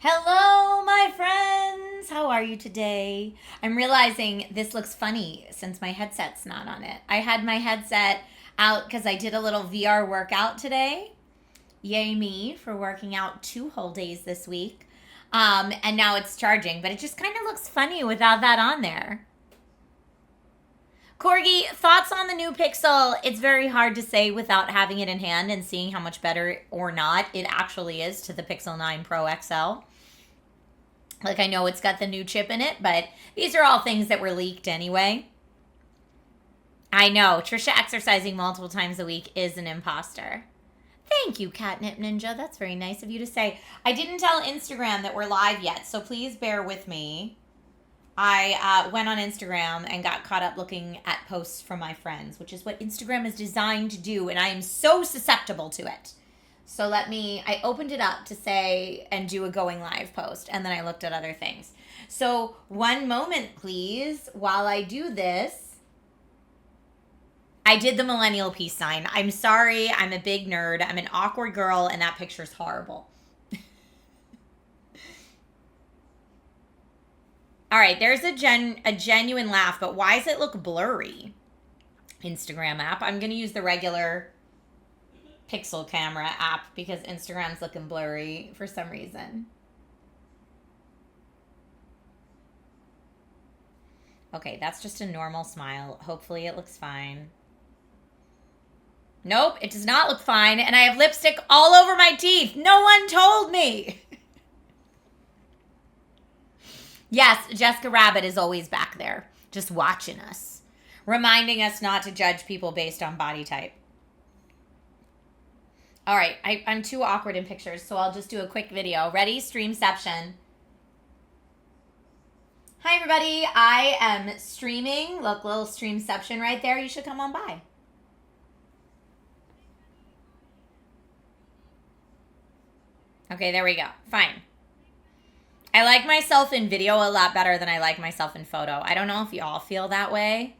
Hello, my friends. How are you today? I'm realizing this looks funny since my headset's not on it. I had my headset out because I did a little VR workout today. Yay me for working out 2 whole days this week. And now it's charging, but it just kind of looks funny without that on there. Corgi, thoughts on the new Pixel? It's very hard to say without having it in hand and seeing how much better or not it actually is to the Pixel 9 Pro XL. Like, I know it's got the new chip in it, but these are all things that were leaked anyway. I know, Trisha exercising multiple times a week is an imposter. Thank you, Catnip Ninja. That's very nice of you to say. I didn't tell Instagram that we're live yet, so please bear with me. I went on Instagram and got caught up looking at posts from my friends, which is what Instagram is designed to do, and I am so susceptible to it. So I opened it up to say and do a going live post, and then I looked at other things. So one moment, please, while I do this. I did the millennial peace sign. I'm sorry, I'm a big nerd. I'm an awkward girl, and that picture's horrible. All right, there's a genuine laugh, but why does it look blurry? Instagram app. I'm going to use the regular Pixel camera app because Instagram's looking blurry for some reason. Okay, that's just a normal smile. Hopefully it looks fine. Nope, it does not look fine, and I have lipstick all over my teeth. No one told me. Yes, Jessica Rabbit is always back there, just watching us, reminding us not to judge people based on body type. All right, I'm too awkward in pictures, so I'll just do a quick video. Ready? Streamception. Hi, everybody. I am streaming. Look, little streamception right there. You should come on by. Okay, there we go. Fine. I like myself in video a lot better than I like myself in photo. I don't know if you all feel that way.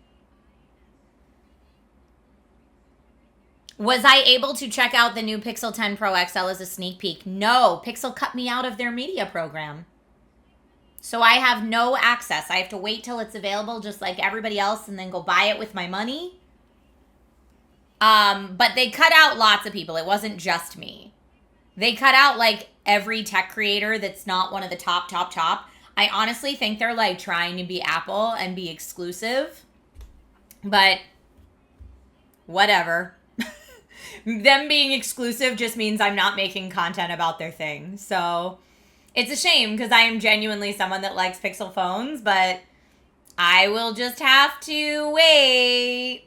Was I able to check out the new Pixel 10 Pro XL as a sneak peek? No, Pixel cut me out of their media program. So I have no access. I have to wait till it's available just like everybody else and then go buy it with my money. But they cut out lots of people. It wasn't just me. They cut out like every tech creator that's not one of the top. I honestly think they're like trying to be Apple and be exclusive. But whatever. Them being exclusive just means I'm not making content about their thing. So it's a shame because I am genuinely someone that likes Pixel phones, but I will just have to wait.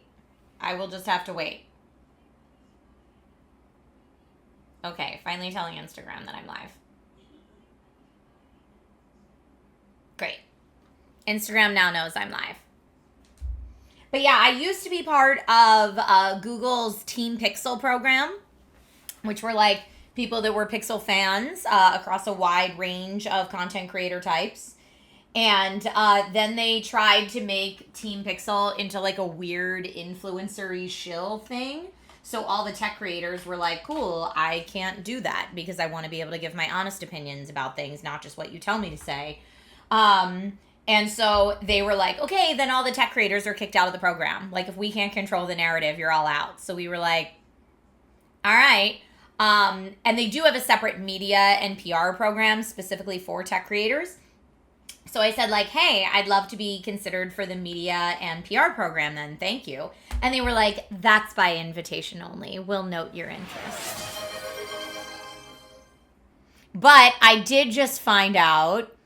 Okay, finally telling Instagram that I'm live. Great. Instagram now knows I'm live. But yeah, I used to be part of Google's Team Pixel program, which were like people that were Pixel fans across a wide range of content creator types. And then they tried to make Team Pixel into like a weird influencer-y shill thing. So all the tech creators were like, cool, I can't do that because I want to be able to give my honest opinions about things, not just what you tell me to say. And so they were like, okay, then all the tech creators are kicked out of the program. Like, if we can't control the narrative, you're all out. So we were like, all right. And they do have a separate media and PR program specifically for tech creators. So I said, like, hey, I'd love to be considered for the media and PR program then. Thank you. And they were like, that's by invitation only. We'll note your interest. But I did just find out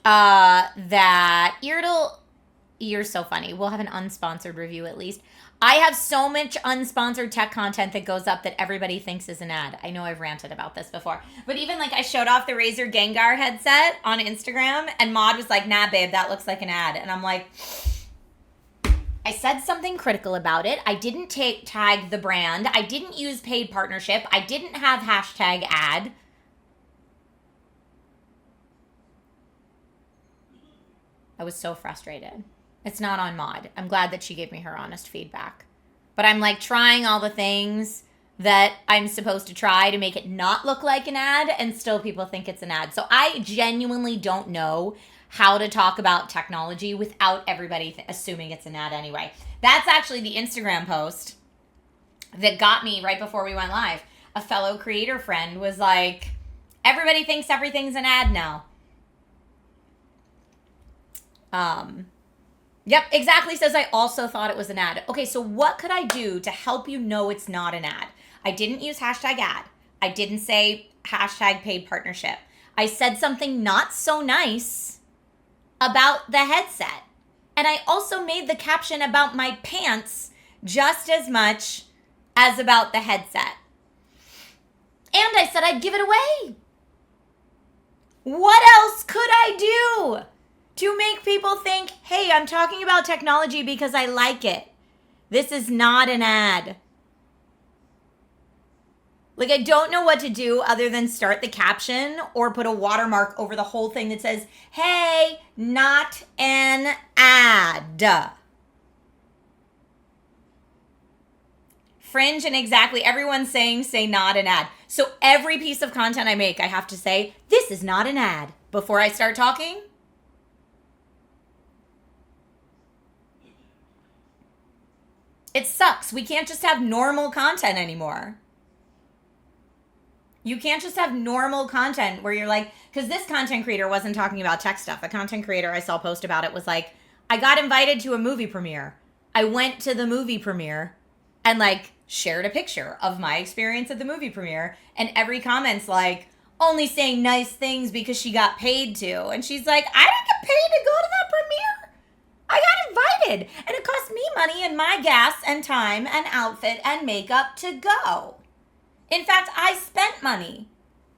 that you're so funny. We'll have an unsponsored review at least. I have so much unsponsored tech content that goes up that everybody thinks is an ad. I know I've ranted about this before. But even like I showed off the Razer Gengar headset on Instagram and Maud was like, nah, babe, that looks like an ad. And I'm like, I said something critical about it. I didn't tag the brand. I didn't use paid partnership. I didn't have hashtag ad. I was so frustrated. It's not on Maud. I'm glad that she gave me her honest feedback. But I'm like trying all the things that I'm supposed to try to make it not look like an ad, and still people think it's an ad. So I genuinely don't know how to talk about technology without everybody assuming it's an ad anyway. That's actually the Instagram post that got me right before we went live. A fellow creator friend was like, everybody thinks everything's an ad now. Yep, exactly. Says I also thought it was an ad. Okay, so what could I do to help you know it's not an ad? I didn't use hashtag ad. I didn't say hashtag paid partnership. I said something not so nice about the headset. And I also made the caption about my pants just as much as about the headset. And I said I'd give it away. What else could I do to make people think, hey, I'm talking about technology because I like it? This is not an ad. Like, I don't know what to do other than start the caption or put a watermark over the whole thing that says, hey, not an ad. Fringe and exactly everyone's saying, say not an ad. So every piece of content I make, I have to say, this is not an ad before I start talking. It sucks. We can't just have normal content anymore. You can't just have normal content where you're like, because this content creator wasn't talking about tech stuff. A content creator I saw post about it was like, I got invited to a movie premiere. I went to the movie premiere and like shared a picture of my experience at the movie premiere. And every comment's like, only saying nice things because she got paid to. And she's like, I didn't get paid to go to that premiere. I got invited. And it cost me money and my gas and time and outfit and makeup to go. In fact, I spent money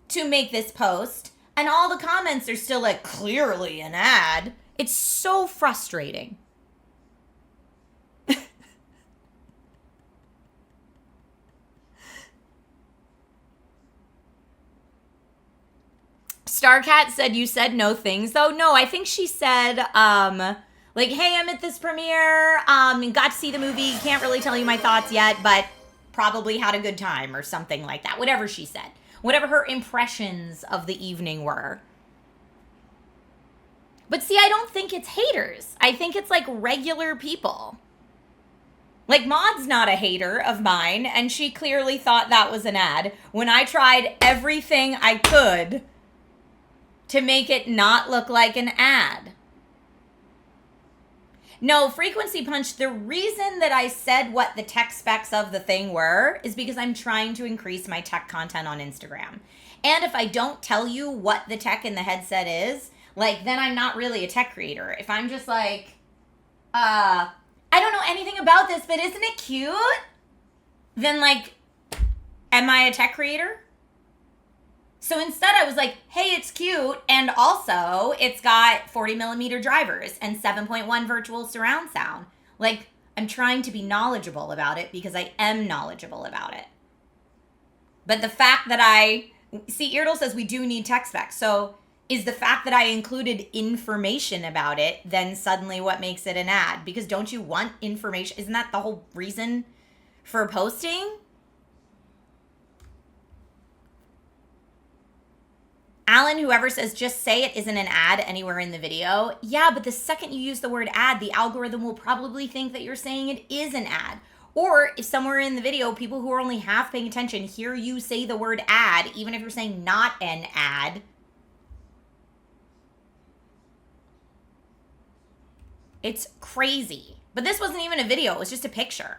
to make this post, and all the comments are still like, clearly an ad. It's so frustrating. Starcat said, you said no things, though. No, I think she said, like, hey, I'm at this premiere, and got to see the movie. Can't really tell you my thoughts yet, but probably had a good time or something like that. Whatever she said. Whatever her impressions of the evening were. But see, I don't think it's haters. I think it's like regular people. Like Maud's not a hater of mine, and she clearly thought that was an ad when I tried everything I could to make it not look like an ad. No, Frequency Punch, the reason that I said what the tech specs of the thing were is because I'm trying to increase my tech content on Instagram. And if I don't tell you what the tech in the headset is, like, then I'm not really a tech creator. If I'm just like, I don't know anything about this, but isn't it cute? Then, like, am I a tech creator? So instead I was like, hey, it's cute, and also it's got 40 millimeter drivers and 7.1 virtual surround sound. Like, I'm trying to be knowledgeable about it because I am knowledgeable about it. But the fact that see, Eardle says we do need tech specs. So is the fact that I included information about it then suddenly what makes it an ad? Because don't you want information? Isn't that the whole reason for posting? Alan, whoever says just say it isn't an ad anywhere in the video. Yeah, but the second you use the word ad, the algorithm will probably think that you're saying it is an ad. Or if somewhere in the video, people who are only half paying attention hear you say the word ad, even if you're saying not an ad. It's crazy. But this wasn't even a video, it was just a picture.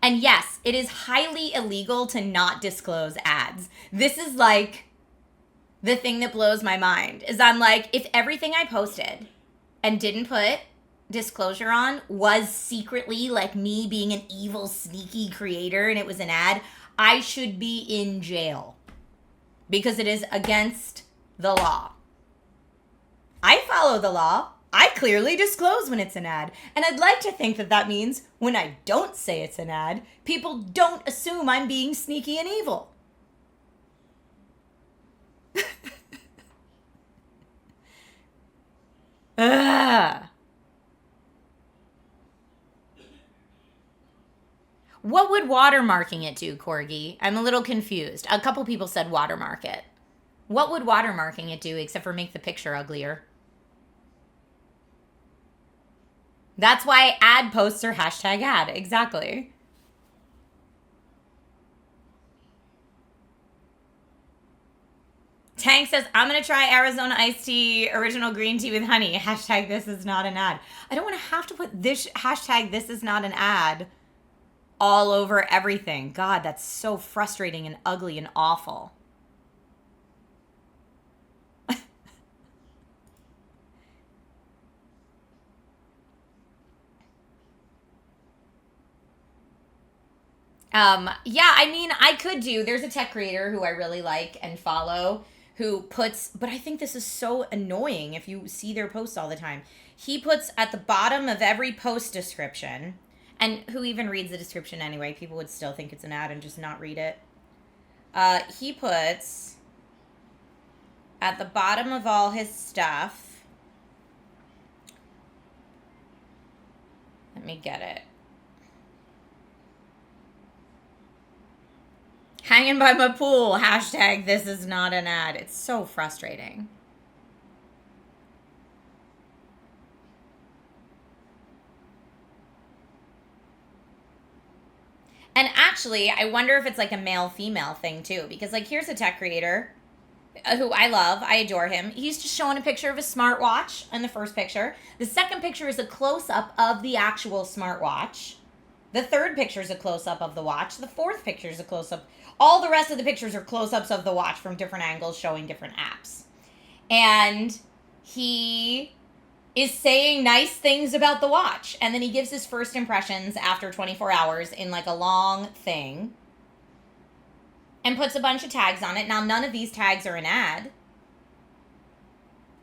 And yes, it is highly illegal to not disclose ads. This is like the thing that blows my mind is I'm like, if everything I posted and didn't put disclosure on was secretly like me being an evil, sneaky creator and it was an ad, I should be in jail because it is against the law. I follow the law. I clearly disclose when it's an ad. And I'd like to think that that means when I don't say it's an ad, people don't assume I'm being sneaky and evil. Ugh. What would watermarking it do, Corgi? I'm a little confused. A couple people said watermark it. What would watermarking it do except for make the picture uglier? That's why ad posts are hashtag ad. Exactly. Tank says, I'm going to try Arizona iced tea, original green tea with honey. Hashtag this is not an ad. I don't want to have to put this hashtag this is not an ad all over everything. God, that's so frustrating and ugly and awful. Yeah, I mean, I could do, there's a tech creator who I really like and follow who puts, but I think this is so annoying if you see their posts all the time. He puts at the bottom of every post description, and who even reads the description anyway? People would still think it's an ad and just not read it. He puts at the bottom of all his stuff, let me get it. Hanging by my pool, hashtag this is not an ad. It's so frustrating. And actually, I wonder if it's like a male-female thing too. Because like, here's a tech creator who I love. I adore him. He's just showing a picture of a smartwatch in the first picture. The second picture is a close-up of the actual smartwatch. The third picture is a close-up of the watch. The fourth picture is a close-up. All the rest of the pictures are close-ups of the watch from different angles showing different apps. And he is saying nice things about the watch. And then he gives his first impressions after 24 hours in like a long thing. And puts a bunch of tags on it. Now, none of these tags are an ad.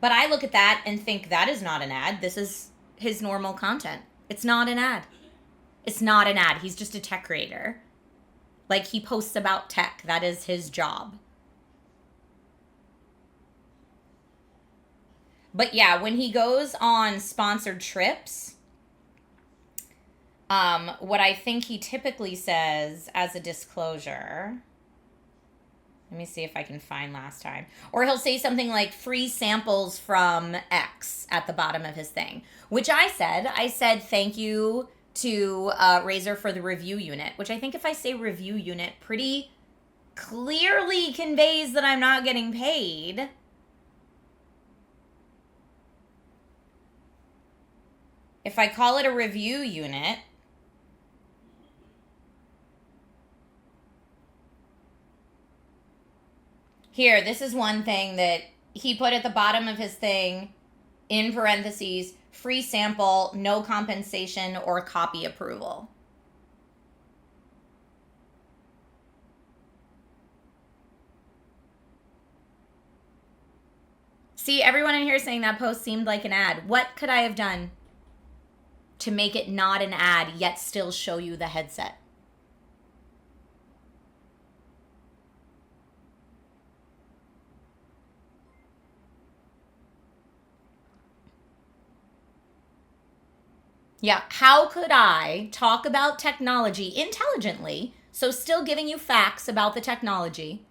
But I look at that and think that is not an ad. This is his normal content. It's not an ad. It's not an ad. He's just a tech creator. Like, he posts about tech. That is his job. But yeah, when he goes on sponsored trips, what I think he typically says as a disclosure, let me see if I can find last time. Or he'll say something like free samples from X at the bottom of his thing, which I said, thank you to Razor for the review unit, which I think if I say review unit pretty clearly conveys that I'm not getting paid. If I call it a review unit, here, this is one thing that he put at the bottom of his thing in parentheses, free sample, no compensation or copy approval. See, everyone in here saying that post seemed like an ad. What could I have done to make it not an ad, yet still show you the headset? Yeah, how could I talk about technology intelligently, so still giving you facts about the technology,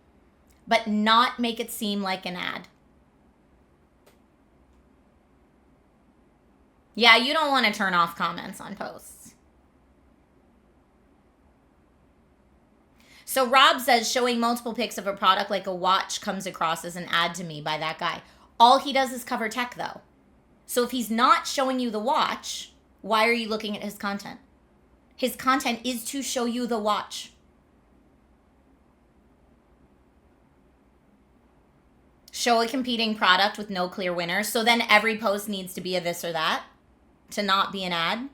but not make it seem like an ad? Yeah, you don't want to turn off comments on posts. So Rob says showing multiple pics of a product like a watch comes across as an ad to me by that guy. All he does is cover tech though. So if he's not showing you the watch, why are you looking at his content? His content is to show you the watch. Show a competing product with no clear winner. So then every post needs to be a this or that to not be an ad.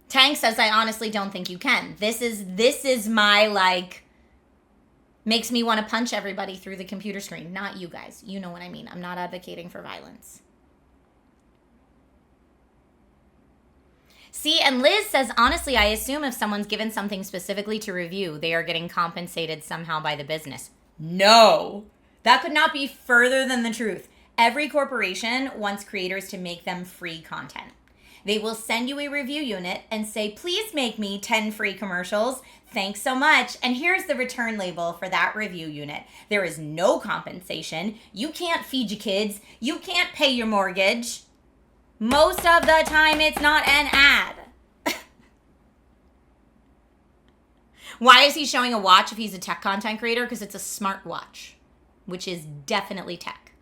Tank says, I honestly don't think you can. This is my, like, makes me want to punch everybody through the computer screen. Not you guys. You know what I mean. I'm not advocating for violence. See, and Liz says, honestly, I assume if someone's given something specifically to review, they are getting compensated somehow by the business. No, that could not be further than the truth. Every corporation wants creators to make them free content. They will send you a review unit and say, please make me 10 free commercials. Thanks so much. And here's the return label for that review unit. There is no compensation. You can't feed your kids. You can't pay your mortgage. Most of the time, it's not an ad. Why is he showing a watch if he's a tech content creator? Because it's a smart watch, which is definitely tech.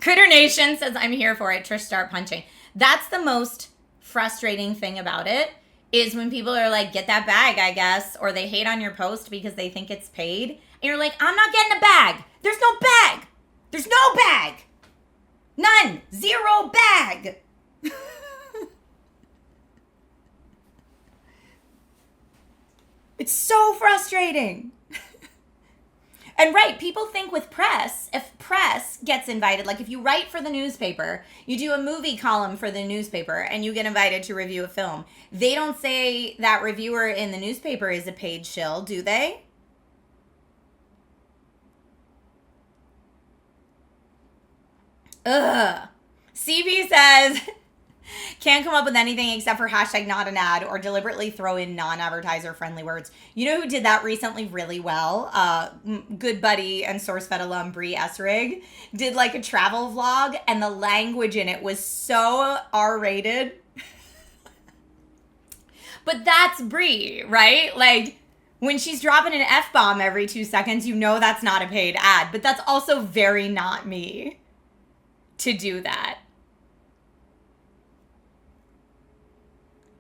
Critter Nation says, I'm here for it. Trish, start punching. That's the most frustrating thing about it, is when people are like, get that bag, I guess, or they hate on your post because they think it's paid. And you're like, I'm not getting a bag. There's no bag. There's no bag. None. Zero bag. It's so frustrating. And right, people think with press, if press gets invited, like if you write for the newspaper, you do a movie column for the newspaper and you get invited to review a film, they don't say that reviewer in the newspaper is a paid shill, do they? Ugh. CB says, can't come up with anything except for hashtag not an ad or deliberately throw in non-advertiser friendly words. You know who did that recently really well? Good buddy and SourceFed alum Brie Essrig did like a travel vlog, and the language in it was so R-rated. But that's Brie, right? Like when she's dropping an F-bomb every 2 seconds, you know that's not a paid ad, but that's also very not me to do that.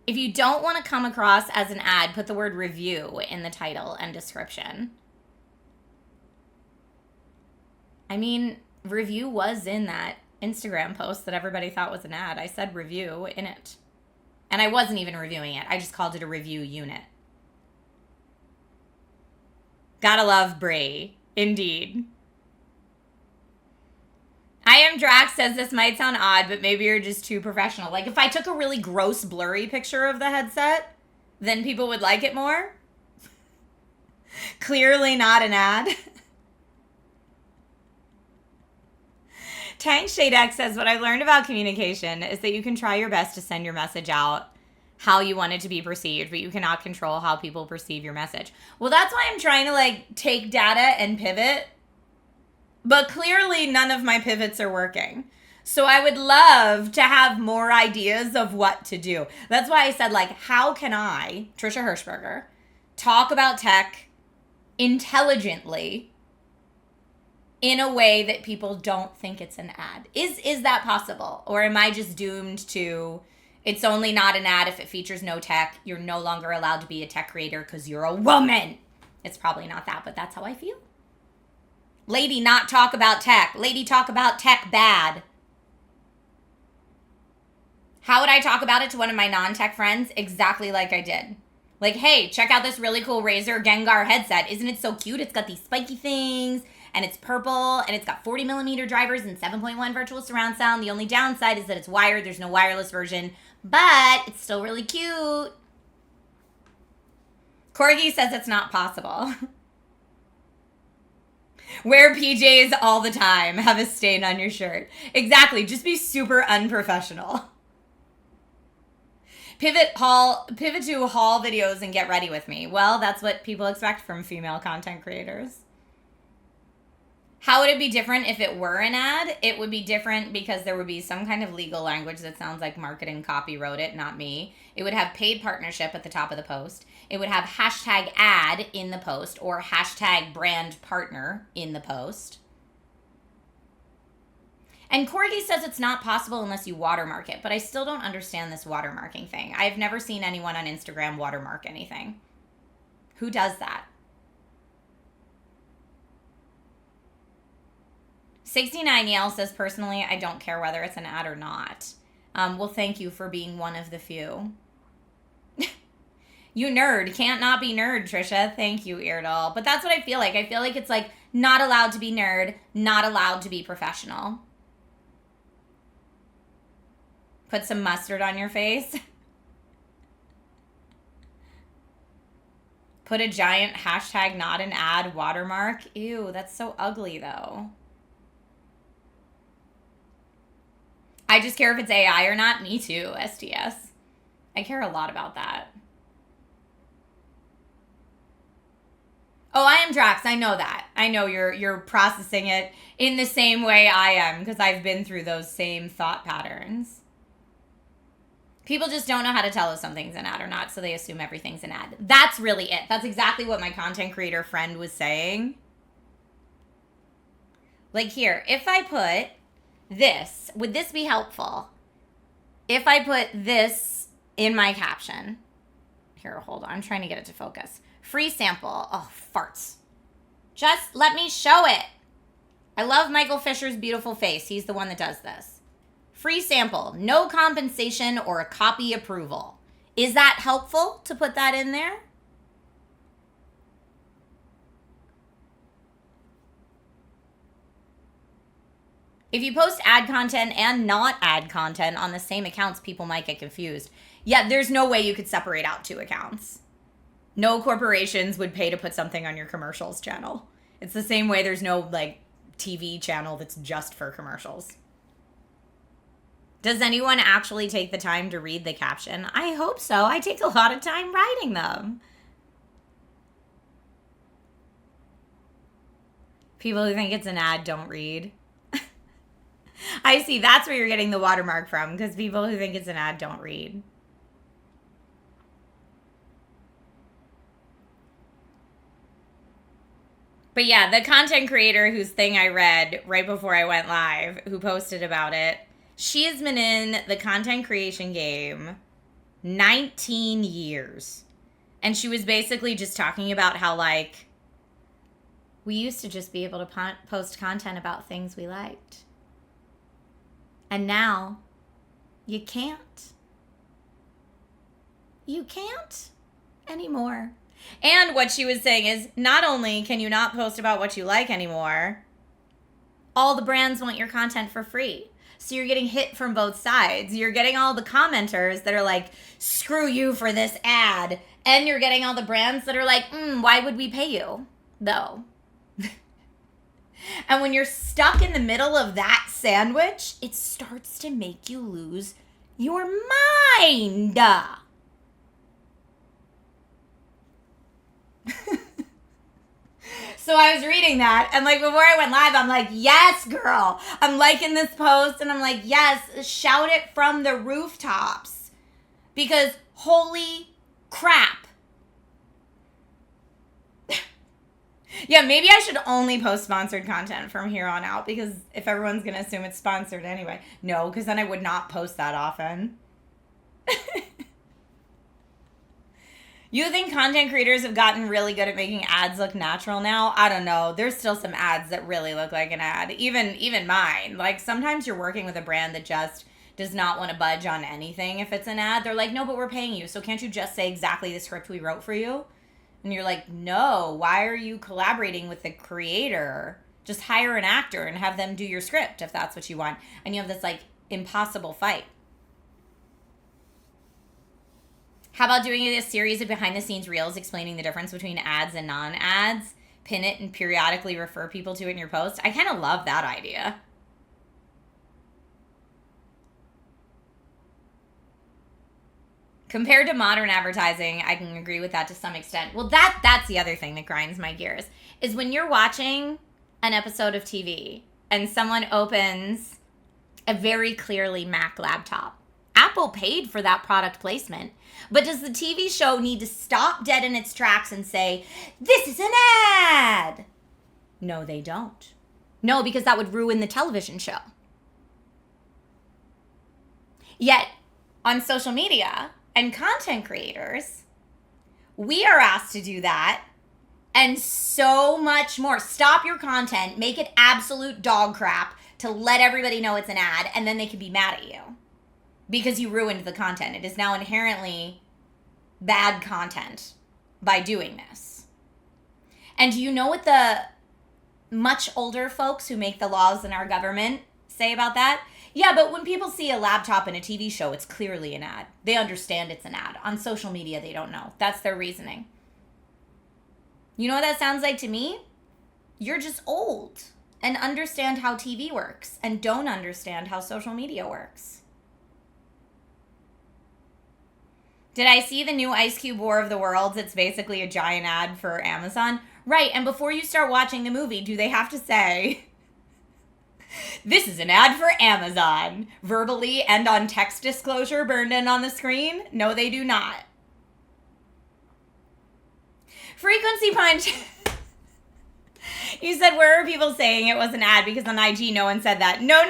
If you don't want to come across as an ad, put the word review in the title and description. I mean, review was in that Instagram post that everybody thought was an ad. I said review in it. And I wasn't even reviewing it. I just called it a review unit. Gotta love Brie. Indeed. I am Drax says this might sound odd, but maybe you're just too professional. Like if I took a really gross blurry picture of the headset, then people would like it more. Clearly not an ad. Tank Shadex says, what I've learned about communication is that you can try your best to send your message out how you want it to be perceived, but you cannot control how people perceive your message. Well, that's why I'm trying to like take data and pivot. But clearly none of my pivots are working. So I would love to have more ideas of what to do. That's why I said, like, how can I, Trisha Hershberger, talk about tech intelligently in a way that people don't think it's an ad? Is that possible? Or am I just doomed to, it's only not an ad if it features no tech. You're no longer allowed to be a tech creator because you're a woman. It's probably not that, but that's how I feel. Lady, not talk about tech. Lady, talk about tech bad. How would I talk about it to one of my non-tech friends? Exactly like I did. Like, hey, check out this really cool Razer Gengar headset. Isn't it so cute? It's got these spiky things, and it's purple, and it's got 40 millimeter drivers and 7.1 virtual surround sound. The only downside is that it's wired. There's no wireless version, but it's still really cute. Corgi says it's not possible. Wear PJs all the time. Have a stain on your shirt. Exactly. Just be super unprofessional. Pivot to haul videos and get ready with me. Well, that's what people expect from female content creators. How would it be different if it were an ad? It would be different because there would be some kind of legal language that sounds like marketing copy wrote it, not me. It would have paid partnership at the top of the post. It would have hashtag ad in the post or hashtag brand partner in the post. And Corgi says it's not possible unless you watermark it, but I still don't understand this watermarking thing. I've never seen anyone on Instagram watermark anything. Who does that? 69 Yale says, personally, I don't care whether it's an ad or not. Well, thank you for being one of the few. You nerd. Can't not be nerd, Trisha. Thank you, Eardoll. But that's what I feel like. I feel like it's like not allowed to be nerd, not allowed to be professional. Put some mustard on your face. Put a giant hashtag not an ad watermark. Ew, that's so ugly though. I just care if it's AI or not. Me too, SDS. I care a lot about that. Oh, I am Drax. I know that. I know you're processing it in the same way I am because I've been through those same thought patterns. People just don't know how to tell if something's an ad or not, so they assume everything's an ad. That's really it. That's exactly what my content creator friend was saying. Like here, if I put this, would this be helpful? If I put this in my caption. Here, hold on. I'm trying to get it to focus. Free sample. Oh, farts. Just let me show it. I love Michael Fisher's beautiful face. He's the one that does this. Free sample. No compensation or a copy approval. Is that helpful to put that in there? If you post ad content and not ad content on the same accounts, people might get confused. Yeah, there's no way you could separate out two accounts. No corporations would pay to put something on your commercials channel. It's the same way there's no like TV channel that's just for commercials. Does anyone actually take the time to read the caption? I hope so. I take a lot of time writing them. People who think it's an ad don't read. I see. That's where you're getting the watermark from, because people who think it's an ad don't read. But yeah, the content creator whose thing I read right before I went live, who posted about it, she has been in the content creation game 19 years. And she was basically just talking about how, like, we used to just be able to post content about things we liked. And now, you can't. You can't anymore. And what she was saying is, not only can you not post about what you like anymore, all the brands want your content for free. So you're getting hit from both sides. You're getting all the commenters that are like, screw you for this ad. And you're getting all the brands that are like, why would we pay you, though? And when you're stuck in the middle of that sandwich, it starts to make you lose your mind. So I was reading that, and like before I went live, I'm like, yes, girl. I'm liking this post, and I'm like, yes, shout it from the rooftops. Because holy crap. Yeah, maybe I should only post sponsored content from here on out, because if everyone's going to assume it's sponsored anyway. No, because then I would not post that often. You think content creators have gotten really good at making ads look natural now? I don't know. There's still some ads that really look like an ad. Even mine. Like, sometimes you're working with a brand that just does not want to budge on anything if it's an ad. They're like, no, but we're paying you, so can't you just say exactly the script we wrote for you? And you're like, no, why are you collaborating with the creator? Just hire an actor and have them do your script if that's what you want. And you have this, like, impossible fight. How about doing a series of behind-the-scenes reels explaining the difference between ads and non-ads? Pin it and periodically refer people to it in your post. I kind of love that idea. Compared to modern advertising, I can agree with that to some extent. Well, that's the other thing that grinds my gears, is when you're watching an episode of TV and someone opens a very clearly Mac laptop. Apple paid for that product placement. But does the TV show need to stop dead in its tracks and say, this is an ad? No, they don't. No, because that would ruin the television show. Yet, on social media and content creators, we are asked to do that and so much more. Stop your content, make it absolute dog crap to let everybody know it's an ad, and then they can be mad at you because you ruined the content. It is now inherently bad content by doing this. And do you know what the much older folks who make the laws in our government say about that? Yeah, but when people see a laptop in a TV show, it's clearly an ad. They understand it's an ad. On social media, they don't know. That's their reasoning. You know what that sounds like to me? You're just old. and understand how TV works and don't understand how social media works. Did I see the new Ice Cube War of the Worlds? It's basically a giant ad for Amazon. Right, and before you start watching the movie, do they have to say, this is an ad for Amazon, verbally and on text disclosure burned in on the screen? No, they do not. Frequency Punch. You said, where are people saying it was an ad? Because on IG, no one said that. No,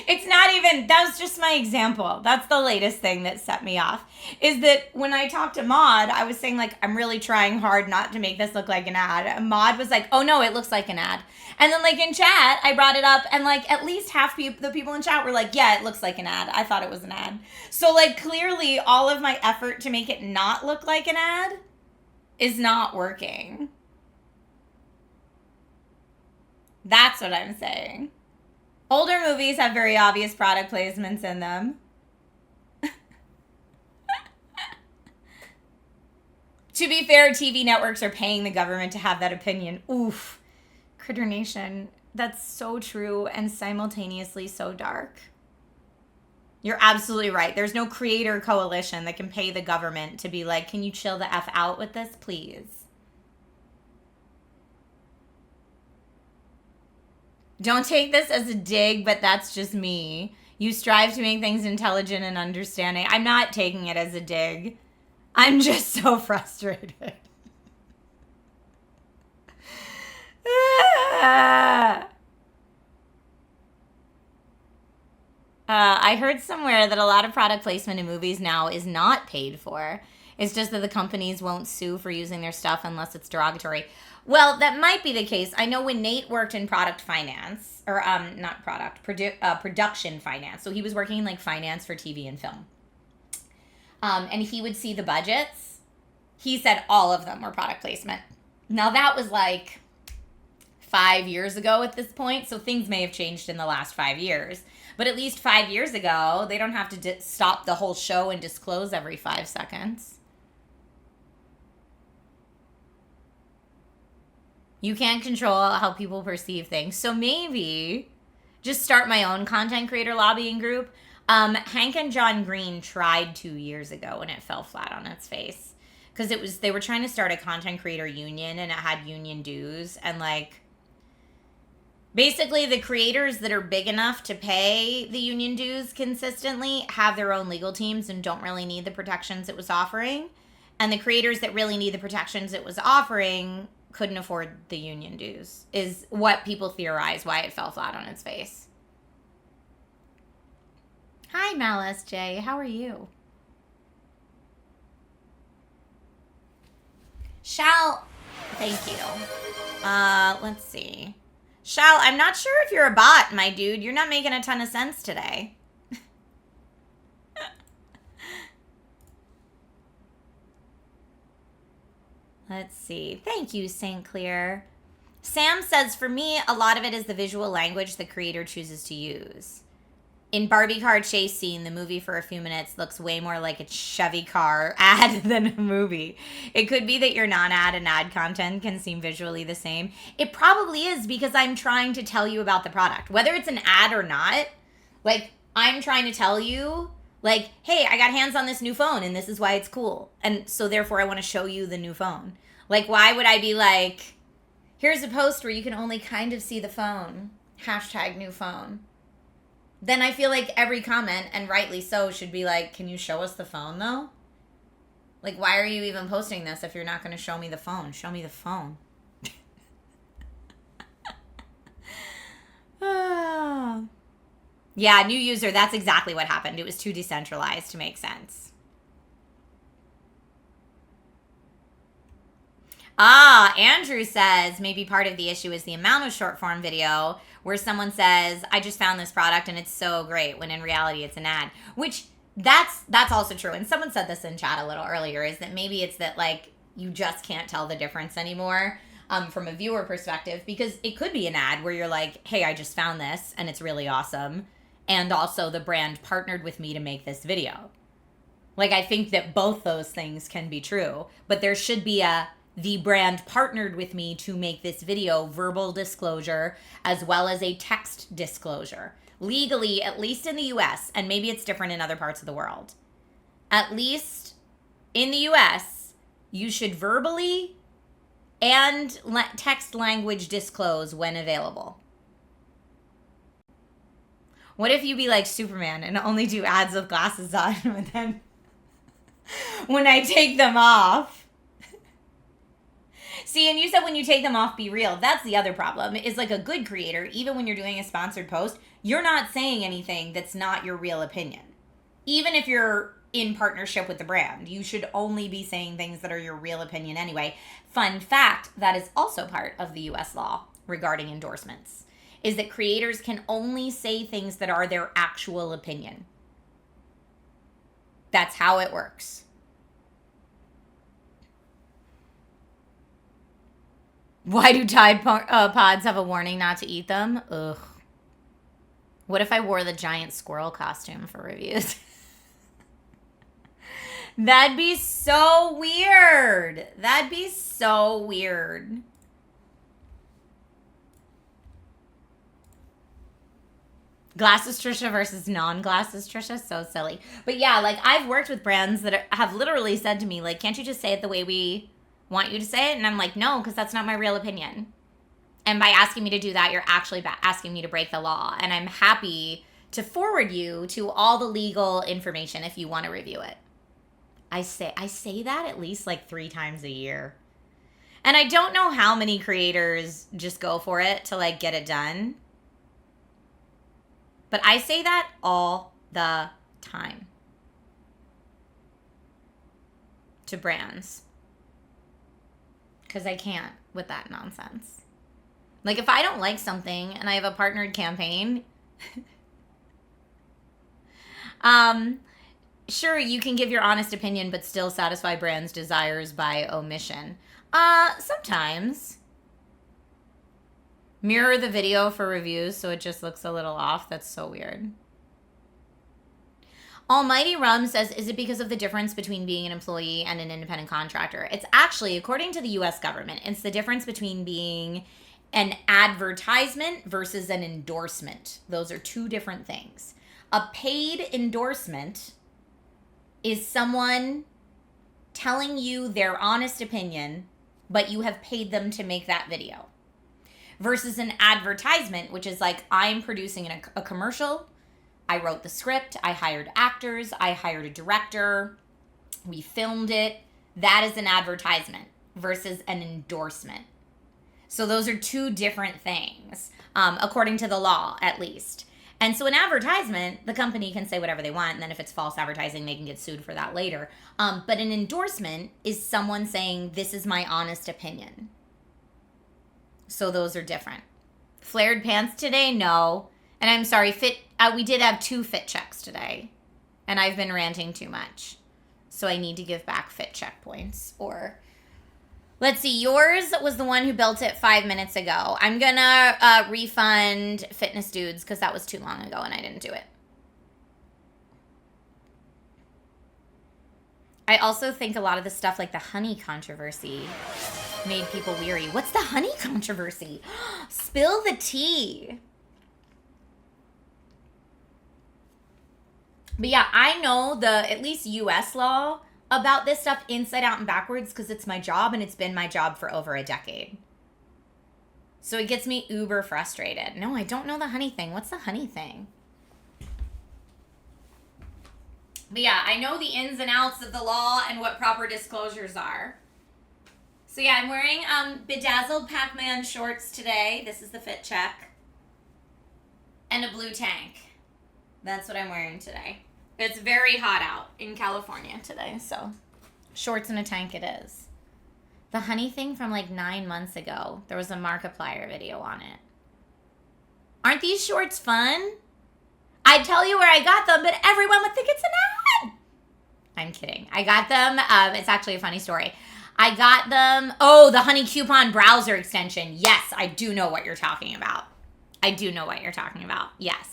it's not even, that was just my example. That's the latest thing that set me off. Is that when I talked to Maud, I was saying, like, I'm really trying hard not to make this look like an ad. And Maud was like, oh no, it looks like an ad. And then, like, in chat, I brought it up, and, like, at least half the people in chat were like, yeah, it looks like an ad. I thought it was an ad. So, like, clearly, all of my effort to make it not look like an ad is not working. That's what I'm saying. Older movies have very obvious product placements in them. To be fair, TV networks are paying the government to have that opinion. Oof. Critter Nation, that's so true and simultaneously so dark. You're absolutely right. There's no creator coalition that can pay the government to be like, can you chill the F out with this, please? Don't take this as a dig, but that's just me. You strive to make things intelligent and understanding. I'm not taking it as a dig. I'm just so frustrated. I heard somewhere that a lot of product placement in movies now is not paid for. It's just that the companies won't sue for using their stuff unless it's derogatory. Well, that might be the case. I know when Nate worked in product finance, or not product, production finance. So he was working in like finance for TV and film. And he would see the budgets. He said all of them were product placement. Now that was like 5 years ago at this point. So things may have changed in the last 5 years. But at least 5 years ago, they don't have to stop the whole show and disclose every 5 seconds. You can't control how people perceive things. So maybe just start my own content creator lobbying group. Hank and John Green tried 2 years ago and it fell flat on its face. Because they were trying to start a content creator union and it had union dues. And like, basically the creators that are big enough to pay the union dues consistently have their own legal teams and don't really need the protections it was offering. And the creators that really need the protections it was offering couldn't afford the union dues, is what people theorize why it fell flat on its face. Hi, Malice J. How are you? Thank you. Let's see. I'm not sure if you're a bot, my dude. You're not making a ton of sense today. Let's see. Thank you, St. Clair. Sam says, for me, a lot of it is the visual language the creator chooses to use. In Barbie car chase scene, the movie for a few minutes looks way more like a Chevy car ad than a movie. It could be that your non-ad and ad content can seem visually the same. It probably is because I'm trying to tell you about the product. Whether it's an ad or not, like, I'm trying to tell you, like, hey, I got hands on this new phone and this is why it's cool. And so therefore I want to show you the new phone. Like, why would I be like, here's a post where you can only kind of see the phone. # new phone. Then I feel like every comment, and rightly so, should be like, can you show us the phone though? Like, why are you even posting this if you're not going to show me the phone? Show me the phone. Yeah, new user, that's exactly what happened. It was too decentralized to make sense. Andrew says maybe part of the issue is the amount of short form video where someone says, I just found this product and it's so great, when in reality it's an ad. Which, that's also true. And someone said this in chat a little earlier, is that maybe it's that, like, you just can't tell the difference anymore from a viewer perspective, because it could be an ad where you're like, hey, I just found this and it's really awesome. And also the brand partnered with me to make this video. Like, I think that both those things can be true, but there should be a the brand partnered with me to make this video verbal disclosure as well as a text disclosure. Legally, at least in the US, and maybe it's different in other parts of the world, at least in the US, you should verbally and text language disclose when available. What if you be like Superman and only do ads with glasses on, but then when I take them off? See, and you said when you take them off, be real. That's the other problem, is like a good creator, even when you're doing a sponsored post, you're not saying anything that's not your real opinion. Even if you're in partnership with the brand, you should only be saying things that are your real opinion anyway. Fun fact, that is also part of the US law regarding endorsements, is that creators can only say things that are their actual opinion. That's how it works. Why do Tide Pods have a warning not to eat them? Ugh. What if I wore the giant squirrel costume for reviews? That'd be so weird. That'd be so weird. Glasses Trisha versus non-glasses Trisha. So silly. But yeah, like I've worked with brands that have literally said to me, like, can't you just say it the way we want you to say it? And I'm like, no, because that's not my real opinion. And by asking me to do that, you're actually asking me to break the law. And I'm happy to forward you to all the legal information if you want to review it. I say that at least like 3 times a year. And I don't know how many creators just go for it to like get it done. But I say that all the time to brands. Because I can't with that nonsense. Like if I don't like something and I have a partnered campaign, sure, you can give your honest opinion but still satisfy brands' desires by omission. Sometimes. Mirror the video for reviews so it just looks a little off. That's so weird. Almighty Rum says, is it because of the difference between being an employee and an independent contractor? It's actually, according to the US government, it's the difference between being an advertisement versus an endorsement. Those are 2 different things. A paid endorsement is someone telling you their honest opinion, but you have paid them to make that video. Versus an advertisement, which is like, I'm producing a commercial. I wrote the script. I hired actors. I hired a director. We filmed it. That is an advertisement versus an endorsement. So those are 2 different things, according to the law, at least. And so an advertisement, the company can say whatever they want, and then if it's false advertising, they can get sued for that later. But an endorsement is someone saying, this is my honest opinion. So those are different. Flared pants today? No. And I'm sorry, we did have 2 fit checks today. And I've been ranting too much. So I need to give back fit check points. Or, let's see, yours was the one who built it 5 minutes ago. I'm going to refund Fitness Dudes because that was too long ago and I didn't do it. I also think a lot of the stuff like the honey controversy made people weary. What's the honey controversy? Spill the tea. But yeah, I know the at least US law about this stuff inside out and backwards because it's my job and it's been my job for over a decade. So it gets me uber frustrated. No, I don't know the honey thing. What's the honey thing? But yeah, I know the ins and outs of the law and what proper disclosures are. So yeah, I'm wearing bedazzled Pac-Man shorts today. This is the fit check. And a blue tank. That's what I'm wearing today. It's very hot out in California today, so shorts and a tank it is. The honey thing from like 9 months ago, there was a Markiplier video on it. Aren't these shorts fun? I'd tell you where I got them, but everyone would think it's an ad. I'm kidding. I got them. It's actually a funny story. I got them. Oh, the honey coupon browser extension. Yes, I do know what you're talking about. I do know what you're talking about. Yes.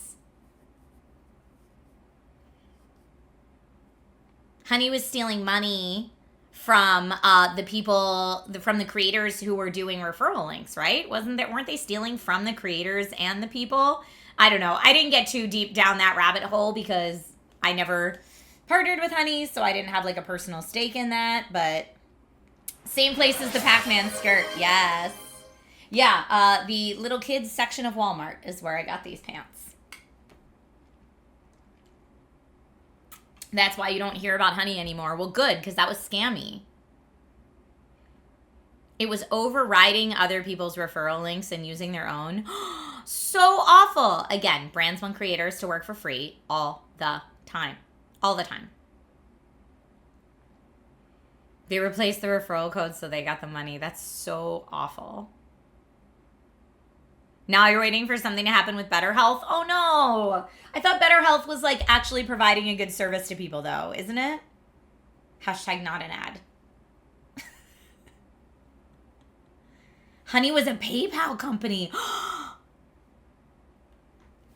Honey was stealing money from the people, from the creators who were doing referral links, right? Weren't they stealing from the creators and the people? I don't know. I didn't get too deep down that rabbit hole because I never partnered with Honey, so I didn't have like a personal stake in that, but same place as the Pac-Man skirt. Yes. Yeah, the little kids section of Walmart is where I got these pants. That's why you don't hear about Honey anymore. Well, good, because that was scammy. It was overriding other people's referral links and using their own. So awful. Again, brands want creators to work for free all the time. All the time. They replaced the referral code so they got the money. That's so awful. Now you're waiting for something to happen with Better Health? Oh no! I thought Better Health was like actually providing a good service to people though, isn't it? Hashtag not an ad. Honey was a PayPal company.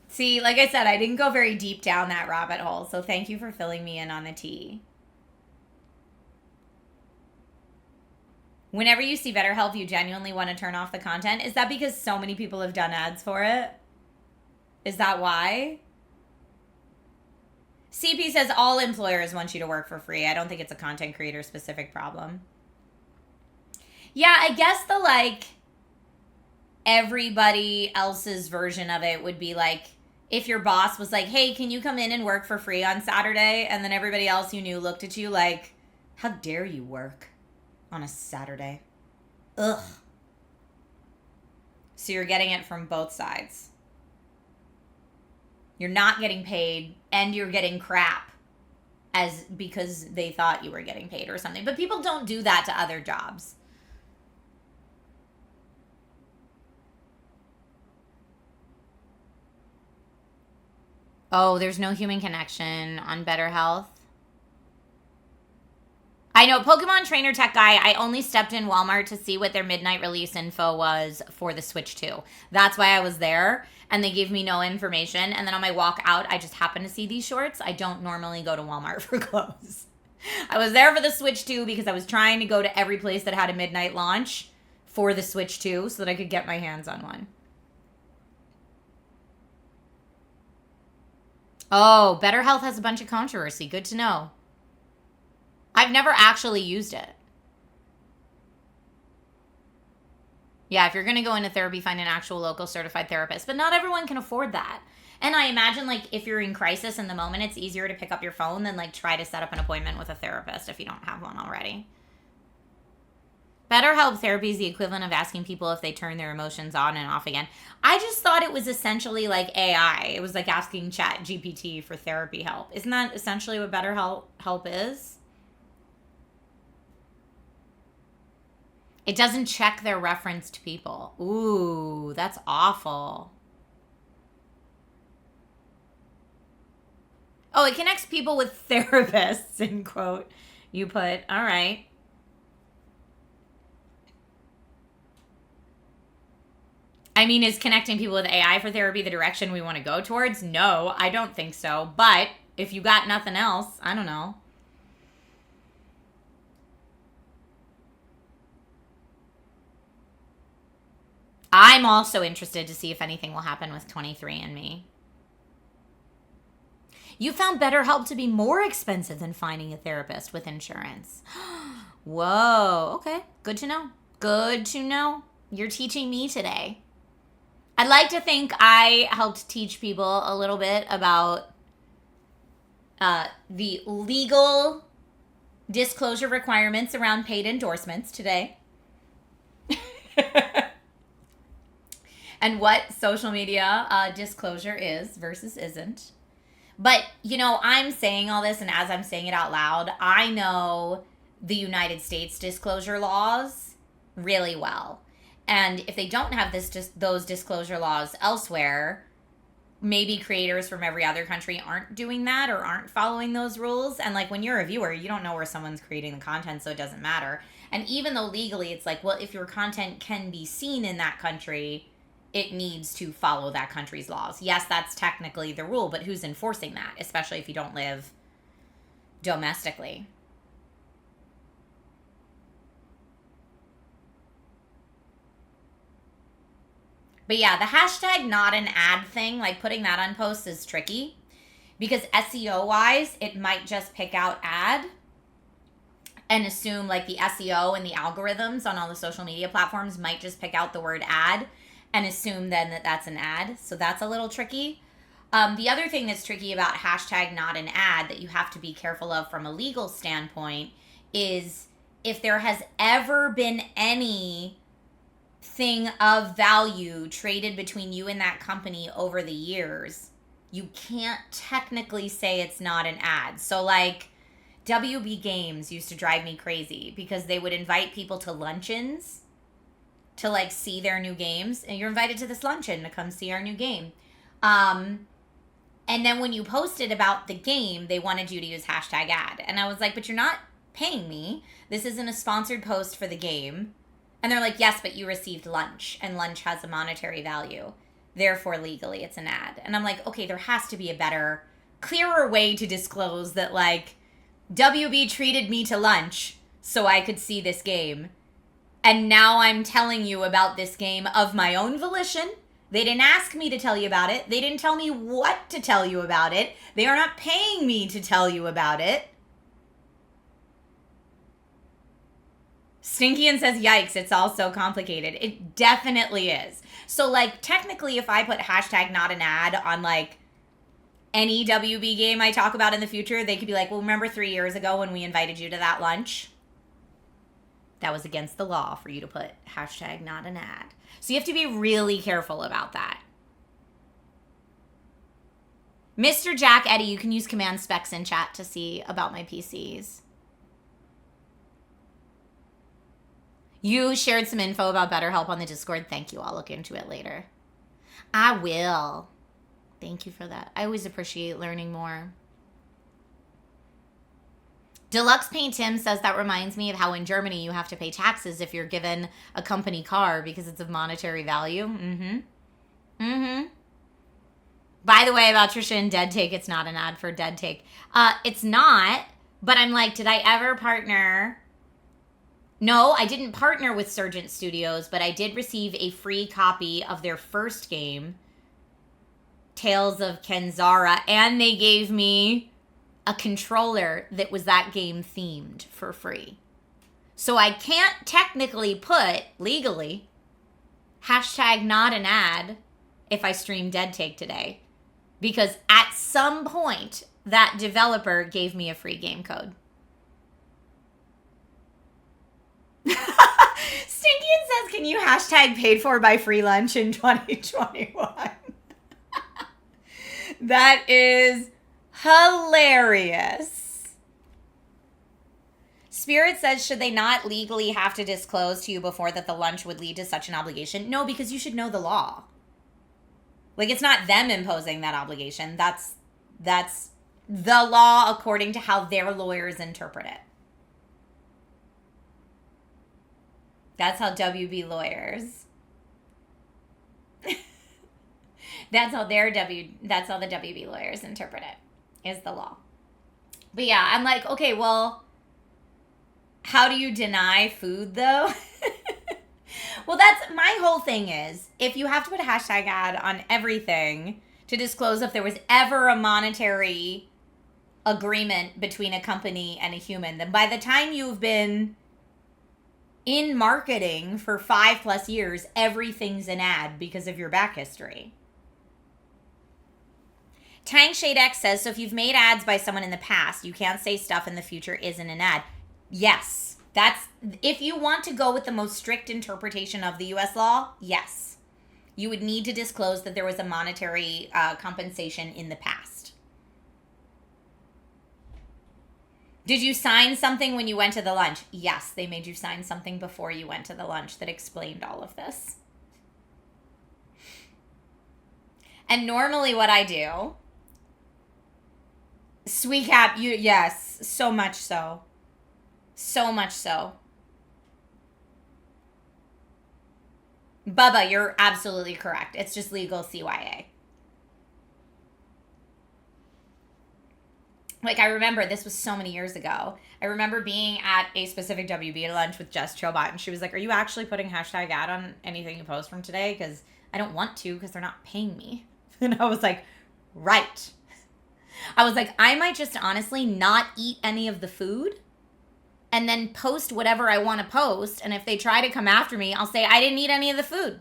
See, like I said, I didn't go very deep down that rabbit hole, so thank you for filling me in on the tea. Whenever you see BetterHelp, you genuinely want to turn off the content. Is that because so many people have done ads for it? Is that why? CP says all employers want you to work for free. I don't think it's a content creator specific problem. Yeah, I guess the like everybody else's version of it would be like if your boss was like, hey, can you come in and work for free on Saturday? And then everybody else you knew looked at you like, how dare you work on a Saturday? Ugh. So you're getting it from both sides. You're not getting paid and you're getting crap as because they thought you were getting paid or something. But people don't do that to other jobs. Oh, there's no human connection on Better Health. I know, Pokemon Trainer Tech Guy, I only stepped in Walmart to see what their midnight release info was for the Switch 2. That's why I was there, and they gave me no information. And then on my walk out, I just happened to see these shorts. I don't normally go to Walmart for clothes. I was there for the Switch 2 because I was trying to go to every place that had a midnight launch for the Switch 2 so that I could get my hands on one. Oh, Better Health has a bunch of controversy. Good to know. I've never actually used it. Yeah, if you're going to go into therapy, find an actual local certified therapist. But not everyone can afford that. And I imagine, like, if you're in crisis in the moment, it's easier to pick up your phone than, like, try to set up an appointment with a therapist if you don't have one already. BetterHelp therapy is the equivalent of asking people if they turn their emotions on and off again. I just thought it was essentially like AI. It was like asking ChatGPT for therapy help. Isn't that essentially what BetterHelp is? It doesn't check their referenced people. Ooh, that's awful. Oh, it connects people with therapists, in quote. You put, all right. I mean, is connecting people with AI for therapy the direction we want to go towards? No, I don't think so. But if you got nothing else, I don't know. I'm also interested to see if anything will happen with 23andMe. You found BetterHelp to be more expensive than finding a therapist with insurance. Whoa, okay. Good to know. Good to know. You're teaching me today. I'd like to think I helped teach people a little bit about the legal disclosure requirements around paid endorsements today. And what social media disclosure is versus isn't. But, you know, I'm saying all this, and as I'm saying it out loud, I know the United States disclosure laws really well. And if they don't have those disclosure laws elsewhere, maybe creators from every other country aren't doing that or aren't following those rules. And like when you're a viewer, you don't know where someone's creating the content, so it doesn't matter. And even though legally it's like, well, if your content can be seen in that country, it needs to follow that country's laws. Yes, that's technically the rule, but who's enforcing that, especially if you don't live domestically? But yeah, the hashtag not an ad thing, like putting that on posts is tricky because SEO wise, it might just pick out ad and assume like the SEO and the algorithms on all the social media platforms might just pick out the word ad and assume then that that's an ad. So that's a little tricky. The other thing that's tricky about hashtag not an ad that you have to be careful of from a legal standpoint is if there has ever been any thing of value traded between you and that company over the years, you can't technically say it's not an ad. So like WB Games used to drive me crazy because they would invite people to luncheons to like see their new games, and you're invited to this luncheon to come see our new game. And then when you posted about the game, they wanted you to use hashtag ad. And I was like, but you're not paying me. This isn't a sponsored post for the game. And they're like, yes, but you received lunch, and lunch has a monetary value. Therefore, legally, it's an ad. And I'm like, okay, there has to be a better, clearer way to disclose that, like, WB treated me to lunch so I could see this game. And now I'm telling you about this game of my own volition. They didn't ask me to tell you about it. They didn't tell me what to tell you about it. They are not paying me to tell you about it. Stinkian says, yikes, it's all so complicated. It definitely is. So, like, technically, if I put hashtag not an ad on, like, any WB game I talk about in the future, they could be like, well, remember 3 years ago when we invited you to that lunch? That was against the law for you to put hashtag not an ad. So you have to be really careful about that. Mr. Jack Eddie, you can use command specs in chat to see about my PCs. You shared some info about BetterHelp on the Discord. Thank you. I'll look into it later. I will. Thank you for that. I always appreciate learning more. Deluxe Paint Tim says that reminds me of how in Germany you have to pay taxes if you're given a company car because it's of monetary value. By the way, about Trisha and Dead Take, it's not an ad for Dead Take. It's not, but I'm like, did I ever partner? No, I didn't partner with Surgent Studios, but I did receive a free copy of their first game, Tales of Kenzara, and they gave me a controller that was that game themed for free. So I can't technically put, legally, hashtag not an ad if I stream Dead Take today. Because at some point, that developer gave me a free game code. Stinkian says, can you hashtag paid for by free lunch in 2021? That is hilarious. Spirit says, should they not legally have to disclose to you before that the lunch would lead to such an obligation? No, because you should know the law. Like, it's not them imposing that obligation. That's the law according to how their lawyers interpret it. That's how WB lawyers. That's how the WB lawyers interpret it, is the law. But yeah, I'm like, okay, well, how do you deny food though? Well, that's my whole thing is, if you have to put a hashtag ad on everything to disclose if there was ever a monetary agreement between a company and a human, then by the time you've been in marketing for 5+ years, everything's an ad because of your back history. Tang Shade X says, so if you've made ads by someone in the past, you can't say stuff in the future isn't an ad. Yes. That's, if you want to go with the most strict interpretation of the U.S. law, yes. You would need to disclose that there was a monetary compensation in the past. Did you sign something when you went to the lunch? Yes, they made you sign something before you went to the lunch that explained all of this. And normally what I do, Sweet Cap, yes, so much so. So much so. Bubba, you're absolutely correct. It's just legal CYA. Like, I remember, this was so many years ago. I remember being at a specific WB lunch with Jess Chobot, and she was like, are you actually putting hashtag ad on anything you post from today? Because I don't want to because they're not paying me. And I was like, right. I was like, I might just honestly not eat any of the food and then post whatever I want to post. And if they try to come after me, I'll say I didn't eat any of the food.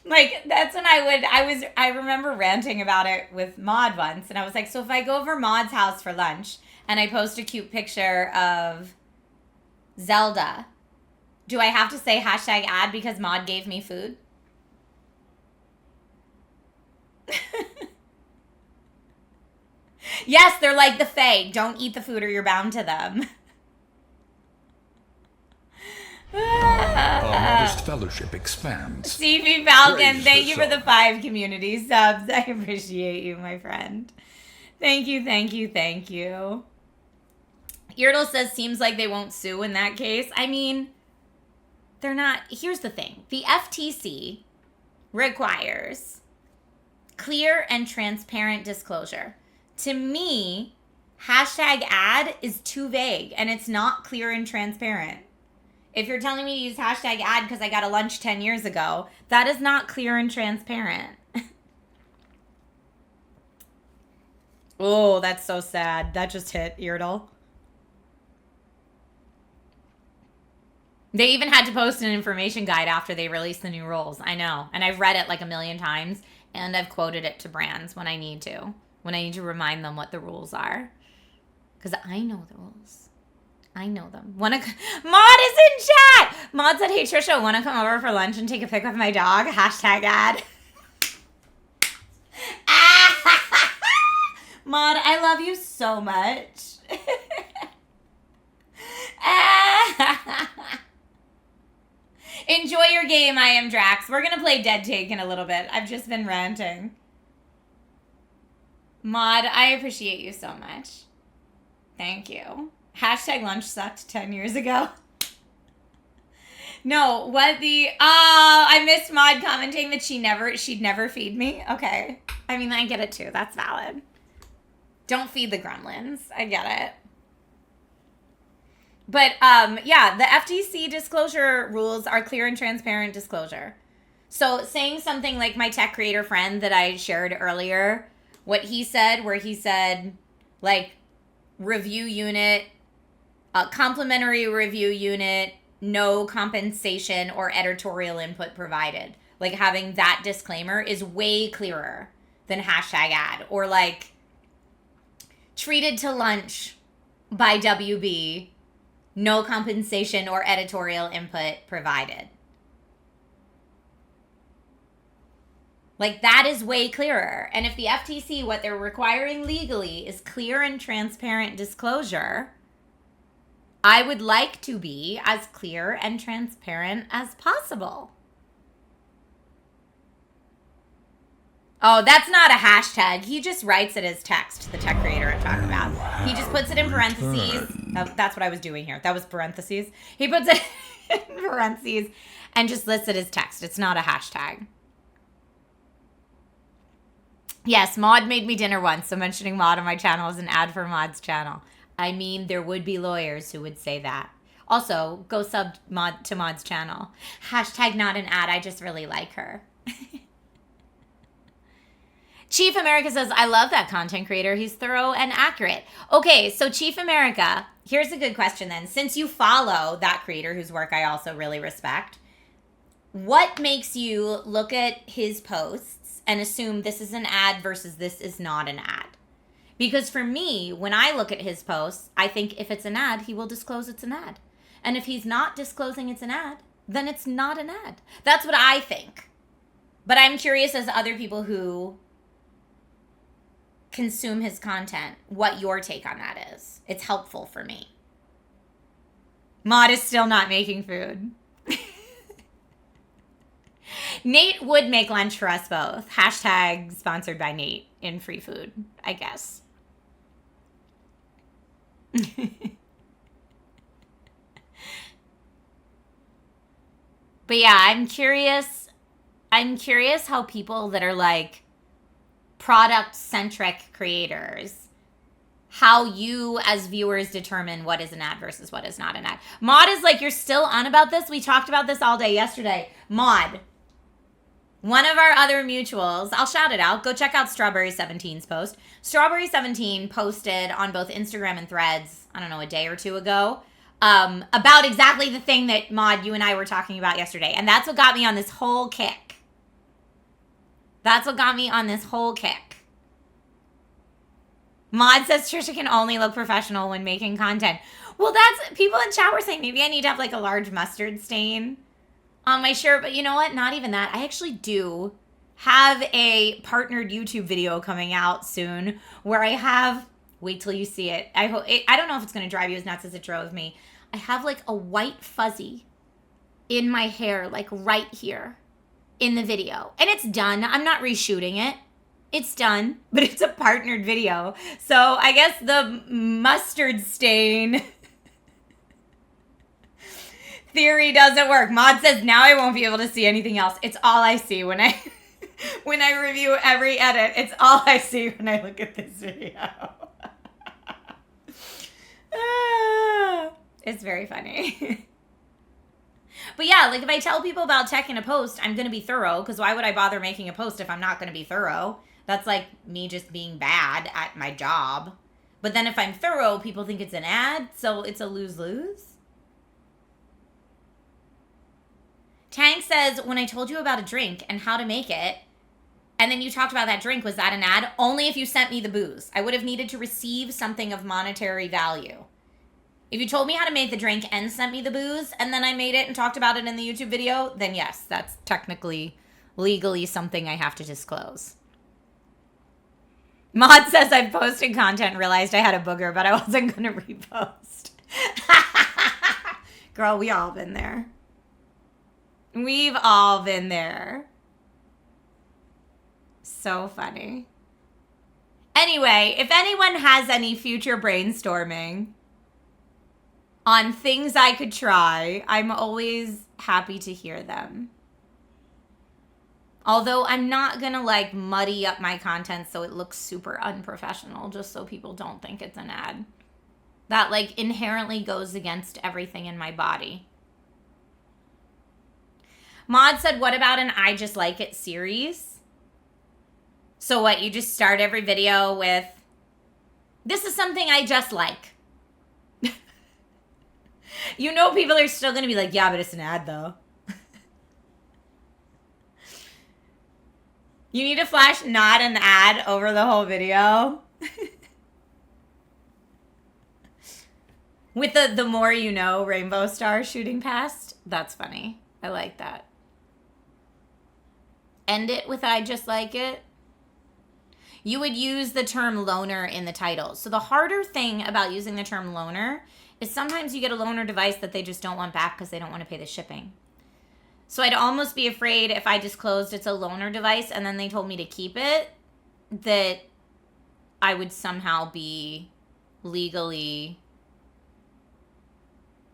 Like, that's when I remember ranting about it with Maud once. And I was like, so if I go over Maud's house for lunch and I post a cute picture of Zelda, do I have to say #ad because Maud gave me food? Yes, they're like the Fae. Don't eat the food or you're bound to them. Our modest fellowship expands. CV Falcon, thank you for the 5 community subs. I appreciate you, my friend. Thank you, thank you, thank you. Yerdle says, seems like they won't sue in that case. I mean, they're not. Here's the thing. The FTC requires clear and transparent disclosure. To me, #ad is too vague and it's not clear and transparent. If you're telling me to use #ad because I got a lunch 10 years ago, that is not clear and transparent. Oh, that's so sad. That just hit, Yerdle. They even had to post an information guide after they released the new rules. I know. And I've read it like a million times. And I've quoted it to brands when I need to. When I need to remind them what the rules are. Because I know the rules. I know them. Maud is in chat! Maud said, hey, Trisha, want to come over for lunch and take a pic with my dog? #ad. Maud, I love you so much. Enjoy your game, I am Drax. We're going to play Dead Take in a little bit. I've just been ranting. Maud, I appreciate you so much. Thank you. #lunch sucked 10 years ago. No, what the... Oh, I missed Maud commenting that she'd never feed me. Okay. I mean, I get it too. That's valid. Don't feed the gremlins. I get it. But, yeah, the FTC disclosure rules are clear and transparent disclosure. So saying something like my tech creator friend that I shared earlier, what he said, where he said, like, review unit, complimentary review unit, no compensation or editorial input provided. Like, having that disclaimer is way clearer than #ad. Or, like, treated to lunch by WB, no compensation or editorial input provided. Like, that is way clearer. And if the FTC, what they're requiring legally is clear and transparent disclosure, I would like to be as clear and transparent as possible. Oh, that's not a hashtag. He just writes it as text, the tech creator I'm talking about. He just puts it in parentheses. That's what I was doing here. That was parentheses. He puts it in parentheses and just lists it as text. It's not a hashtag. Yes, Maud made me dinner once, so mentioning Maud on my channel is an ad for Maud's channel. I mean, there would be lawyers who would say that. Also, go sub to Maud's channel. #not an ad, I just really like her. Chief America says, I love that content creator. He's thorough and accurate. Okay, so Chief America, here's a good question then. Since you follow that creator whose work I also really respect, what makes you look at his posts and assume this is an ad versus this is not an ad? Because for me, when I look at his posts, I think if it's an ad, he will disclose it's an ad. And if he's not disclosing it's an ad, then it's not an ad. That's what I think. But I'm curious as other people who consume his content, what your take on that is. It's helpful for me. Maud is still not making food. Nate would make lunch for us both. # sponsored by Nate in free food, I guess. But yeah, I'm curious how people that are like product-centric creators how you as viewers determine what is an ad versus what is not an ad. Maud is like, you're still on about this? We talked about this all day yesterday. Maud, one of our other mutuals, I'll shout it out. Go check out Strawberry 17's post. Strawberry 17 posted on both Instagram and Threads, I don't know, a day or two ago, about exactly the thing that Maud, you and I were talking about yesterday. And that's what got me on this whole kick. That's what got me on this whole kick. Maud says Trisha can only look professional when making content. Well, that's, people in chat were saying maybe I need to have like a large mustard stain on my shirt, but you know what? Not even that. I actually do have a partnered YouTube video coming out soon where I have, wait till you see it. I don't know if it's going to drive you as nuts as it drove me. I have like a white fuzzy in my hair, like right here in the video. And it's done. I'm not reshooting it. It's done, but it's a partnered video. So I guess the mustard stain theory doesn't work. Maud says now I won't be able to see anything else. It's all I see when I when I review every edit. It's all I see when I look at this video. It's very funny. But yeah, like if I tell people about tech in a post, I'm going to be thorough, because why would I bother making a post if I'm not going to be thorough? That's like me just being bad at my job. But then if I'm thorough, people think it's an ad, so it's a lose-lose. Tank says, when I told you about a drink and how to make it, and then you talked about that drink, was that an ad? Only if you sent me the booze. I would have needed to receive something of monetary value. If you told me how to make the drink and sent me the booze, and then I made it and talked about it in the YouTube video, then yes, that's technically, legally something I have to disclose. Maud says I've posted content and realized I had a booger, but I wasn't going to repost. Girl, we all been there. We've all been there. So funny. Anyway, if anyone has any future brainstorming on things I could try, I'm always happy to hear them. Although I'm not going to like muddy up my content so it looks super unprofessional just so people don't think it's an ad. That like inherently goes against everything in my body. Maud said, what about an I Just Like It series? So what, you just start every video with, this is something I just like. You know people are still going to be like, yeah, but it's an ad though. You need to flash not an ad over the whole video. With the more you know rainbow star shooting past. That's funny. I like that. End it with I Just Like It. You would use the term loaner in the title. So the harder thing about using the term loaner is sometimes you get a loaner device that they just don't want back because they don't want to pay the shipping. So I'd almost be afraid if I disclosed it's a loaner device and then they told me to keep it, that I would somehow be legally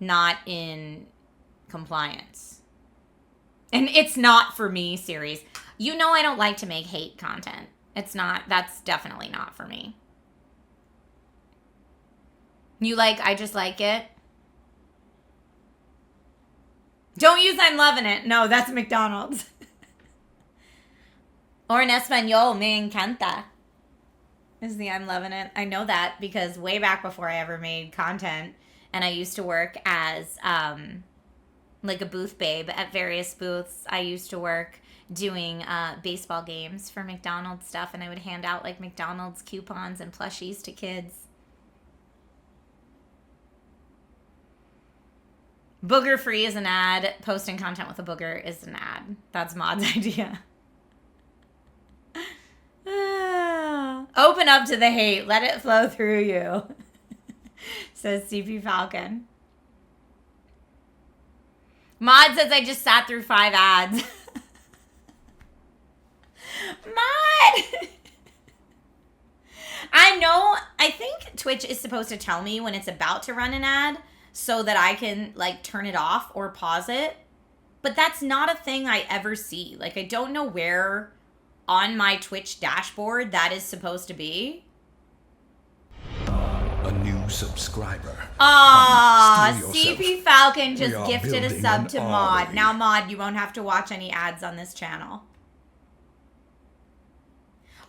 not in compliance. And it's not for me series. You know I don't like to make hate content. It's not, that's definitely not for me. You like, I Just Like It? Don't use I'm loving it. No, that's McDonald's. Or in Espanol, me encanta is the I'm loving it. I know that because way back before I ever made content, and I used to work as like a booth babe at various booths. I used to work doing baseball games for McDonald's stuff, and I would hand out like McDonald's coupons and plushies to kids. Booger free is an ad. Posting content with a booger is an ad. That's Maud's idea. Open up to the hate. Let it flow through you. Says CP Falcon. Maud says I just sat through 5 ads. Maud! I know, I think Twitch is supposed to tell me when it's about to run an ad so that I can like turn it off or pause it. But that's not a thing I ever see. Like I don't know where on my Twitch dashboard that is supposed to be. A new subscriber. Aw, Come, steal yourself. CP Falcon We just are gifted a building sub an to Maud. army. Now, Maud, you won't have to watch any ads on this channel.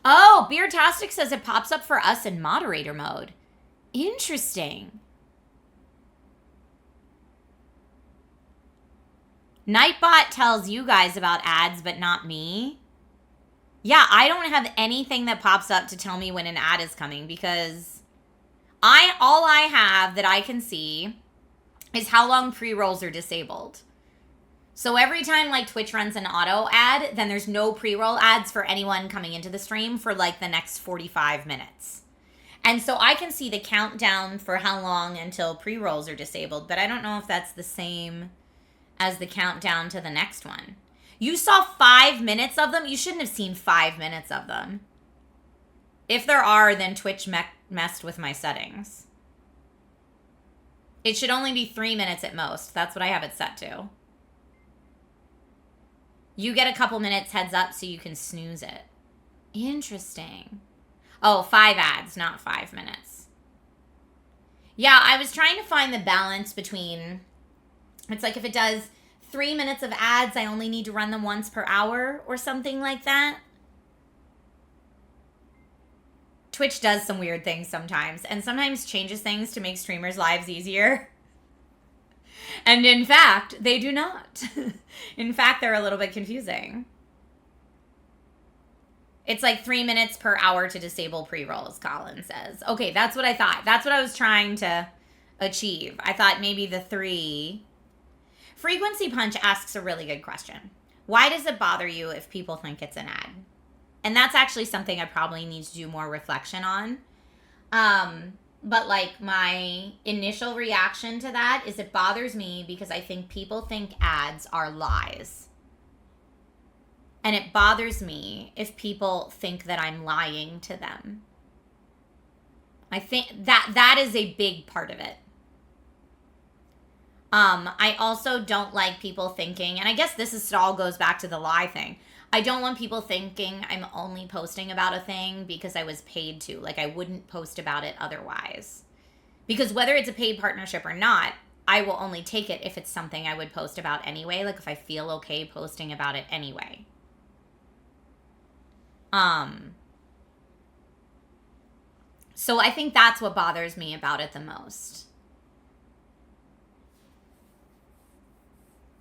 Oh, Beardtastic says it pops up for us in moderator mode. Interesting. Nightbot tells you guys about ads, but not me. Yeah, I don't have anything that pops up to tell me when an ad is coming because all I have that I can see is how long pre-rolls are disabled. So every time like Twitch runs an auto ad, then there's no pre-roll ads for anyone coming into the stream for like the next 45 minutes. And so I can see the countdown for how long until pre-rolls are disabled, but I don't know if that's the same as the countdown to the next one. You saw 5 minutes of them? You shouldn't have seen 5 minutes of them. If there are, then Twitch messed with my settings. It should only be 3 minutes at most. That's what I have it set to. You get a couple minutes heads up so you can snooze it. Interesting. Oh, 5 ads, not 5 minutes. Yeah, I was trying to find the balance between... It's like if it does 3 minutes of ads, I only need to run them once per hour or something like that. Twitch does some weird things sometimes, and sometimes changes things to make streamers' lives easier. And in fact, they do not. In fact, they're a little bit confusing. It's like 3 minutes per hour to disable pre-rolls, Colin says. Okay, that's what I thought. That's what I was trying to achieve. I thought maybe the 3... Frequency Punch asks a really good question. Why does it bother you if people think it's an ad? And that's actually something I probably need to do more reflection on. But like my initial reaction to that is it bothers me because I think people think ads are lies. And it bothers me if people think that I'm lying to them. I think that is a big part of it. I also don't like people thinking, and I guess all goes back to the lie thing. I don't want people thinking I'm only posting about a thing because I was paid to. Like, I wouldn't post about it otherwise. Because whether it's a paid partnership or not, I will only take it if it's something I would post about anyway. Like, if I feel okay posting about it anyway. So I think that's what bothers me about it the most.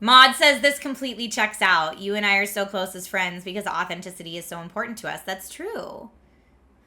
Maud says this completely checks out. You and I are so close as friends because authenticity is so important to us. That's true.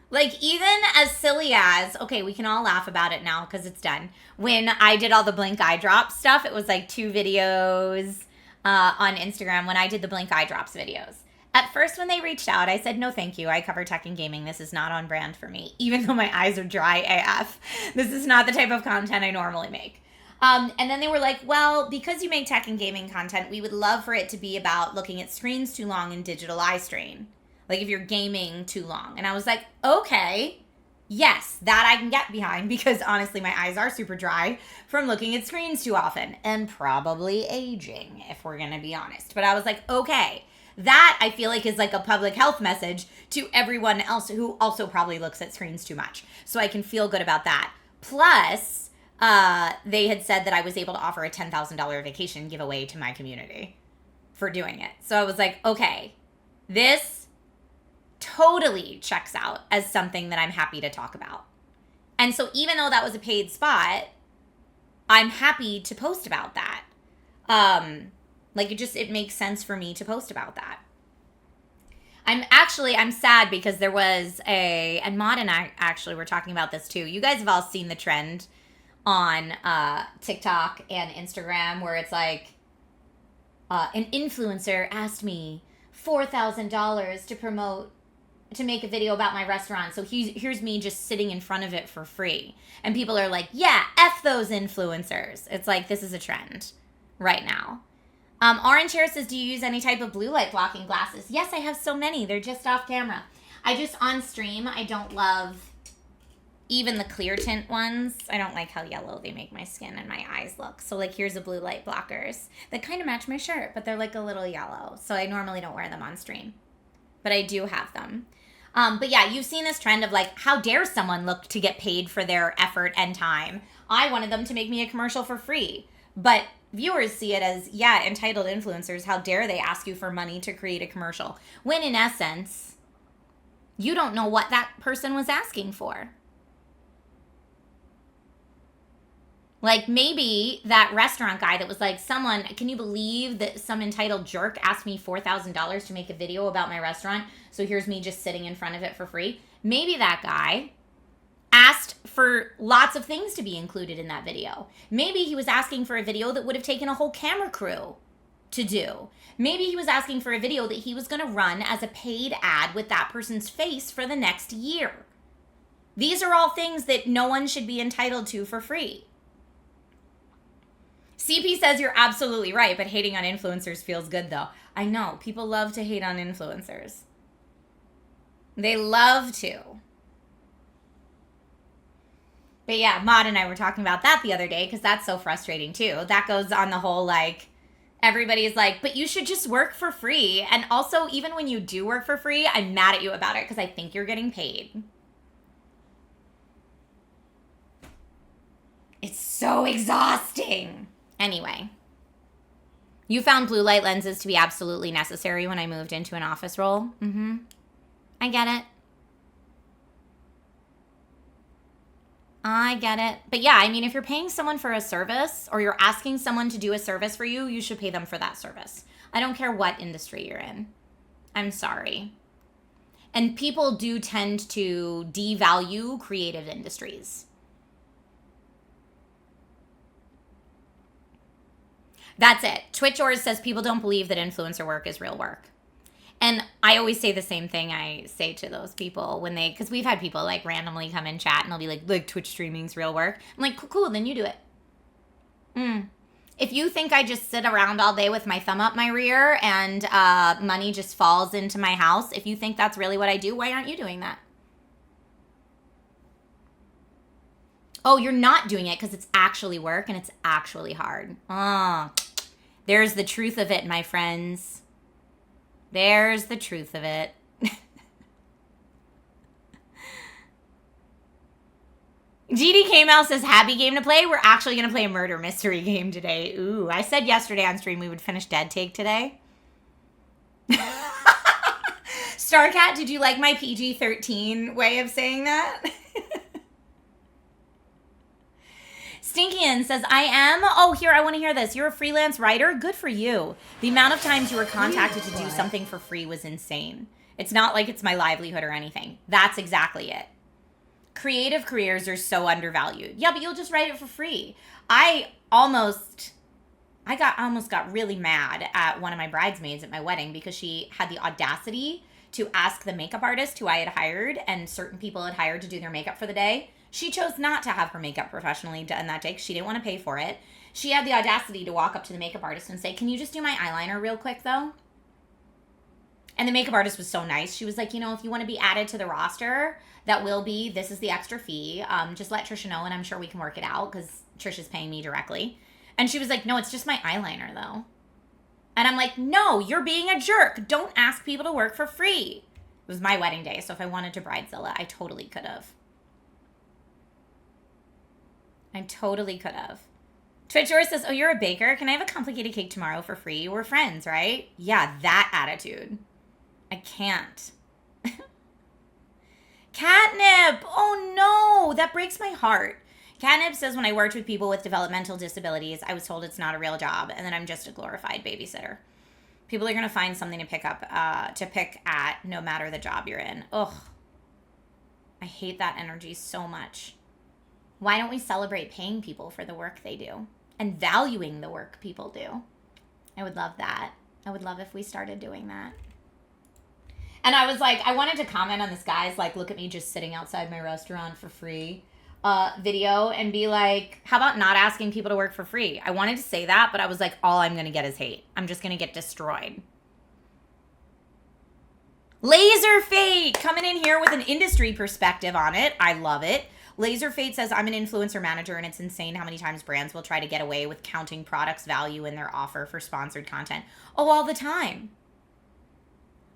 Like, even as silly as, okay, we can all laugh about it now because it's done. When I did all the Blink Eye Drop stuff, it was like 2 videos on Instagram when I did the Blink Eye Drops videos. At first, when they reached out, I said, no, thank you. I cover tech and gaming. This is not on brand for me, even though my eyes are dry AF. This is not the type of content I normally make. And then they were like, well, because you make tech and gaming content, we would love for it to be about looking at screens too long and digital eye strain. Like if you're gaming too long. And I was like, okay, yes, that I can get behind because honestly, my eyes are super dry from looking at screens too often and probably aging, if we're going to be honest. But I was like, okay, that I feel like is like a public health message to everyone else who also probably looks at screens too much. So I can feel good about that. Plus, they had said that I was able to offer a $10,000 vacation giveaway to my community for doing it. So I was like, okay, this totally checks out as something that I'm happy to talk about. And so even though that was a paid spot, I'm happy to post about that. Like it makes sense for me to post about that. I'm sad because there was and Maud and I actually were talking about this too. You guys have all seen the trend on TikTok and Instagram where it's like an influencer asked me $4,000 to make a video about my restaurant. So here's me just sitting in front of it for free. And people are like, yeah, F those influencers. It's like, this is a trend right now. Orange Hair says, do you use any type of blue light blocking glasses? Yes, I have so many. They're just off camera. On stream, I don't love even the clear tint ones. I don't like how yellow they make my skin and my eyes look. So like here's a blue light blockers that kind of match my shirt, but they're like a little yellow. So I normally don't wear them on stream, but I do have them. But yeah, you've seen this trend of like, how dare someone look to get paid for their effort and time? I wanted them to make me a commercial for free. But viewers see it as, yeah, entitled influencers. How dare they ask you for money to create a commercial? When in essence, you don't know what that person was asking for. Like maybe that restaurant guy that was like, someone, can you believe that some entitled jerk asked me $4,000 to make a video about my restaurant? So here's me just sitting in front of it for free. Maybe that guy asked for lots of things to be included in that video. Maybe he was asking for a video that would have taken a whole camera crew to do. Maybe he was asking for a video that he was going to run as a paid ad with that person's face for the next year. These are all things that no one should be entitled to for free. CP says you're absolutely right, but hating on influencers feels good though. I know, people love to hate on influencers. They love to. But yeah, Maud and I were talking about that the other day because that's so frustrating too. That goes on the whole like, everybody's like, but you should just work for free. And also, even when you do work for free, I'm mad at you about it because I think you're getting paid. It's so exhausting. Anyway, you found blue light lenses to be absolutely necessary when I moved into an office role. I get it. I get it. But yeah, I mean, if you're paying someone for a service or you're asking someone to do a service for you, you should pay them for that service. I don't care what industry you're in. I'm sorry. And people do tend to devalue creative industries. That's it. Twitchors says people don't believe that influencer work is real work. And I always say the same thing I say to those people when they, because we've had people like randomly come in chat and they'll be like Twitch streaming's real work. I'm like, cool, then you do it. If you think I just sit around all day with my thumb up my rear and money just falls into my house, if you think that's really what I do, why aren't you doing that? Oh, you're not doing it because it's actually work and it's actually hard. Oh, there's the truth of it, my friends. There's the truth of it. GDK Mouse says, happy game to play. We're actually going to play a murder mystery game today. Ooh, I said yesterday on stream we would finish Dead Take today. Starcat, did you like my PG-13 way of saying that? Stinkian says, I am. Oh, here, I want to hear this. You're a freelance writer? Good for you. The amount of times you were contacted to do something for free was insane. It's not like it's my livelihood or anything. That's exactly it. Creative careers are so undervalued. Yeah, but you'll just write it for free. I almost got really mad at one of my bridesmaids at my wedding because she had the audacity to ask the makeup artist who I had hired and certain people had hired to do their makeup for the day. She chose not to have her makeup professionally done that day because she didn't want to pay for it. She had the audacity to walk up to the makeup artist and say, can you just do my eyeliner real quick though? And the makeup artist was so nice. She was like, if you want to be added to the roster, this is the extra fee. Just let Trisha know and I'm sure we can work it out because Trisha's paying me directly. And she was like, no, it's just my eyeliner though. And I'm like, no, you're being a jerk. Don't ask people to work for free. It was my wedding day, so if I wanted to bridezilla, I totally could have. Twitchor says, oh, you're a baker? Can I have a complicated cake tomorrow for free? We're friends, right? Yeah, that attitude. I can't. Catnip! Oh no, that breaks my heart. Catnip says, when I worked with people with developmental disabilities, I was told it's not a real job and that I'm just a glorified babysitter. People are going to find something to pick at no matter the job you're in. Ugh. I hate that energy so much. Why don't we celebrate paying people for the work they do and valuing the work people do? I would love that. I would love if we started doing that. And I was like, I wanted to comment on this guy's like, look at me just sitting outside my restaurant for free video and be like, how about not asking people to work for free? I wanted to say that, but I was like, all I'm going to get is hate. I'm just going to get destroyed. Laser Fate coming in here with an industry perspective on it. I love it. Laser Fate says, I'm an influencer manager and it's insane how many times brands will try to get away with counting products' value in their offer for sponsored content. Oh, all the time.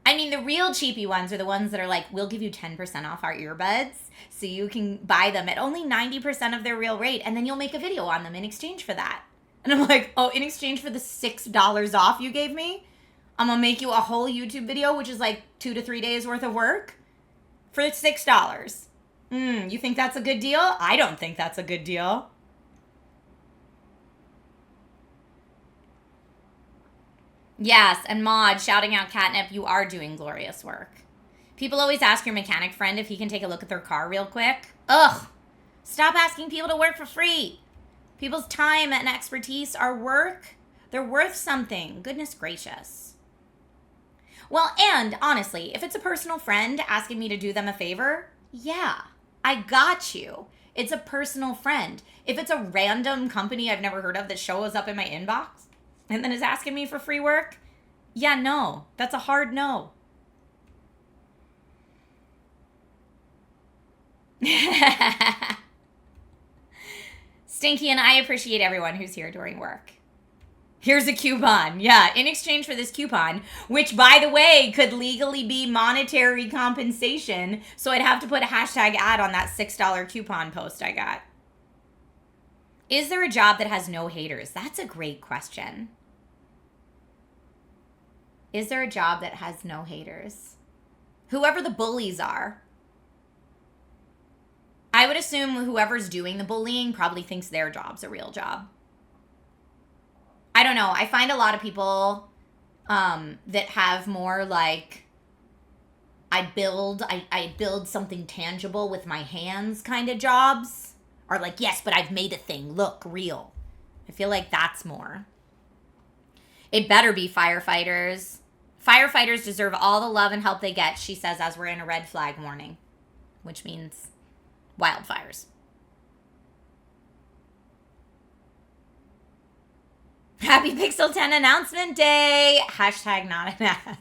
I mean, the real cheapy ones are the ones that are like, we'll give you 10% off our earbuds so you can buy them at only 90% of their real rate, and then you'll make a video on them in exchange for that. And I'm like, oh, in exchange for the $6 off you gave me, I'm going to make you a whole YouTube video, which is like 2 to 3 days worth of work for $6. You think that's a good deal? I don't think that's a good deal. Yes, and Maud shouting out Catnip, you are doing glorious work. People always ask your mechanic friend if he can take a look at their car real quick. Ugh. Stop asking people to work for free. People's time and expertise are work. They're worth something. Goodness gracious. Well, and honestly, if it's a personal friend asking me to do them a favor, yeah, I got you. It's a personal friend. If it's a random company I've never heard of that shows up in my inbox and then is asking me for free work, yeah, no. That's a hard no. Stinky and I appreciate everyone who's here during work. Here's a coupon. Yeah, in exchange for this coupon, which, by the way, could legally be monetary compensation. So I'd have to put a hashtag ad on that $6 coupon post I got. Is there a job that has no haters? That's a great question. Is there a job that has no haters? Whoever the bullies are. I would assume whoever's doing the bullying probably thinks their job's a real job. I don't know. I find a lot of people that have more like, I build something tangible with my hands kind of jobs are like, yes, but I've made a thing look real. I feel like that's more. It better be firefighters. Firefighters deserve all the love and help they get, she says, as we're in a red flag warning, which means wildfires. Happy Pixel 10 announcement day. Hashtag not an ad.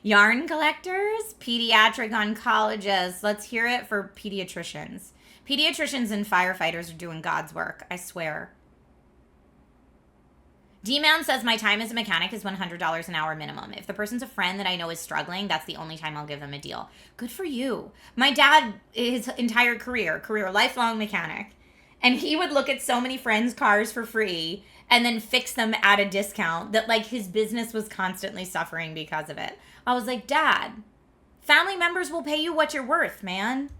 Yarn collectors, pediatric oncologists. Let's hear it for pediatricians. Pediatricians and firefighters are doing God's work, I swear. D-Man says my time as a mechanic is $100 an hour minimum. If the person's a friend that I know is struggling, that's the only time I'll give them a deal. Good for you. My dad, his entire career, lifelong mechanic. And he would look at so many friends' cars for free and then fix them at a discount that like his business was constantly suffering because of it. I was like, Dad, family members will pay you what you're worth, man.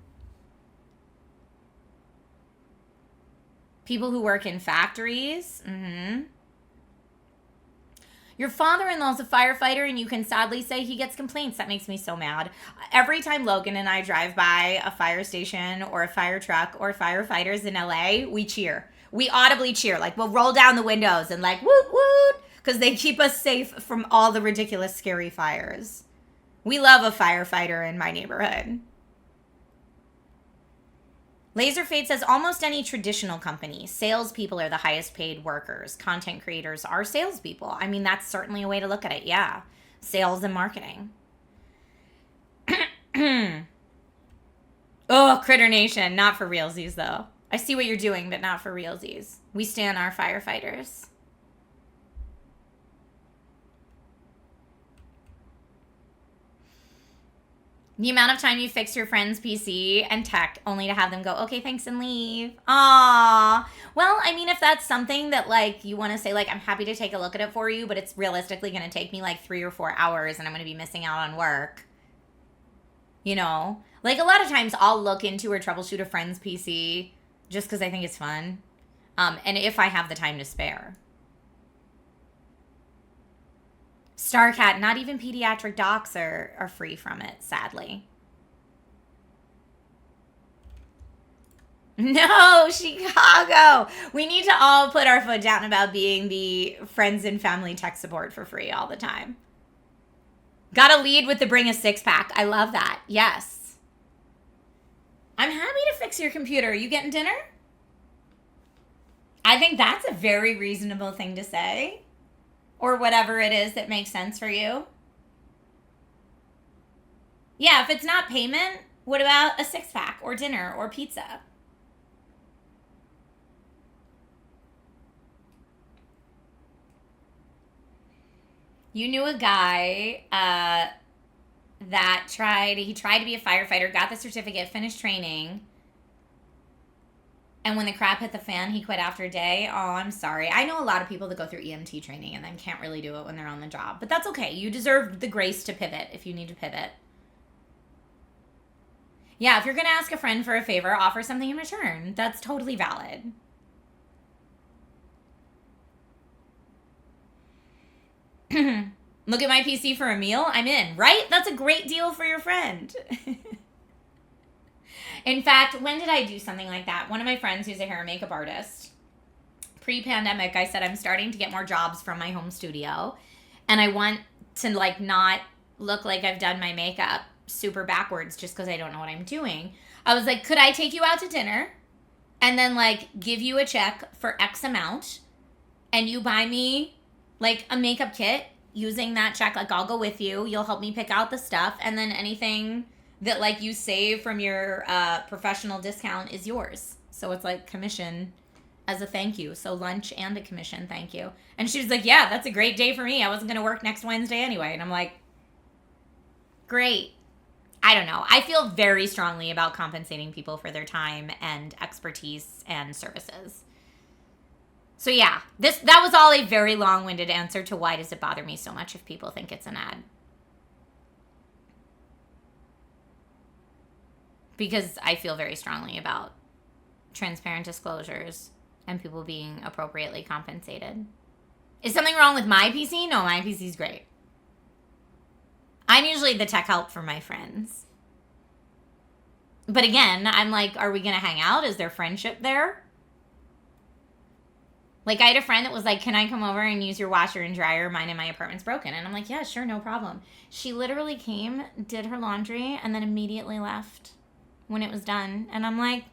People who work in factories. Your father-in-law's a firefighter and you can sadly say he gets complaints. That makes me so mad. Every time Logan and I drive by a fire station or a fire truck or firefighters in LA, we cheer. We audibly cheer. Like, we'll roll down the windows and like, woot, woot, because they keep us safe from all the ridiculous, scary fires. We love a firefighter in my neighborhood. Laserfade says almost any traditional company, salespeople are the highest paid workers. Content creators are salespeople. I mean, that's certainly a way to look at it. Yeah. Sales and marketing. Oh, Critter Nation. Not for realsies, though. I see what you're doing, but not for realsies. We stand our firefighters. The amount of time you fix your friend's PC and tech only to have them go, okay, thanks, and leave. Aww. Well, I mean, if that's something that, like, you want to say, like, I'm happy to take a look at it for you, but it's realistically going to take me, like, 3 or 4 hours and I'm going to be missing out on work. You know? Like, a lot of times I'll look into or troubleshoot a friend's PC just because I think it's fun. And if I have the time to spare. Starcat, not even pediatric docs are free from it, sadly. No, Chicago. We need to all put our foot down about being the friends and family tech support for free all the time. Gotta lead with the bring a 6-pack. I love that. Yes. I'm happy to fix your computer. Are you getting dinner? I think that's a very reasonable thing to say. Or whatever it is that makes sense for you. Yeah, if it's not payment, what about a 6-pack or dinner or pizza? You knew a guy that tried to be a firefighter, got the certificate, finished training, and when the crap hit the fan, he quit after a day. Oh, I'm sorry. I know a lot of people that go through EMT training and then can't really do it when they're on the job. But that's okay. You deserve the grace to pivot if you need to pivot. Yeah, if you're going to ask a friend for a favor, offer something in return. That's totally valid. Look at my PC for a meal. I'm in, right? That's a great deal for your friend. In fact, when did I do something like that? One of my friends who's a hair and makeup artist, pre-pandemic, I said I'm starting to get more jobs from my home studio, and I want to like not look like I've done my makeup super backwards just because I don't know what I'm doing. I was like, could I take you out to dinner and then like give you a check for X amount and you buy me like a makeup kit using that check? Like, I'll go with you. You'll help me pick out the stuff, and then anything that like you save from your professional discount is yours. So it's like commission as a thank you. So lunch and a commission thank you. And she was like, yeah, that's a great day for me. I wasn't going to work next Wednesday anyway. And I'm like, great. I don't know. I feel very strongly about compensating people for their time and expertise and services. So yeah, that was all a very long-winded answer to why does it bother me so much if people think it's an ad. Because I feel very strongly about transparent disclosures and people being appropriately compensated. Is something wrong with my PC? No, my PC's great. I'm usually the tech help for my friends. But again, I'm like, are we going to hang out? Is there friendship there? Like, I had a friend that was like, can I come over and use your washer and dryer? Mine in my apartment's broken. And I'm like, yeah, sure, no problem. She literally came, did her laundry, and then immediately left when it was done. And I'm like,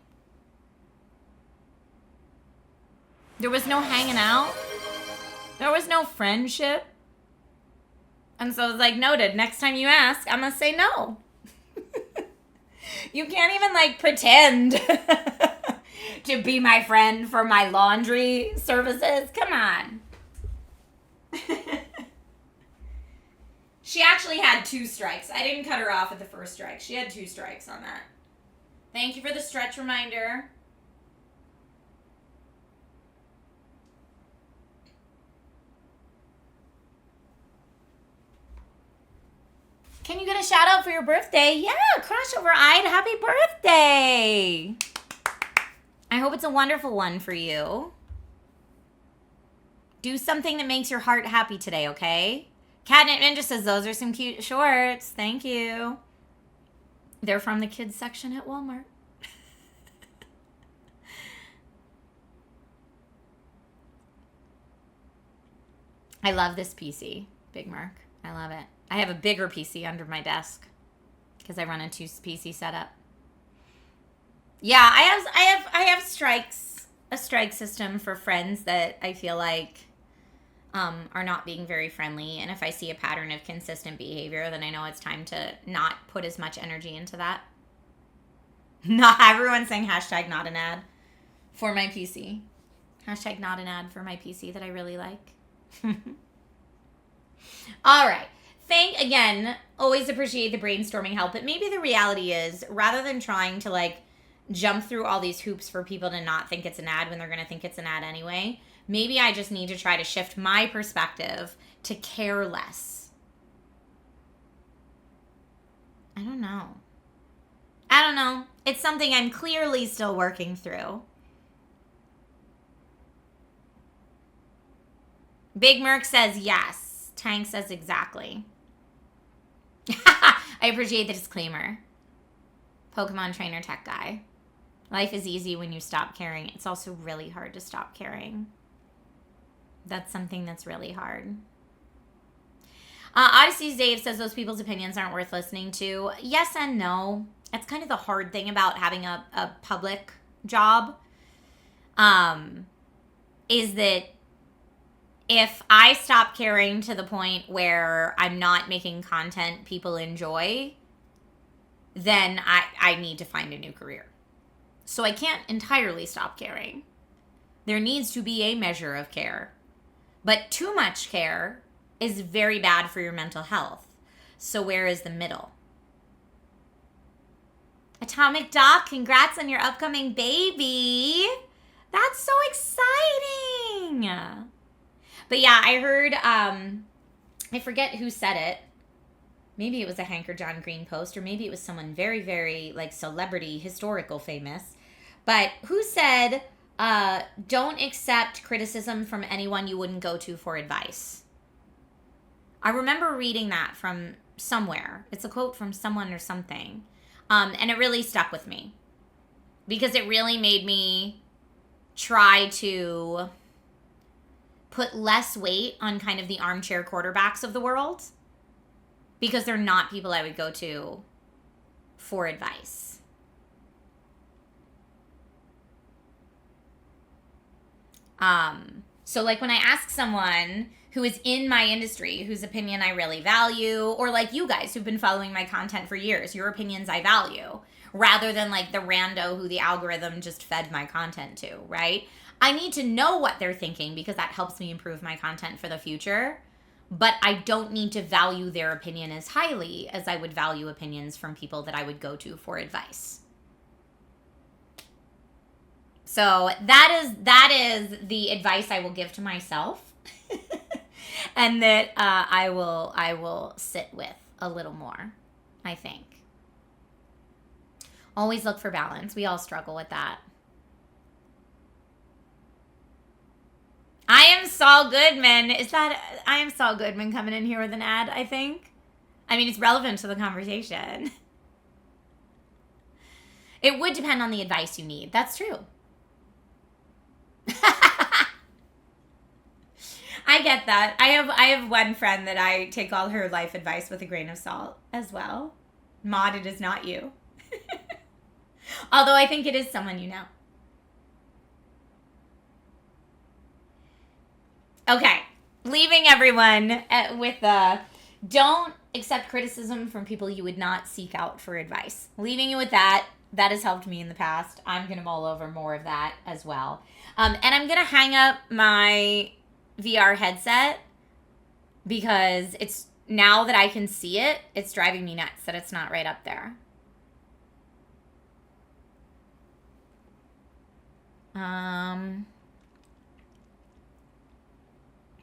there was no hanging out. There was no friendship. And so I was like, noted. Next time you ask, I'm going to say no. You can't even like pretend to be my friend for my laundry services. Come on. She actually had 2 strikes. I didn't cut her off at the first strike. She had 2 strikes on that. Thank you for the stretch reminder. Can you get a shout out for your birthday? Yeah, Crossover-eyed, happy birthday. I hope it's a wonderful one for you. Do something that makes your heart happy today, okay? Catnip Ninja says, those are some cute shorts. Thank you. They're from the kids section at Walmart. I love this PC, Big Mark. I love it. I have a bigger PC under my desk because I run a 2-PC setup. Yeah, I have strikes, a strike system for friends that I feel like are not being very friendly. And if I see a pattern of consistent behavior, then I know it's time to not put as much energy into that. Not everyone's saying hashtag not an ad for my PC. Hashtag not an ad for my PC that I really like. All right. Again, always appreciate the brainstorming help. But maybe the reality is, rather than trying to like jump through all these hoops for people to not think it's an ad when they're going to think it's an ad anyway, maybe I just need to try to shift my perspective to care less. I don't know. It's something I'm clearly still working through. Big Merc says yes. Tank says exactly. I appreciate the disclaimer. Pokemon trainer tech guy. Life is easy when you stop caring. It's also really hard to stop caring. That's something that's really hard. Odyssey's Dave says those people's opinions aren't worth listening to. Yes and no. That's kind of the hard thing about having a public job. Is that if I stop caring to the point where I'm not making content people enjoy, then I need to find a new career. So I can't entirely stop caring. There needs to be a measure of care. But too much care is very bad for your mental health. So where is the middle? Atomic Doc, congrats on your upcoming baby. That's so exciting. But yeah, I heard, I forget who said it. Maybe it was a Hank or John Green post, or maybe it was someone very, very like celebrity, historical famous. But who said, don't accept criticism from anyone you wouldn't go to for advice? I remember reading that from somewhere. It's a quote from someone or something. And it really stuck with me because it really made me try to put less weight on kind of the armchair quarterbacks of the world, because they're not people I would go to for advice. So like when I ask someone who is in my industry, whose opinion I really value, or like you guys who've been following my content for years, your opinions I value, rather than like the rando who the algorithm just fed my content to, right? I need to know what they're thinking because that helps me improve my content for the future. But I don't need to value their opinion as highly as I would value opinions from people that I would go to for advice. So that is the advice I will give to myself, and that I will sit with a little more, I think. Always look for balance. We all struggle with that. I am Saul Goodman. I am Saul Goodman coming in here with an ad, I think. I mean, it's relevant to the conversation. It would depend on the advice you need. That's true. I get that. I have one friend that I take all her life advice with a grain of salt as well. Maud, it is not you. Although I think it is someone you know. Okay, leaving everyone with don't accept criticism from people you would not seek out for advice. Leaving you with that. That has helped me in the past. I'm going to mull over more of that as well. And I'm going to hang up my VR headset because it's now that I can see it, it's driving me nuts that it's not right up there.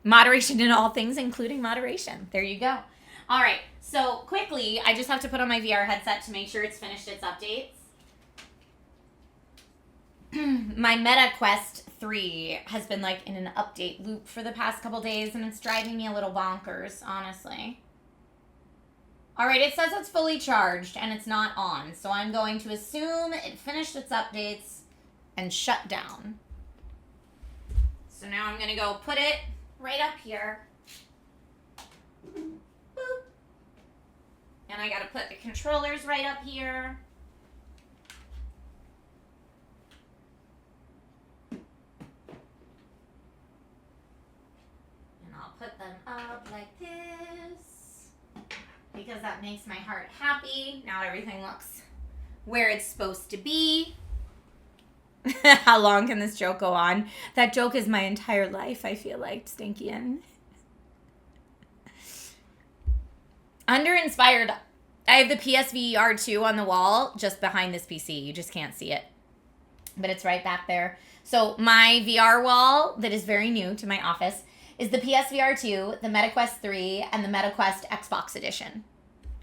Moderation in all things, including moderation. There you go. All right. So quickly, I just have to put on my VR headset to make sure it's finished its updates. My Meta Quest 3 has been like in an update loop for the past couple days, and it's driving me a little bonkers, honestly. All right, it says it's fully charged and it's not on, so I'm going to assume it finished its updates and shut down. So now I'm going to go put it right up here. Boop. And I got to put the controllers right up here. Put them up like this because that makes my heart happy. Now everything looks where it's supposed to be. How long can this joke go on? That joke is my entire life, I feel like, Stinkian. Under Inspired, I have the PSVR 2 on the wall just behind this PC. You just can't see it, but it's right back there. So my VR wall that is very new to my office is the PSVR 2, the MetaQuest 3, and the MetaQuest Xbox Edition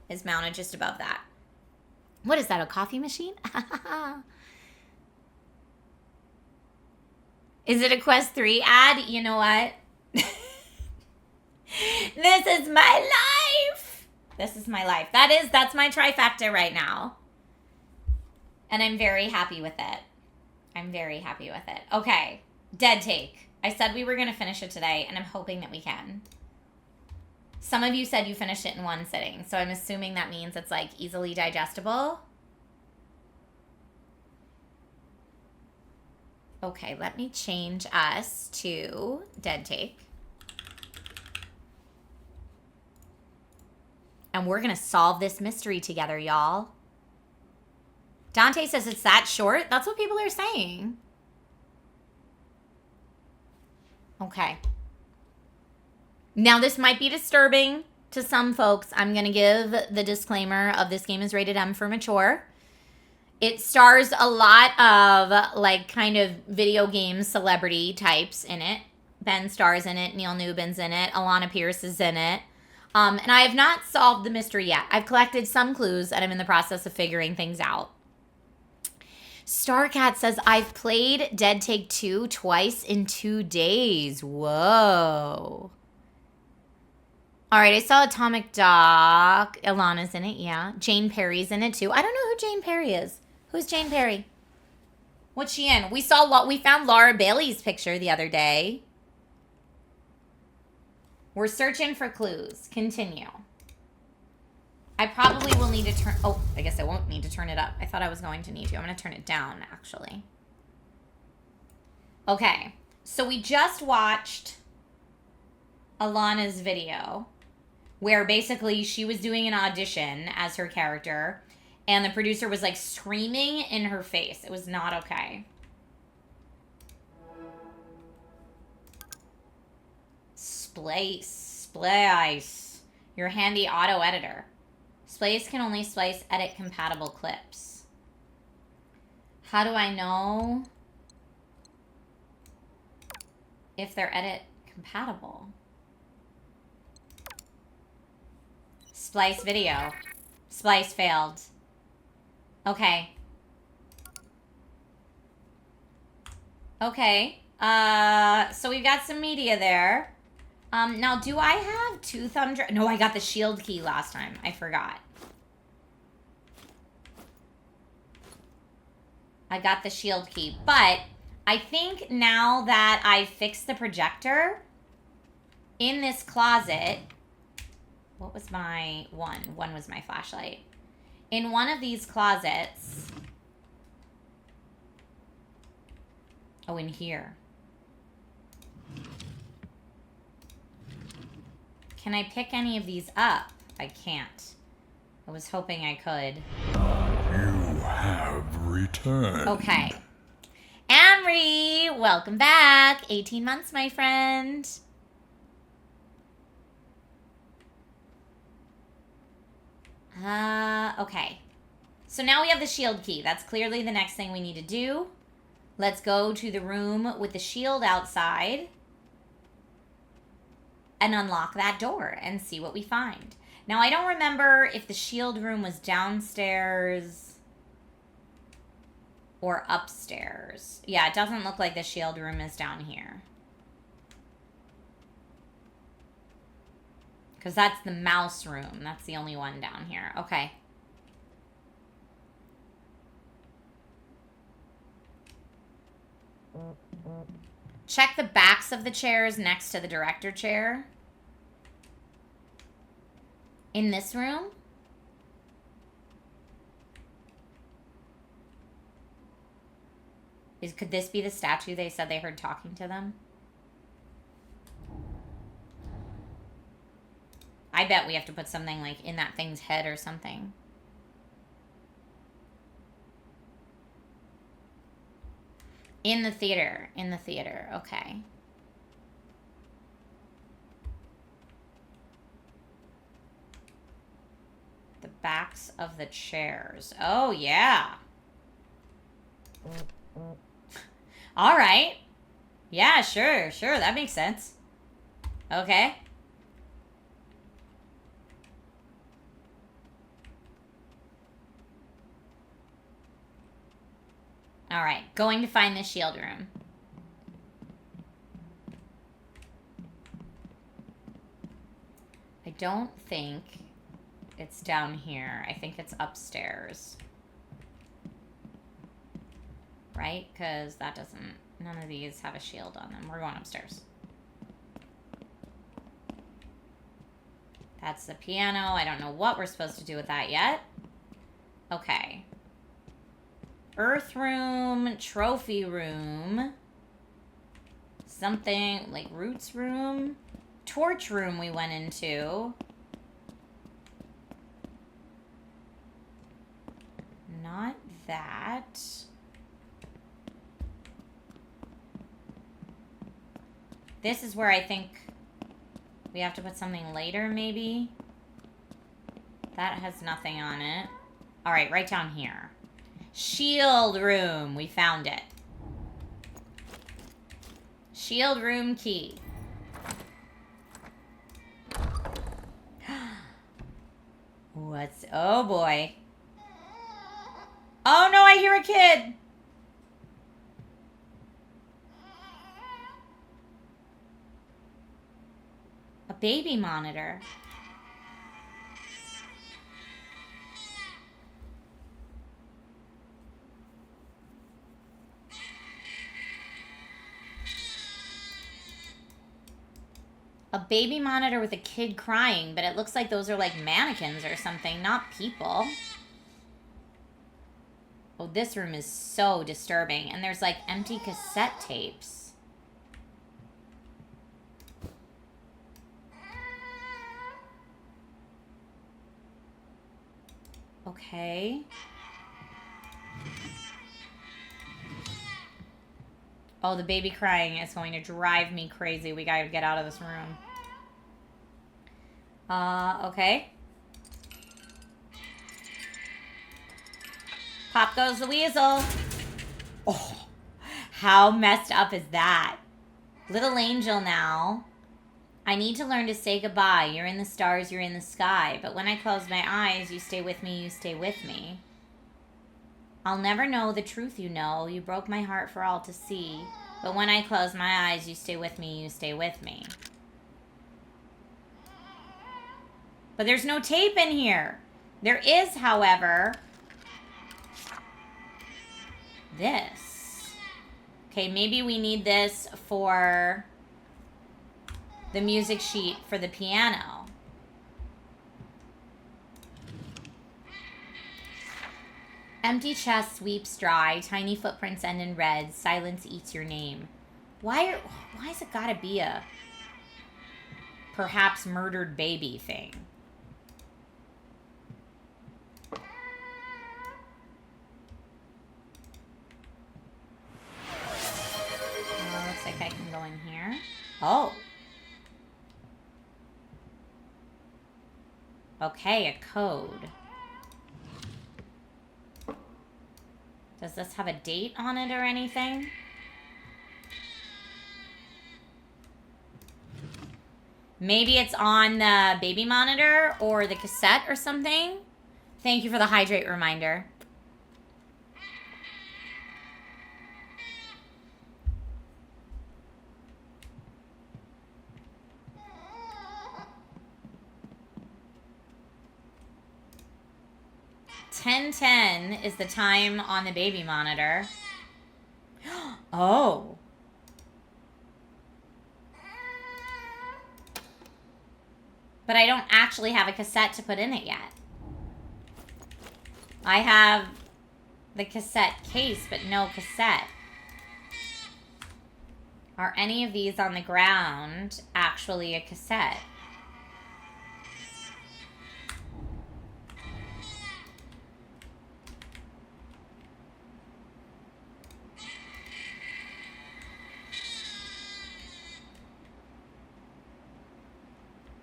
is mounted just above that. What is that, a coffee machine? Is it a Quest 3 ad? You know what? This is my life. This is my life. That's my trifecta right now. And I'm very happy with it. I'm very happy with it. Okay, dead take. I said we were going to finish it today, and I'm hoping that we can. Some of you said you finished it in one sitting, so I'm assuming that means it's, like, easily digestible. Okay, let me change us to dead take. And we're going to solve this mystery together, y'all. Dante says it's that short. That's what people are saying. Okay. Now, this might be disturbing to some folks. I'm going to give the disclaimer of this game is rated M for mature. It stars a lot of, like, kind of video game celebrity types in it. Ben Starr's in it. Neil Newbin's in it. Alana Pierce is in it. And I have not solved the mystery yet. I've collected some clues, and I'm in the process of figuring things out. Starcat says, I've played Dead Take 2 twice in 2 days. Whoa. All right, I saw Atomic Doc. Ilana's in it, yeah. Jane Perry's in it, too. I don't know who Jane Perry is. Who's Jane Perry? What's she in? We found Laura Bailey's picture the other day. We're searching for clues. Continue. I probably will need to turn... Oh, I guess I won't need to turn it up. I thought I was going to need to. I'm going to turn it down, actually. Okay. So we just watched Alana's video where basically she was doing an audition as her character and the producer was like screaming in her face. It was not okay. Splice. Your handy auto editor. Splice can only splice edit compatible clips. How do I know if they're edit compatible? Splice video. Splice failed. Okay. Okay. So we've got some media there. Now, do I have two thumb drives? No, I got the shield key last time. I forgot. I got the shield key. But I think now that I fixed the projector in this closet... What was my one? One was my flashlight. In one of these closets... Oh, in here. Can I pick any of these up? I can't. I was hoping I could. You have returned. Okay. Amri, welcome back. 18 months, my friend. Okay. So now we have the shield key. That's clearly the next thing we need to do. Let's go to the room with the shield outside and unlock that door and see what we find. Now, I don't remember if the shield room was downstairs or upstairs. Yeah, it doesn't look like the shield room is down here. Because that's the mouse room. That's the only one down here. Okay. Check the backs of the chairs next to the director chair. In this room? Could this be the statue they said they heard talking to them? I bet we have to put something like in that thing's head or something. In the theater. In the theater. Okay. The backs of the chairs. Oh, yeah. All right. Yeah, sure. Sure. That makes sense. Okay. All right, going to find the shield room. I don't think it's down here. I think it's upstairs. Right? Because that doesn't... None of these have a shield on them. We're going upstairs. That's the piano. I don't know what we're supposed to do with that yet. Okay. Earth room, trophy room, something like roots room, torch room we went into. Not that. This is where I think We have to put something later, maybe? That has nothing on it. All right, right down here. Shield room. We found it. Shield room key. What's... Oh, boy. Oh, no, I hear a kid. A baby monitor. A baby monitor with a kid crying, but it looks like those are like mannequins or something, not people. Oh, this room is so disturbing. And there's like empty cassette tapes. Okay. Oh, the baby crying is going to drive me crazy. We gotta get out of this room. Okay. Pop goes the weasel. Oh, how messed up is that? Little angel now. I need to learn to say goodbye. You're in the stars, you're in the sky. But when I close my eyes, you stay with me, you stay with me. I'll never know the truth, you know. You broke my heart for all to see. But when I close my eyes, you stay with me, you stay with me. But there's no tape in here. There is, however, this. Okay, maybe we need this for the music sheet for the piano. Empty chest sweeps dry. Tiny footprints end in red. Silence eats your name. Why is it gotta be a perhaps murdered baby thing? Looks like I can go in here. Oh. Okay, a code. Does this have a date on it or anything? Maybe it's on the baby monitor or the cassette or something. Thank you for the hydrate reminder. "10:10 is the time on the baby monitor. Oh. But I don't actually have a cassette to put in it yet. I have the cassette case, but no cassette. Are any of these on the ground actually a cassette?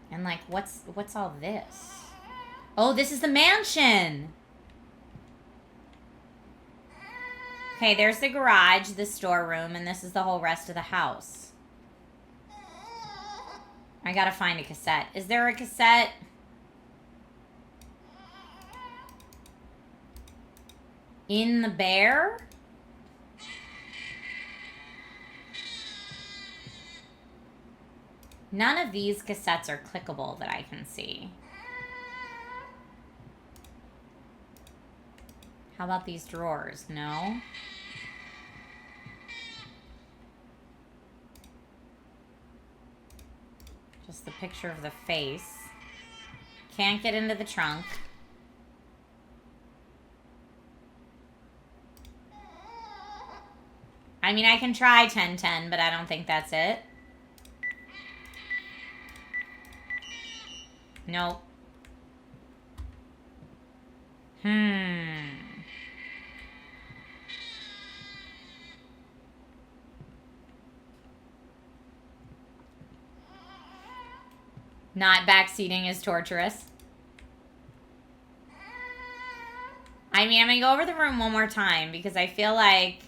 And like, what's all this? Oh, this is the mansion. Okay, there's the garage, the storeroom, and this is the whole rest of the house. I gotta find a cassette. Is there a cassette? In the bear? None of these cassettes are clickable that I can see. How about these drawers? No. Just the picture of the face. Can't get into the trunk. I mean, I can try 1010, but I don't think that's it. Nope. Not backseating is torturous. I mean, I'm going to go over the room one more time because I feel like...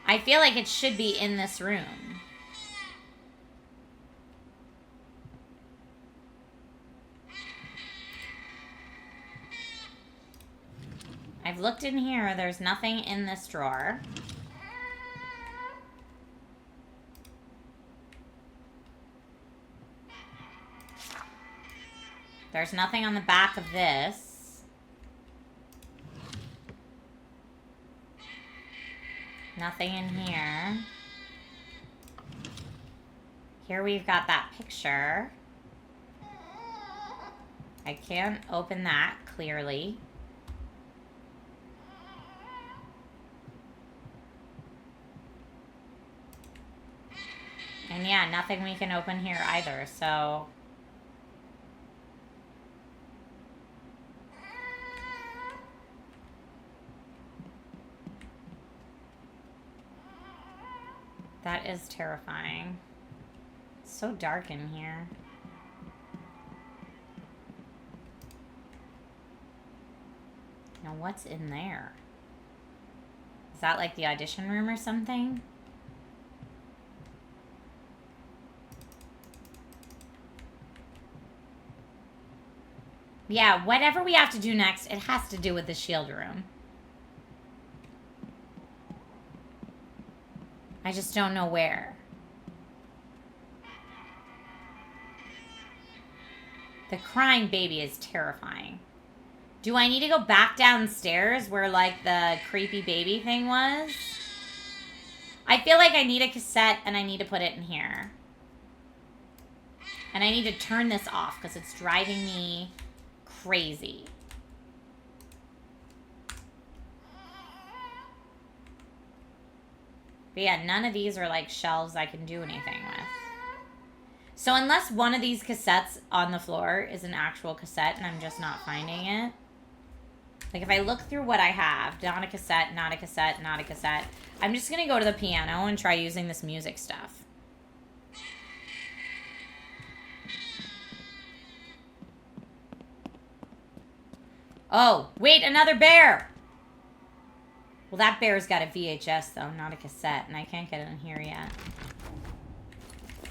I feel like it should be in this room. I've looked in here. There's nothing in this drawer. There's nothing on the back of this. Nothing in here. Here we've got that picture. I can't open that, clearly. And yeah, nothing we can open here either, so... That is terrifying. It's so dark in here. Now what's in there? Is that like the audition room or something? Yeah, whatever we have to do next, it has to do with the shield room. I just don't know where. The crying baby is terrifying. Do I need to go back downstairs where, like, the creepy baby thing was? I feel like I need a cassette and I need to put it in here. And I need to turn this off because it's driving me crazy. But yeah, none of these are like shelves I can do anything with. So unless one of these cassettes on the floor is an actual cassette and I'm just not finding it. Like if I look through what I have, not a cassette, not a cassette, not a cassette. I'm just going to go to the piano and try using this music stuff. Oh, wait, another bear! Well, that bear's got a VHS, though, not a cassette, and I can't get it in here yet.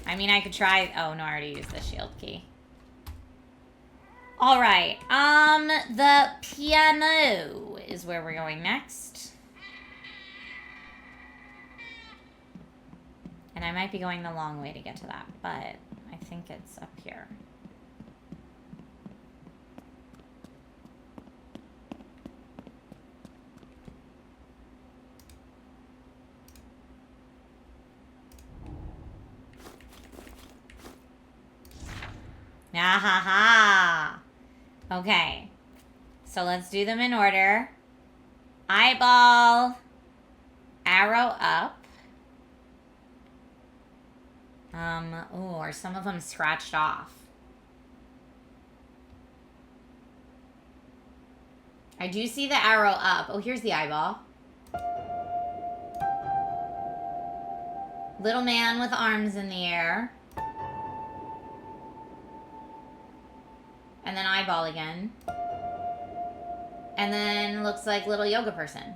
I mean, I could try... Oh, no, I already used the shield key. All right, the piano is where we're going next. And I might be going the long way to get to that, but I think it's up here. Ah ha ha. Okay. So let's do them in order. Eyeball. Arrow up. Oh, are some of them scratched off? I do see the arrow up. Oh, here's the eyeball. Little man with arms in the air. And then eyeball again. And then looks like little yoga person.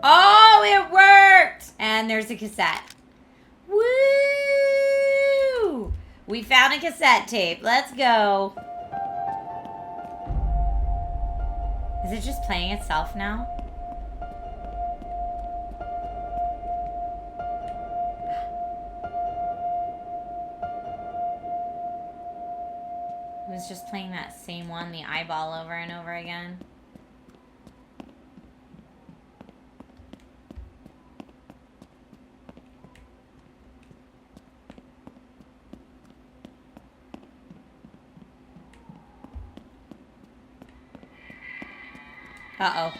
Oh, it worked! And there's a cassette. Woo! We found a cassette tape. Let's go. Is it just playing itself now? It was just playing that same one, the eyeball, over and over again. Uh-oh.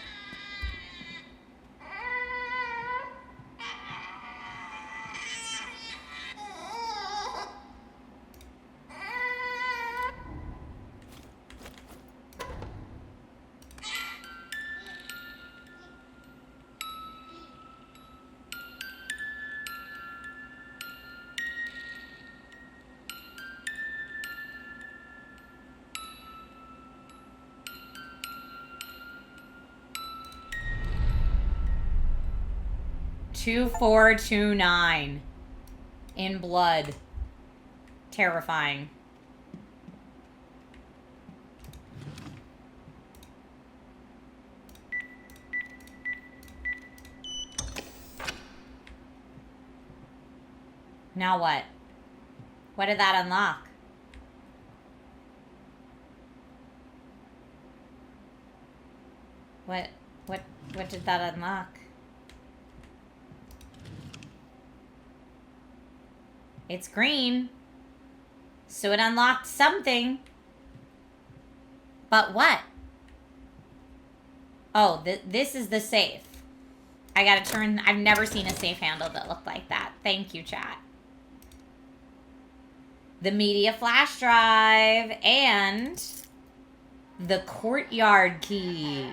2429. In blood. Terrifying. Now what? What did that unlock? What did that unlock? It's green. So it unlocked something. But what? Oh, this is the safe. I gotta turn... I've never seen a safe handle that looked like that. Thank you, chat. The media flash drive and the courtyard key.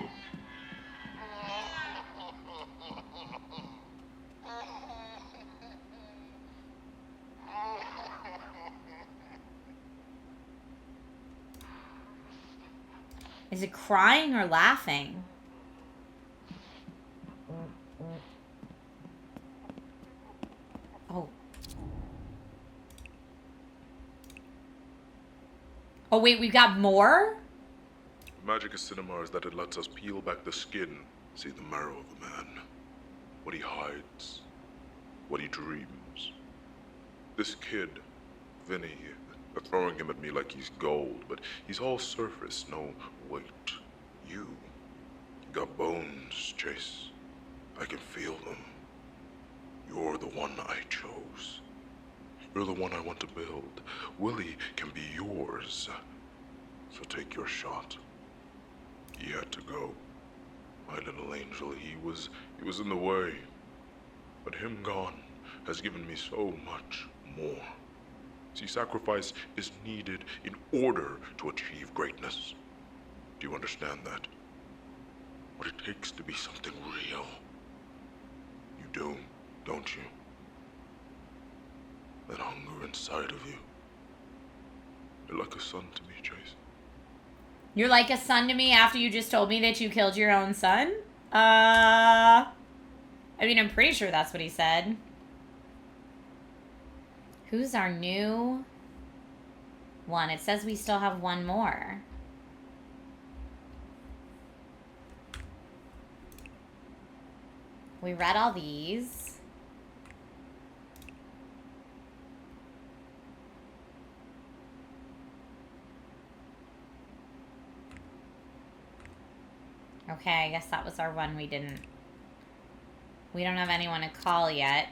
Is it crying or laughing? Oh. Oh, wait, we got more? The magic of cinema is that it lets us peel back the skin, see the marrow of a man. What he hides, what he dreams. This kid, Vinny, they're throwing him at me like he's gold, but he's all surface, no weight. You got bones, Chase. I can feel them. You're the one I chose. You're the one I want to build. Willie can be yours. So take your shot. He had to go. My little angel, he was in the way. But him gone has given me so much more. See, sacrifice is needed in order to achieve greatness. Do you understand that? What it takes to be something real. You do, don't you? That hunger inside of you. You're like a son to me, Chase. You're like a son to me after you just told me that you killed your own son? I mean, I'm pretty sure that's what he said. Who's our new one? It says we still have one more. We read all these. Okay, I guess that was our one we didn't. We don't have anyone to call yet.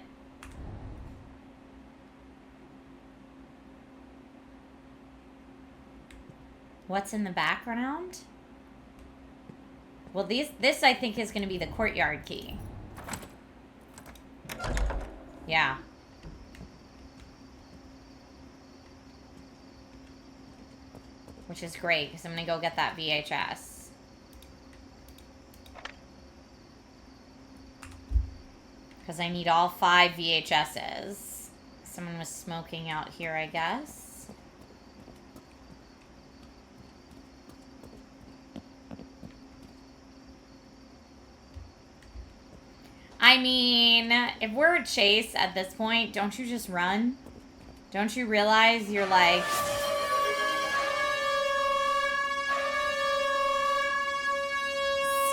What's in the background? Well, this I think is going to be the courtyard key. Yeah. Which is great, because I'm going to go get that VHS. Because I need all 5 VHSs. Someone was smoking out here, I guess. I mean, if we're a Chase at this point, don't you just run? Don't you realize you're like...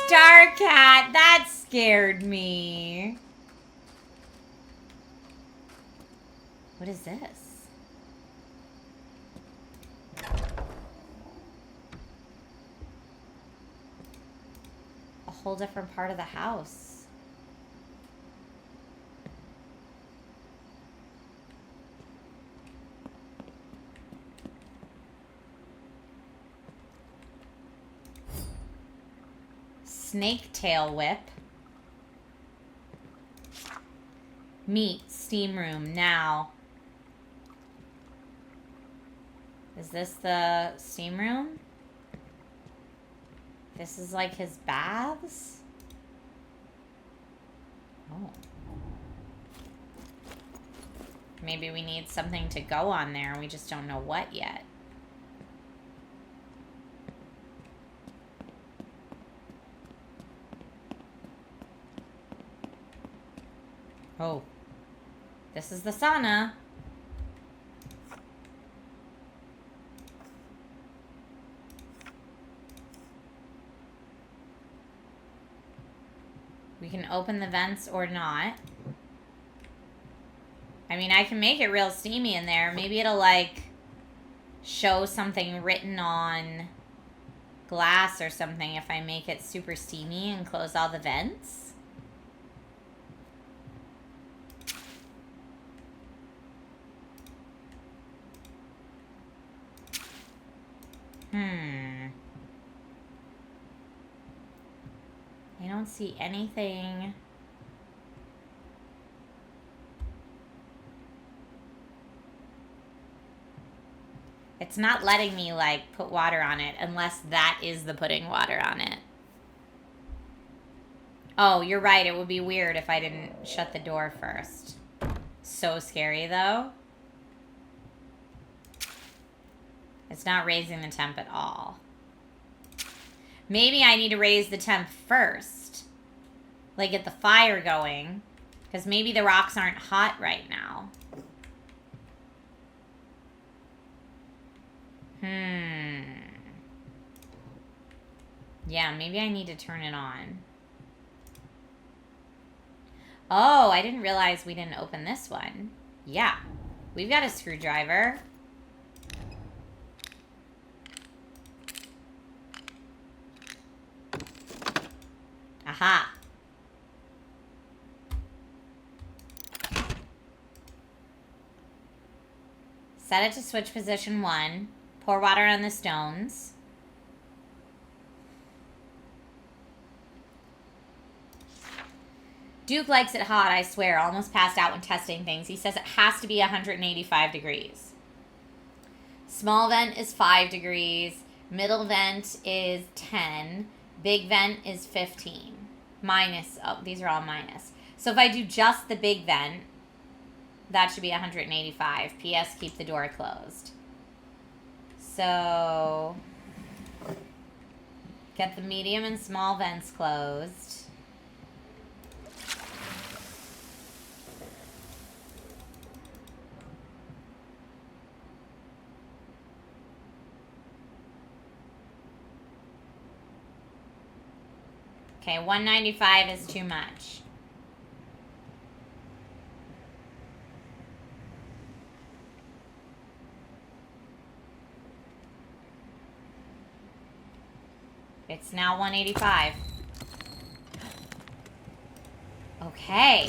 Starcat, that scared me. What is this? A whole different part of the house. Snake tail whip. Meat, steam room, now. Is this the steam room? This is like his baths? Oh. Maybe we need something to go on there. We just don't know what yet. Oh. This is the sauna. We can open the vents or not. I mean, I can make it real steamy in there. Maybe it'll, like, show something written on glass or something if I make it super steamy and close all the vents. I don't see anything. It's not letting me, like, put water on it unless that is the putting water on it. Oh, you're right. It would be weird if I didn't shut the door first. So scary, though. It's not raising the temp at all. Maybe I need to raise the temp first. Like, get the fire going. Because maybe the rocks aren't hot right now. Yeah, maybe I need to turn it on. Oh, I didn't realize we didn't open this one. Yeah, we've got a screwdriver. Aha. Set it to switch position 1. Pour water on the stones. Duke likes it hot, I swear. Almost passed out when testing things. He says it has to be 185 degrees. Small vent is 5 degrees. Middle vent is 10. Big vent is 15. Minus. Oh, these are all minus. So if I do just the big vent, that should be 185. P.S. Keep the door closed. So get the medium and small vents closed. Okay, 195 is too much. It's now 185. Okay.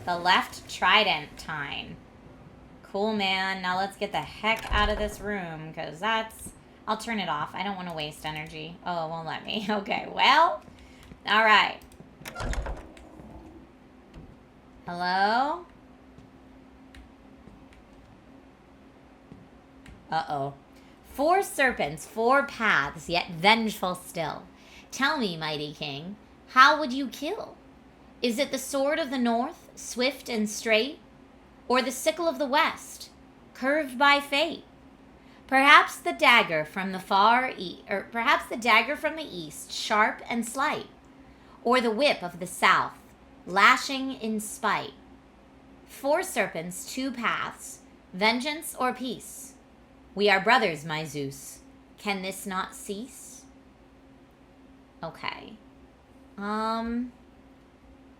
The left tridentine. Cool, man. Now let's get the heck out of this room, because that's... I'll turn it off. I don't want to waste energy. Oh, it won't let me. Okay, well. All right. Hello? Uh-oh. 4 serpents, 4 paths, yet vengeful still. Tell me, mighty king, how would you kill? Is it the sword of the north, swift and straight? Or the sickle of the west, curved by fate? Perhaps the dagger from the far east, or perhaps the dagger from the east, sharp and slight, or the whip of the south, lashing in spite. 4 serpents, 2 paths, vengeance or peace. We are brothers, my Zeus. Can this not cease? Okay.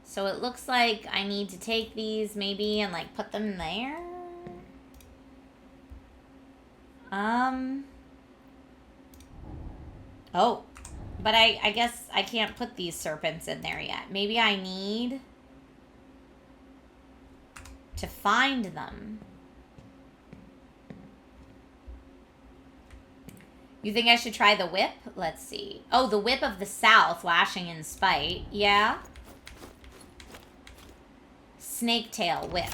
So it looks like I need to take these maybe and like put them there. Oh, but I guess I can't put these serpents in there yet. Maybe I need to find them. You think I should try the whip? Let's see. Oh, the whip of the south, lashing in spite. Yeah. Snake tail whip.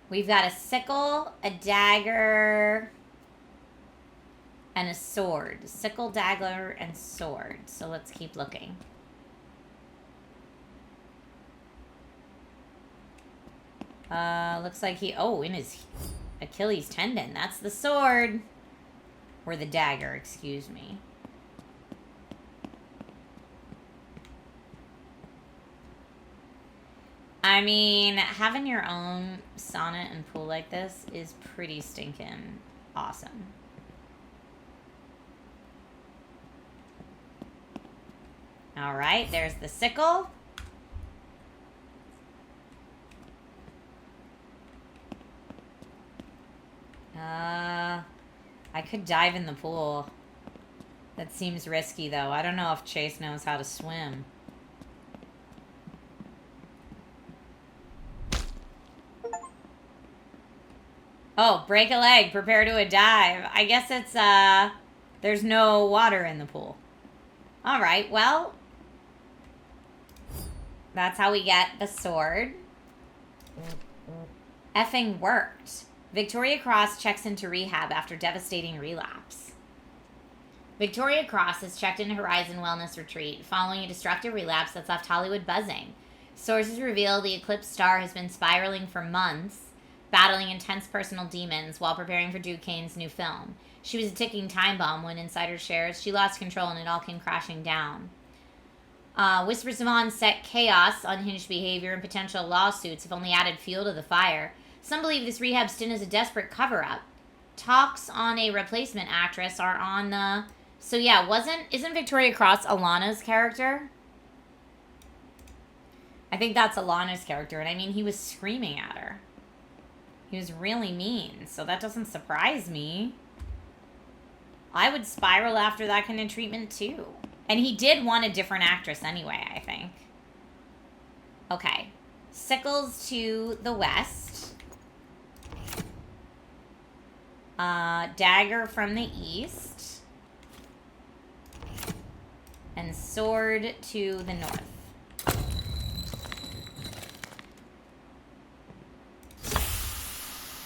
We've got a sickle, a dagger, and a sword. Sickle, dagger, and sword. So let's keep looking. Looks like he... Oh, in his Achilles tendon. That's the sword. Or the dagger, excuse me. I mean, having your own sauna and pool like this is pretty stinking awesome. All right, there's the sickle. I could dive in the pool. That seems risky, though. I don't know if Chase knows how to swim. Oh, break a leg. Prepare to a dive. I guess it's, there's no water in the pool. All right, well, that's how we get the sword. Effing worked. Victoria Cross checks into rehab after devastating relapse. Victoria Cross is checked into Horizon Wellness Retreat following a destructive relapse that's left Hollywood buzzing. Sources reveal the eclipsed star has been spiraling for months, battling intense personal demons while preparing for Duquesne's new film. She was a ticking time bomb when Insider shares she lost control and it all came crashing down. Whispers of on-set chaos, unhinged behavior, and potential lawsuits have only added fuel to the fire. Some believe this rehab stint is a desperate cover-up. Talks on a replacement actress are on the... So yeah, isn't Victoria Cross Alana's character? I think that's Alana's character, and I mean, he was screaming at her. He was really mean, so that doesn't surprise me. I would spiral after that kind of treatment, too. And he did want a different actress anyway, I think. Okay. Sickles to the west. Dagger from the east. And sword to the north.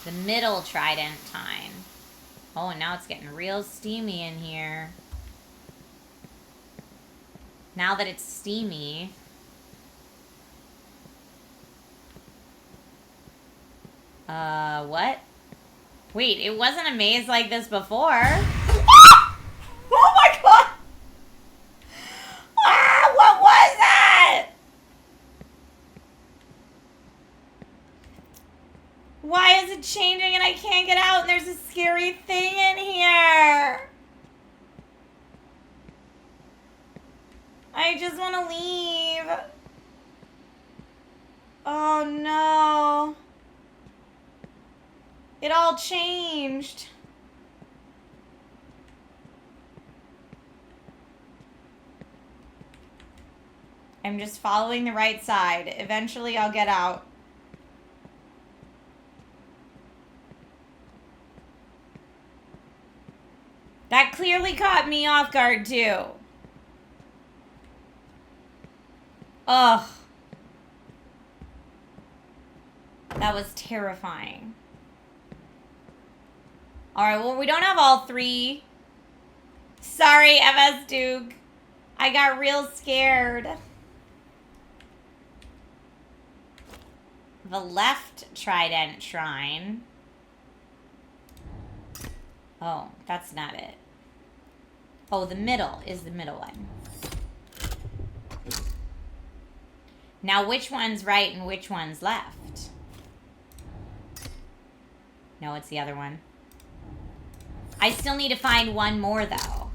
The middle tridentine. Oh, and now it's getting real steamy in here. Now that it's steamy. What? Wait, it wasn't a maze like this before. Ah! Oh my god! Ah, what was that? Why is it changing and I can't get out and there's a scary thing in here? I just want to leave. Oh no. It all changed. I'm just following the right side. Eventually I'll get out. That clearly caught me off guard too. Ugh. That was terrifying. Alright, well, we don't have all three. Sorry, MS Duke. I got real scared. The left trident shrine. Oh, that's not it. Oh, the middle is the middle one. Now, which one's right and which one's left? No, it's the other one. I still need to find one more, though.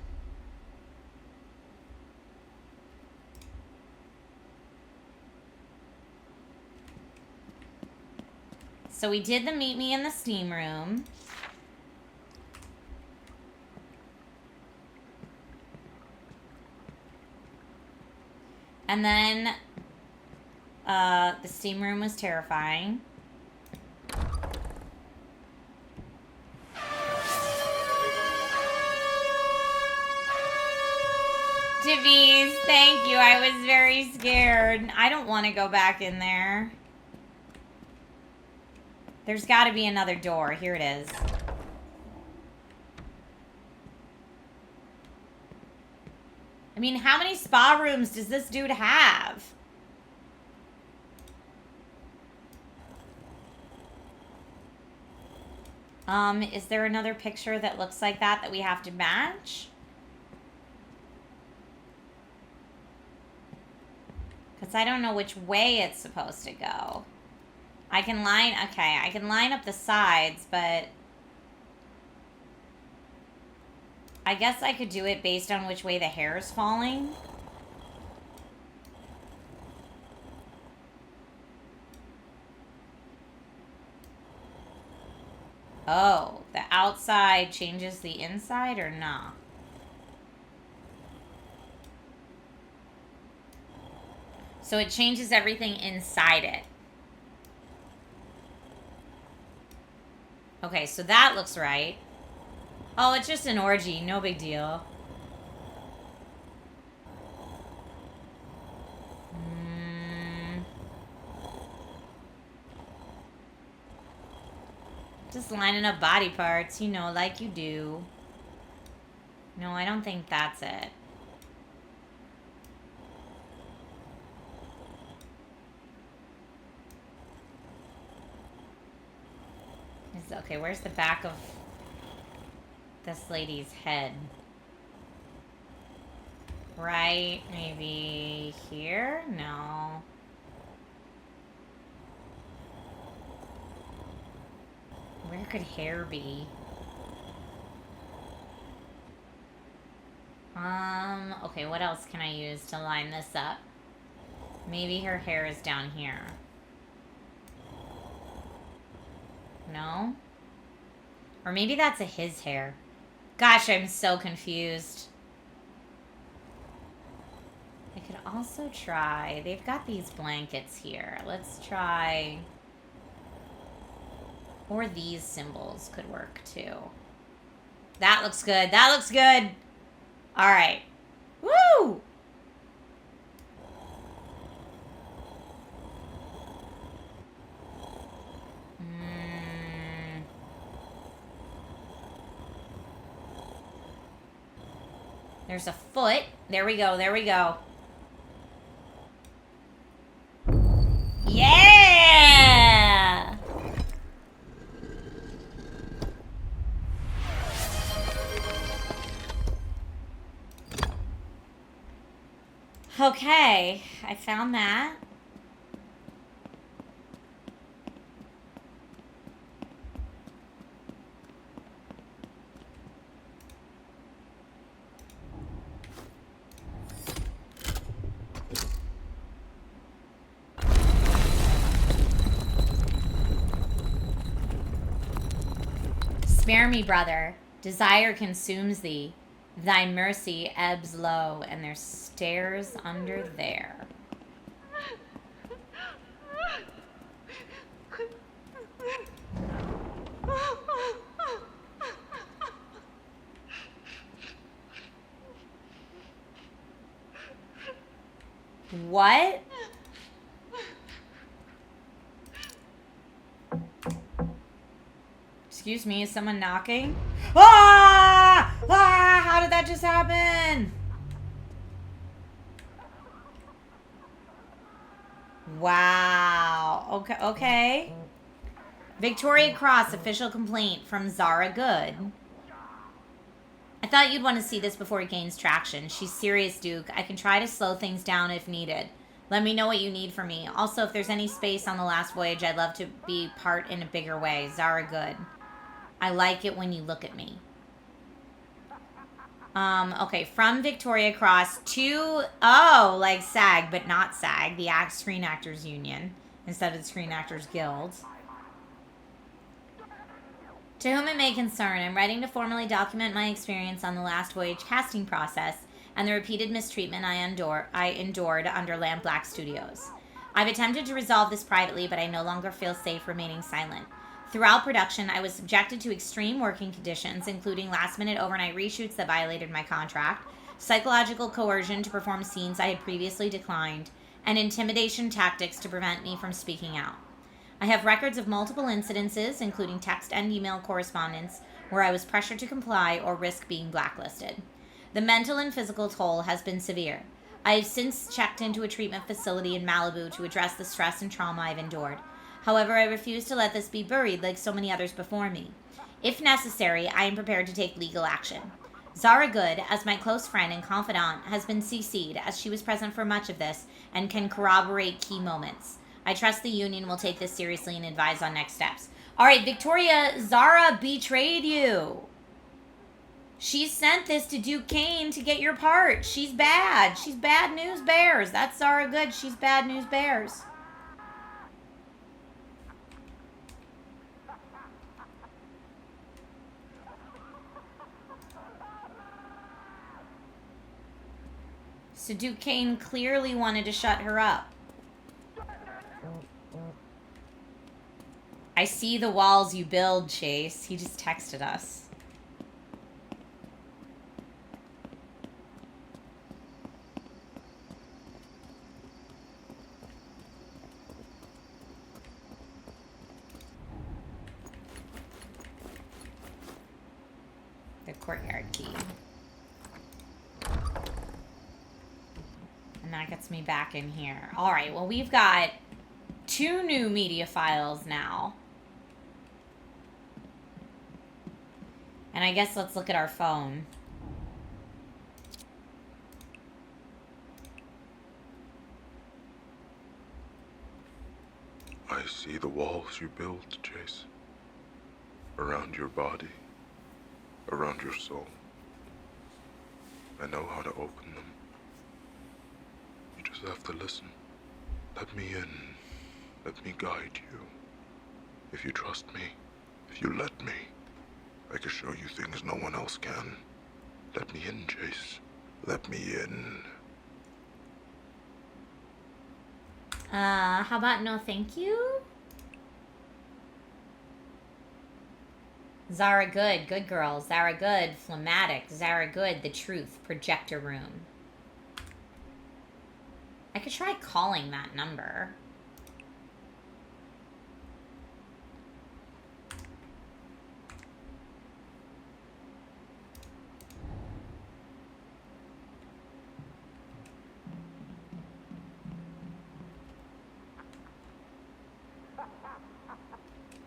So we did the meet me in the steam room. And then the steam room was terrifying. Divies, thank you. I was very scared. I don't want to go back in there. There's got to be another door. Here it is. I mean, how many spa rooms does this dude have? Is there another picture that looks like that we have to match? Because I don't know which way it's supposed to go. I can line up the sides, but I guess I could do it based on which way the hair is falling. Oh, the outside changes the inside or not? So it changes everything inside it. Okay, so that looks right. Oh, it's just an orgy. No big deal. Just lining up body parts, you know, like you do. No, I don't think that's it. Okay, where's the back of this lady's head? Right, maybe here? No. Where could hair be? Okay, what else can I use to line this up? Maybe her hair is down here. No? Or maybe that's his hair. Gosh, I'm so confused. I could also try... They've got these blankets here. Let's try... Or these symbols could work too. That looks good. That looks good. All right. Woo! There's a foot. There we go. There we go. Yeah! Okay, I found that. Spare me, brother. Desire consumes thee. Thy mercy ebbs low, and there's stairs under there. What? Excuse me, is someone knocking? Ah! Ah! How did that just happen? Wow. Okay. Okay. Victoria Cross, official complaint from Zara Good. I thought you'd want to see this before it gains traction. She's serious, Duke. I can try to slow things down if needed. Let me know what you need from me. Also, if there's any space on the last voyage, I'd love to be part in a bigger way. Zara Good. I like it when you look at me. Okay, from Victoria Cross to, oh, like SAG, but not SAG, the Screen Actors Union, instead of the Screen Actors Guild. To whom it may concern, I'm writing to formally document my experience on the last voyage casting process and the repeated mistreatment I endured under Lamp Black Studios. I've attempted to resolve this privately, but I no longer feel safe remaining silent. Throughout production, I was subjected to extreme working conditions, including last-minute overnight reshoots that violated my contract, psychological coercion to perform scenes I had previously declined, and intimidation tactics to prevent me from speaking out. I have records of multiple incidences, including text and email correspondence, where I was pressured to comply or risk being blacklisted. The mental and physical toll has been severe. I have since checked into a treatment facility in Malibu to address the stress and trauma I've endured. However, I refuse to let this be buried like so many others before me. If necessary, I am prepared to take legal action. Zara Good, as my close friend and confidant, has been CC'd as she was present for much of this and can corroborate key moments. I trust the union will take this seriously and advise on next steps. All right, Victoria, Zara betrayed you. She sent this to Duke Kane to get your part. She's bad. She's bad news bears. That's Zara Good. She's bad news bears. So Duke Kane clearly wanted to shut her up. I see the walls you build, Chase. He just texted us. The courtyard key. And that gets me back in here. All right, well, we've got 2 new media files now. And I guess let's look at our phone. I see the walls you built, Jace. Around your body. Around your soul. I know how to open them. You just have to listen. Let me in. Let me guide you. If you trust me, if you let me, I can show you things no one else can. Let me in, Jace. Let me in. How about no thank you? Zara Good, good girl. Zara Good, phlegmatic. Zara Good, the truth, projector room. I could try calling that number.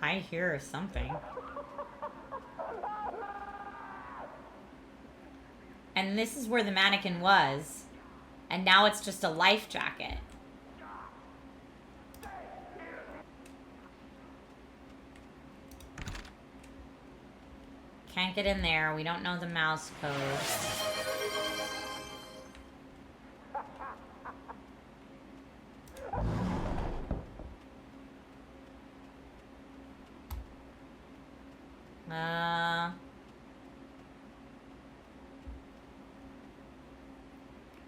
I hear something. And this is where the mannequin was. And now it's just a life jacket. Can't get in there. We don't know the mouse code.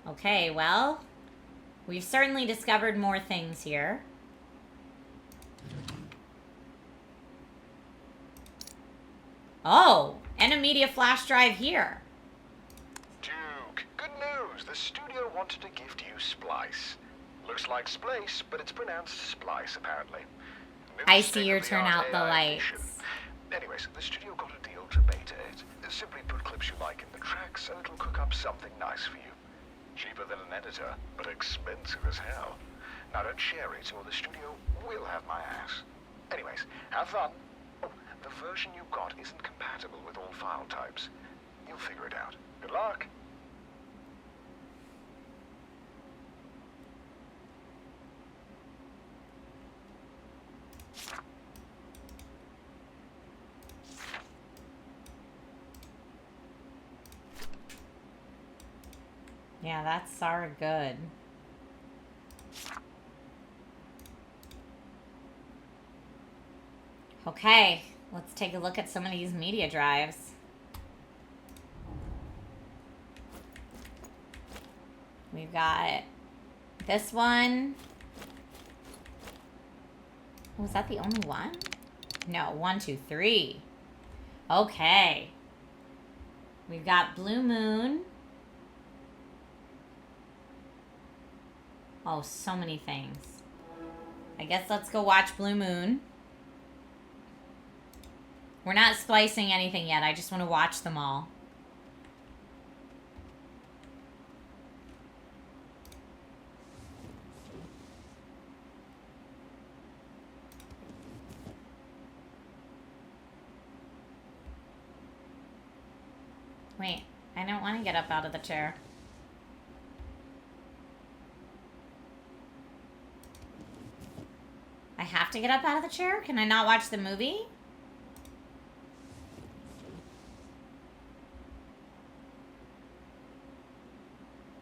Okay, well, we've certainly discovered more things here. Oh, and a media flash drive here. Duke, good news. The studio wanted to gift you Splice. Looks like Splice, but it's pronounced Splice, apparently. New I see your state-of-the-art turn out the AI edition. lights. Anyways, the studio got a deal to beta it. Simply put clips you like in the tracks, and it'll cook up something nice for you. Cheaper than an editor, but expensive as hell. Now don't share it, or the studio will have my ass. Anyways, have fun. Oh, the version you got isn't compatible with all file types. You'll figure it out. Good luck. Yeah, that's Zara Good. Okay, let's take a look at some of these media drives. We've got this one. Was that the only one? No, 1, 2, 3. Okay. We've got Blue Moon. Oh, so many things. I guess let's go watch Blue Moon. We're not splicing anything yet. I just want to watch them all. Wait, I don't want to get up out of the chair. I have to get up out of the chair? Can I not watch the movie?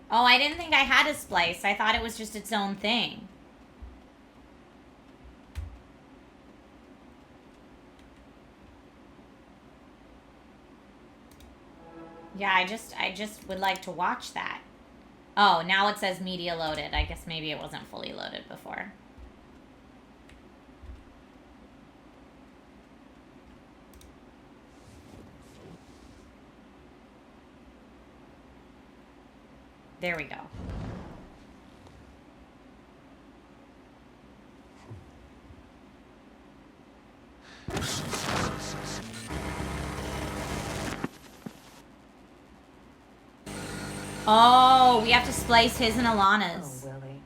Oh, I didn't think I had a splice. I thought it was just its own thing. Yeah, I just would like to watch that. Oh, now it says media loaded. I guess maybe it wasn't fully loaded before. There we go. Oh, we have to splice his and Alana's. Oh, Willie.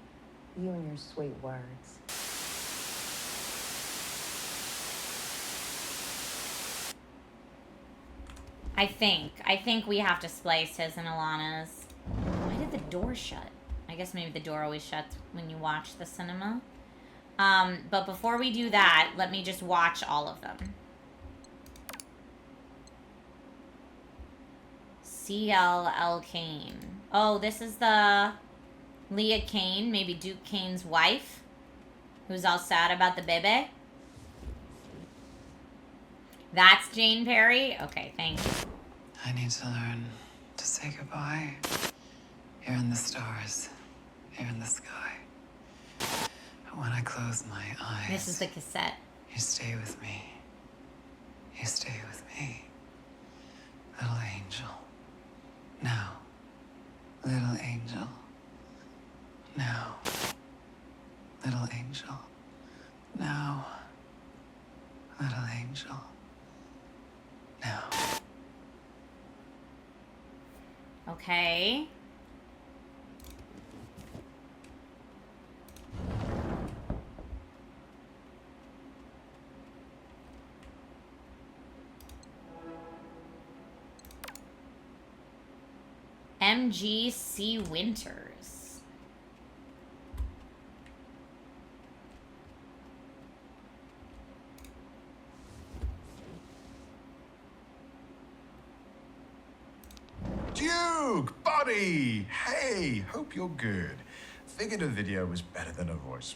You and your sweet words. I think we have to splice his and Alana's. Why did the door shut? I guess maybe the door always shuts when you watch the cinema. But before we do that, let me just watch all of them. C.L.L. Kane. Oh, this is the Leah Kane, maybe Duke Kane's wife, who's all sad about the baby. That's Jane Perry? Okay, thank you. I need to learn to say goodbye. Here in the stars, here in the sky. But when I close my eyes, This is the cassette. you stay with me. You stay with me. Little angel. Now. Little angel. Now. Little angel. Now. Little angel. Now. Okay. MGC Winters. Duke, buddy! Hey, hope you're good. Figured a video was better than a voicemail.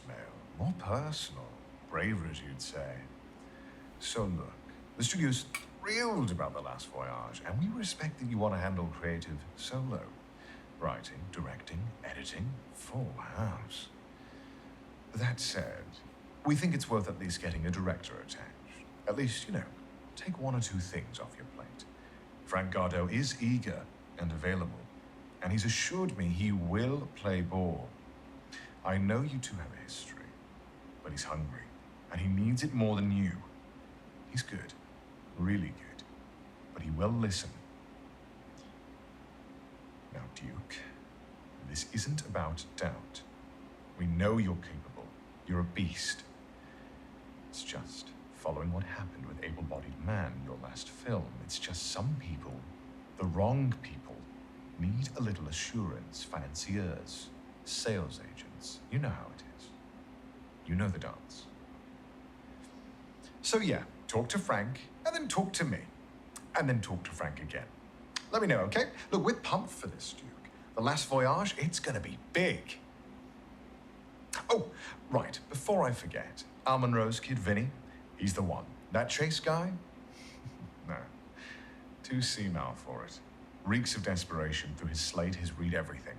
More personal. Braver, as you'd say. So look, the studio's thrilled about The Last Voyage, and we respect that you want to handle creative solo. Writing, directing, editing, full house. That said, we think it's worth at least getting a director attached. At least, take one or two things off your plate. Frank Gardo is eager and available, and he's assured me he will play ball. I know you two have a history, but he's hungry, and he needs it more than you. He's good, really good, but he will listen. Now, Duke, this isn't about doubt. We know you're capable. You're a beast. It's just following what happened with Able-Bodied Man, your last film. It's just some people, the wrong people, need a little assurance. Financiers, sales agents. You know how it is. You know the dance. So yeah, talk to Frank, and then talk to me. And then talk to Frank again. Let me know, okay? Look, we're pumped for this, Duke. The Last Voyage, it's gonna be big. Oh, right, before I forget, Al Monroe's kid, Vinny, he's the one. That Chase guy? No. Too senile for it. Reeks of desperation through his slate, his read everything.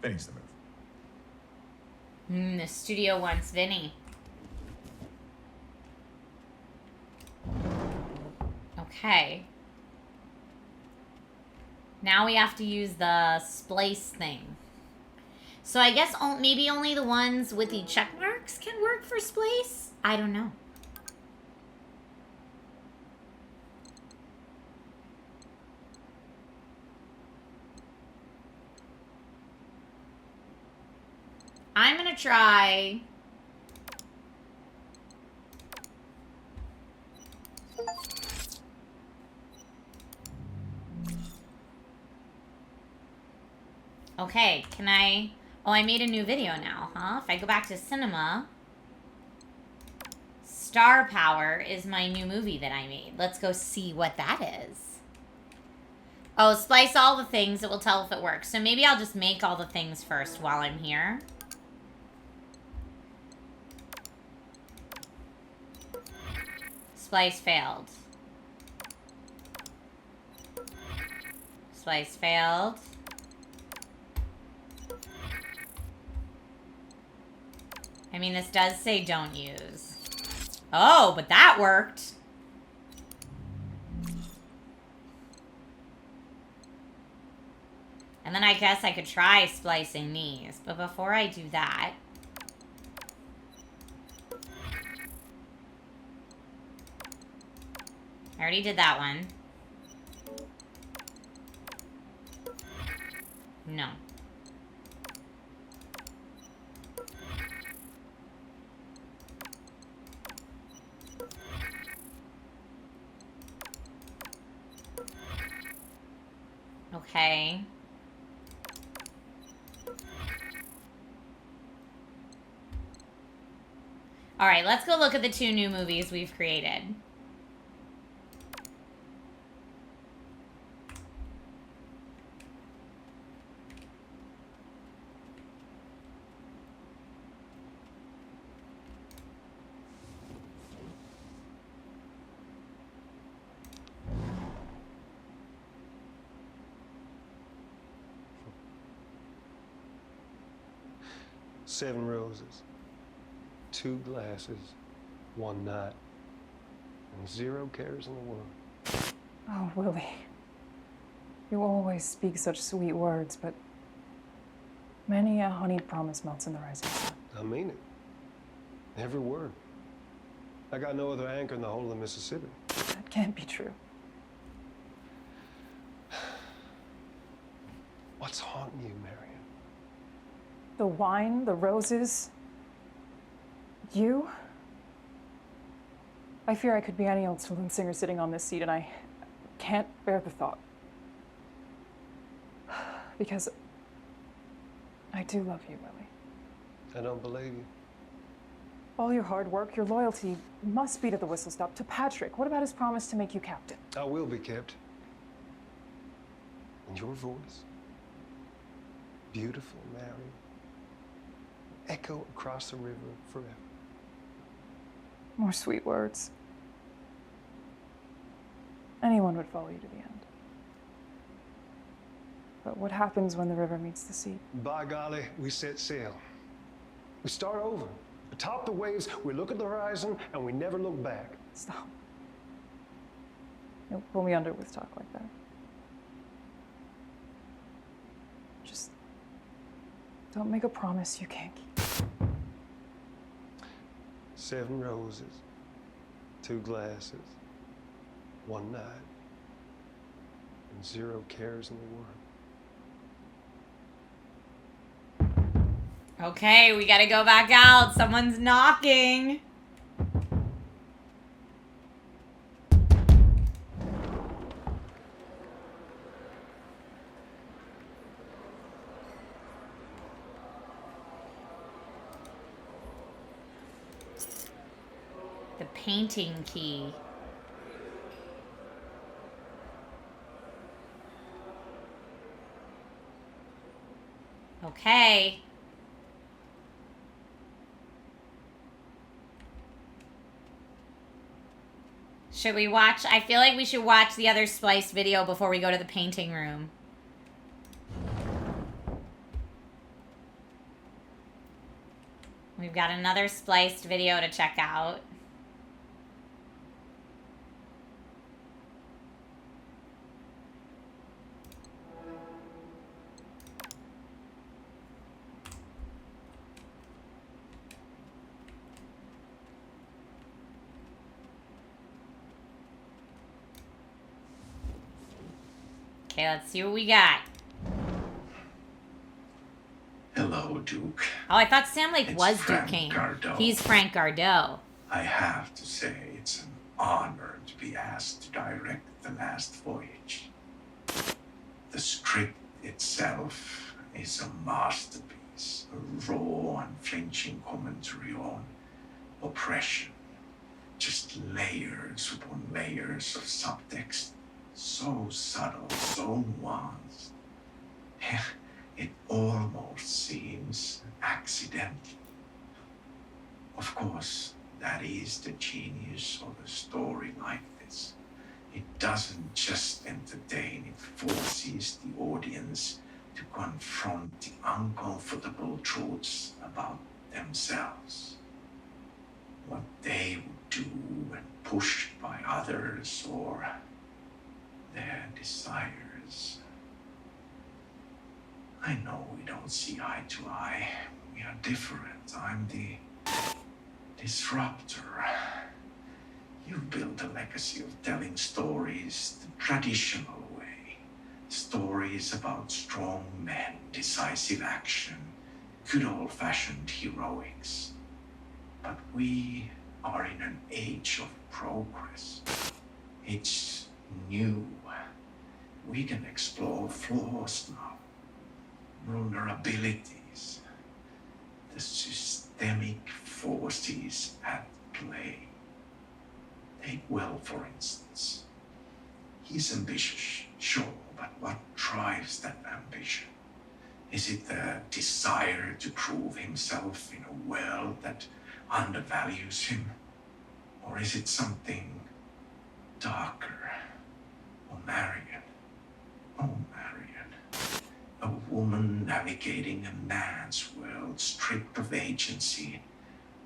Vinny's the move. The studio wants Vinny. Okay. Now we have to use the splice thing. So I guess maybe only the ones with the check marks can work for splice? I don't know. I'm gonna try... Okay, can I... Oh, I made a new video now, huh? If I go back to cinema... Star Power is my new movie that I made. Let's go see what that is. Oh, splice all the things. It will tell if it works. So maybe I'll just make all the things first while I'm here. Splice failed. Splice failed. I mean, this does say don't use. Oh, but that worked. And then I guess I could try splicing these. But before I do that... I already did that one. No. Okay. All right, let's go look at the 2 new movies we've created. Seven roses, 2 glasses, 1 night, and 0 cares in the world. Oh, Willie. You always speak such sweet words, but many a honeyed promise melts in the rising sun. I mean it. Every word. I got no other anchor in the whole of the Mississippi. That can't be true. What's haunting you, Marion? The wine, the roses, you. I fear I could be any old saloon singer sitting on this seat, and I can't bear the thought. Because I do love you, Willie. I don't believe you. All your hard work, your loyalty must be to the whistle stop, to Patrick. What about his promise to make you captain? I will be kept. And your voice, beautiful Marion, echo across the river forever. More sweet words. Anyone would follow you to the end. But what happens when the river meets the sea? By golly, we set sail. We start over. Atop the waves, we look at the horizon, and we never look back. Stop. Don't pull me under with talk like that. Just don't make a promise you can't keep. 7 roses, 2 glasses, 1 night, and 0 cares in the world. Okay, we gotta go back out. Someone's knocking. The painting key. Okay. Should we watch? I feel like we should watch the other spliced video before we go to the painting room. We've got another spliced video to check out. Okay, let's see what we got. Hello, Duke. Oh, I thought Sam Lake It's was Frank Duke King. Gardeau. He's Frank Gardeau. I have to say, it's an honor to be asked to direct the last voyage. The script itself is a masterpiece, a raw, unflinching commentary on oppression. Just layers upon layers of subtext, so subtle, so nuanced. It almost seems accidental. Of course, that is the genius of a story like this. It doesn't just entertain, it forces the audience to confront the uncomfortable truths about themselves. What they would do when pushed by others or their desires. I know we don't see eye to eye. We are different. I'm the disruptor. You've built a legacy of telling stories the traditional way. Stories about strong men, decisive action, good old-fashioned heroics. But we are in an age of progress. It's new. We can explore flaws now, vulnerabilities, the systemic forces at play. Take Will, for instance. He's ambitious, sure, but what drives that ambition? Is it the desire to prove himself in a world that undervalues him? Or is it something darker? Or Marion? Oh, Marion. A woman navigating a man's world stripped of agency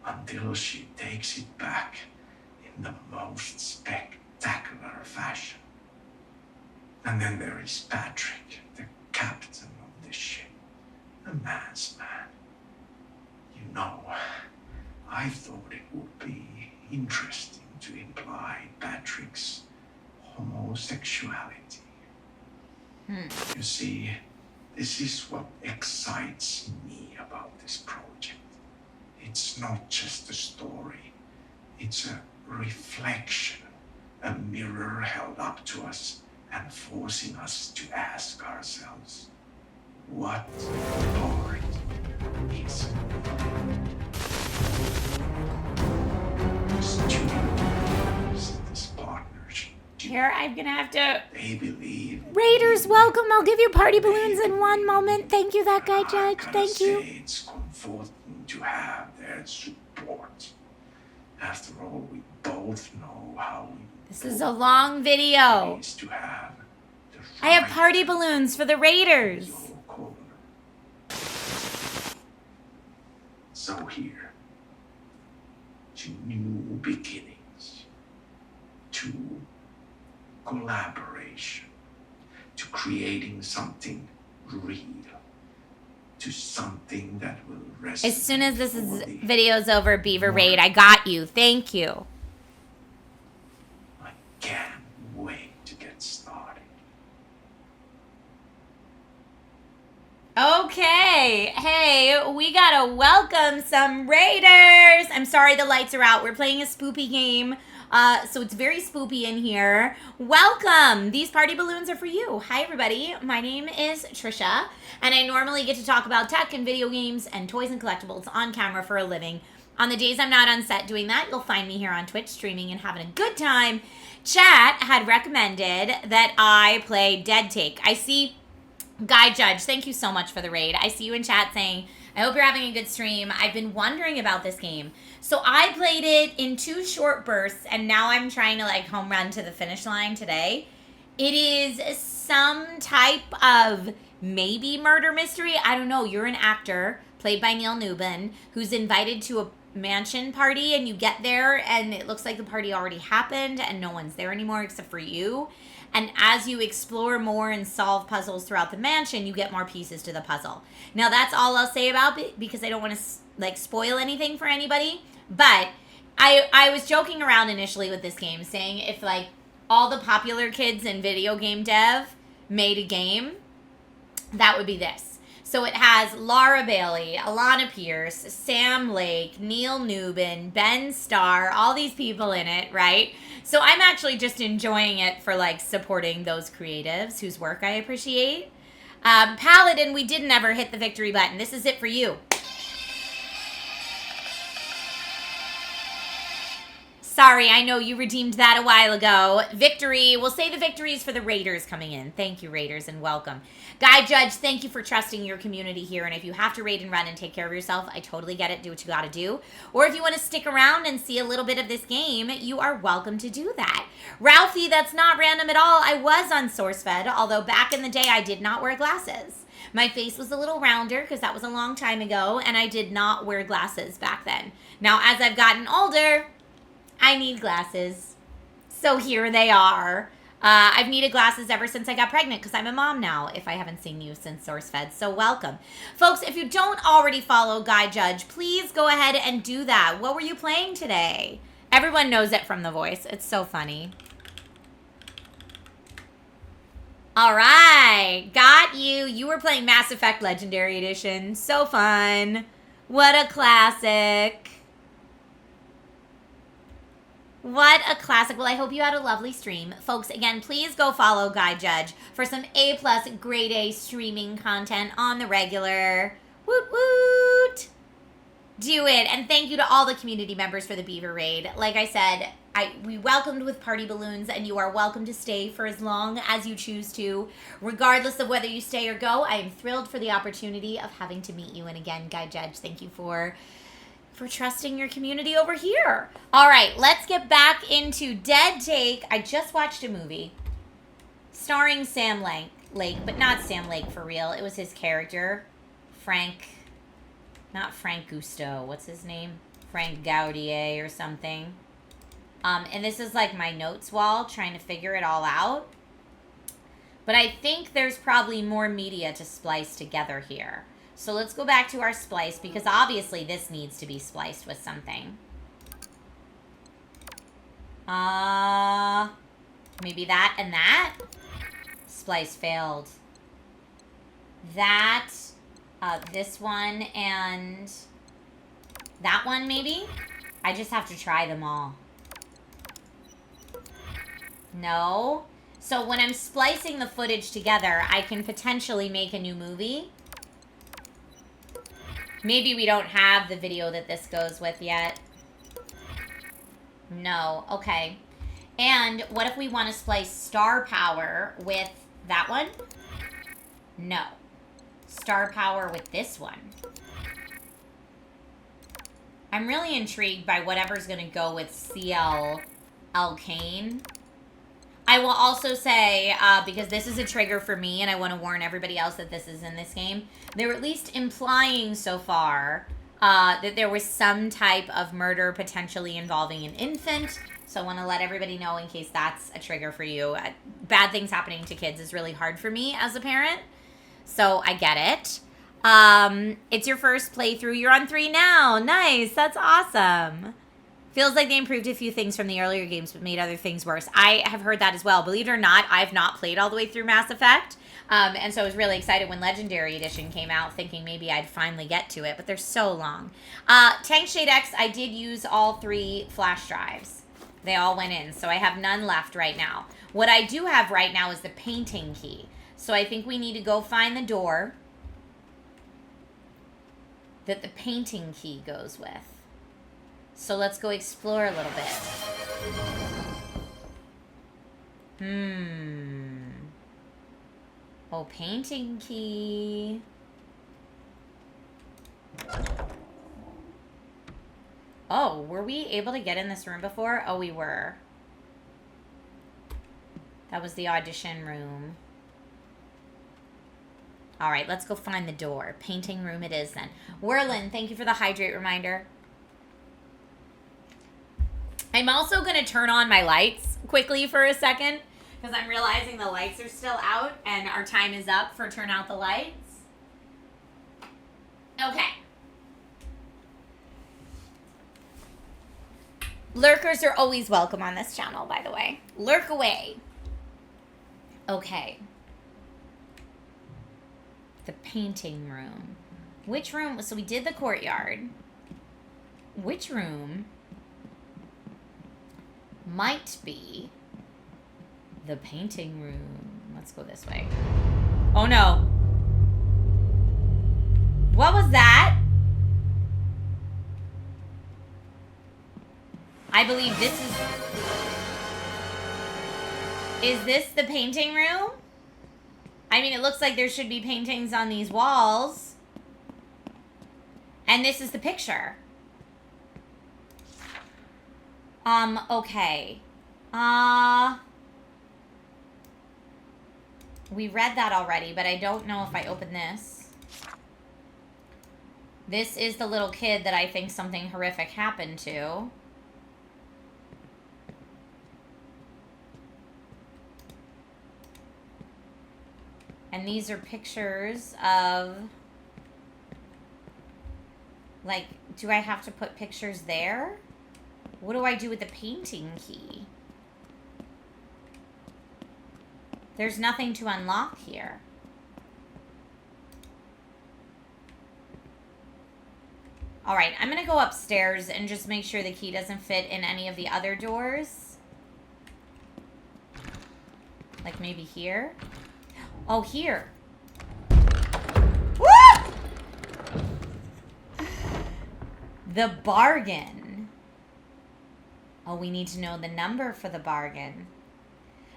until she takes it back in the most spectacular fashion. And then there is Patrick, the captain of the ship, a man's man. You know, I thought it would be interesting to imply Patrick's homosexuality. You see, this is what excites me about this project. It's not just a story, it's a reflection, a mirror held up to us and forcing us to ask ourselves, what part is this partnership? Here, I'm gonna have to. They believe. Raiders, welcome. I'll give you party balloons in one moment. Thank you, that guy, Judge. Thank you. It's comforting to have their support. After all, we both know how This is a long video. it is to have the I have right party balloons for the Raiders. your corner. So here, to new beginnings, to collaboration, to creating something real, to something that will resonate. As soon as this for is the video's over, Beaver Raid, I got you. Thank you. I can't wait to get started. Okay. Hey, we gotta welcome some Raiders. I'm sorry the lights are out. We're playing a spoopy game. So it's very spoopy in here. Welcome. These party balloons are for you. Hi, everybody. My name is Trisha, and I normally get to talk about tech and video games and toys and collectibles on camera for a living. On the days I'm not on set doing that, you'll find me here on Twitch streaming and having a good time. Chat had recommended that I play Dead Take. I see Guy Judge, thank you so much for the raid. I see you in chat saying, I hope you're having a good stream. I've been wondering about this game. So I played it in 2 short bursts, and now I'm trying to like home run to the finish line today. It is some type of maybe murder mystery. I don't know. You're an actor played by Neil Newbin who's invited to a mansion party, and you get there and it looks like the party already happened and no one's there anymore except for you. And as you explore more and solve puzzles throughout the mansion, you get more pieces to the puzzle. Now that's all I'll say about it because I don't want to like spoil anything for anybody. But I was joking around initially with this game saying if like all the popular kids in video game dev made a game, that would be this. So it has Laura Bailey, Alana Pierce, Sam Lake, Neil Newbin, Ben Starr, all these people in it, right? So I'm actually just enjoying it for like supporting those creatives whose work I appreciate. Paladin, we did never hit the victory button. This is it for you. Sorry, I know you redeemed that a while ago. Victory. We'll say the victories for the Raiders coming in. Thank you, Raiders, and welcome. Guy Judge, thank you for trusting your community here. And if you have to raid and run and take care of yourself, I totally get it. Do what you got to do. Or if you want to stick around and see a little bit of this game, you are welcome to do that. Ralphie, that's not random at all. I was on SourceFed, although back in the day, I did not wear glasses. My face was a little rounder because that was a long time ago, and I did not wear glasses back then. Now, as I've gotten older, I need glasses. So here they are. I've needed glasses ever since I got pregnant because I'm a mom now, if I haven't seen you since SourceFed. So welcome. Folks, if you don't already follow Guy Judge, please go ahead and do that. What were you playing today? Everyone knows it from the voice. It's so funny. All right. Got you. You were playing Mass Effect Legendary Edition. So fun. What a classic. What a classic. Well, I hope you had a lovely stream. Folks, again, please go follow Guy Judge for some A+ grade A streaming content on the regular. Woot woot. Do it. And thank you to all the community members for the Beaver Raid. Like I said, we welcomed with party balloons, and you are welcome to stay for as long as you choose to. Regardless of whether you stay or go, I am thrilled for the opportunity of having to meet you. And again, Guy Judge, thank you for trusting your community over here. All right, let's get back into Dead Take. I just watched a movie starring Sam Lake, but not Sam Lake for real. It was his character, not Frank Gusto. What's his name? Frank Gaudier or something. And this is like my notes wall, trying to figure it all out. But I think there's probably more media to splice together here. So let's go back to our splice, because obviously this needs to be spliced with something. Maybe that and that? Splice failed. That, this one, and that one maybe? I just have to try them all. No? So when I'm splicing the footage together, I can potentially make a new movie. Maybe we don't have the video that this goes with yet. No. Okay. And what if we want to splice Star Power with that one? No. Star Power with this one. I'm really intrigued by whatever's going to go with CL Alkane. I will also say, because this is a trigger for me, and I want to warn everybody else that this is in this game, they're at least implying so far that there was some type of murder potentially involving an infant. So I want to let everybody know in case that's a trigger for you. Bad things happening to kids is really hard for me as a parent. So I get it. It's your first playthrough. You're on 3 now. Nice. That's awesome. Feels like they improved a few things from the earlier games, but made other things worse. I have heard that as well. Believe it or not, I've not played all the way through Mass Effect. And so I was really excited when Legendary Edition came out, thinking maybe I'd finally get to it, but they're so long. Tank Shade X, I did use all 3 flash drives. They all went in, so I have none left right now. What I do have right now is the painting key. So I think we need to go find the door that the painting key goes with. So let's go explore a little bit. Oh, painting key. Oh, were we able to get in this room before? Oh, we were. That was the audition room. All right, let's go find the door. Painting room it is then. Whirlin, thank you for the hydrate reminder. I'm also going to turn on my lights quickly for a second because I'm realizing the lights are still out and our time is up for turn out the lights. Okay. Lurkers are always welcome on this channel, by the way. Lurk away. Okay. The painting room. Which room? So we did the courtyard. Which room might be the painting room? Let's go this way. Oh no. What was that? I believe this is this the painting room? I mean, it looks like there should be paintings on these walls. And this is the picture. Okay. We read that already, but I don't know if I open this. This is the little kid that I think something horrific happened to. And these are pictures of, like, do I have to put pictures there? What do I do with the painting key? There's nothing to unlock here. All right, I'm gonna go upstairs and just make sure the key doesn't fit in any of the other doors. Like maybe here. Oh, here. Woo! The bargain. Oh, we need to know the number for the bargain.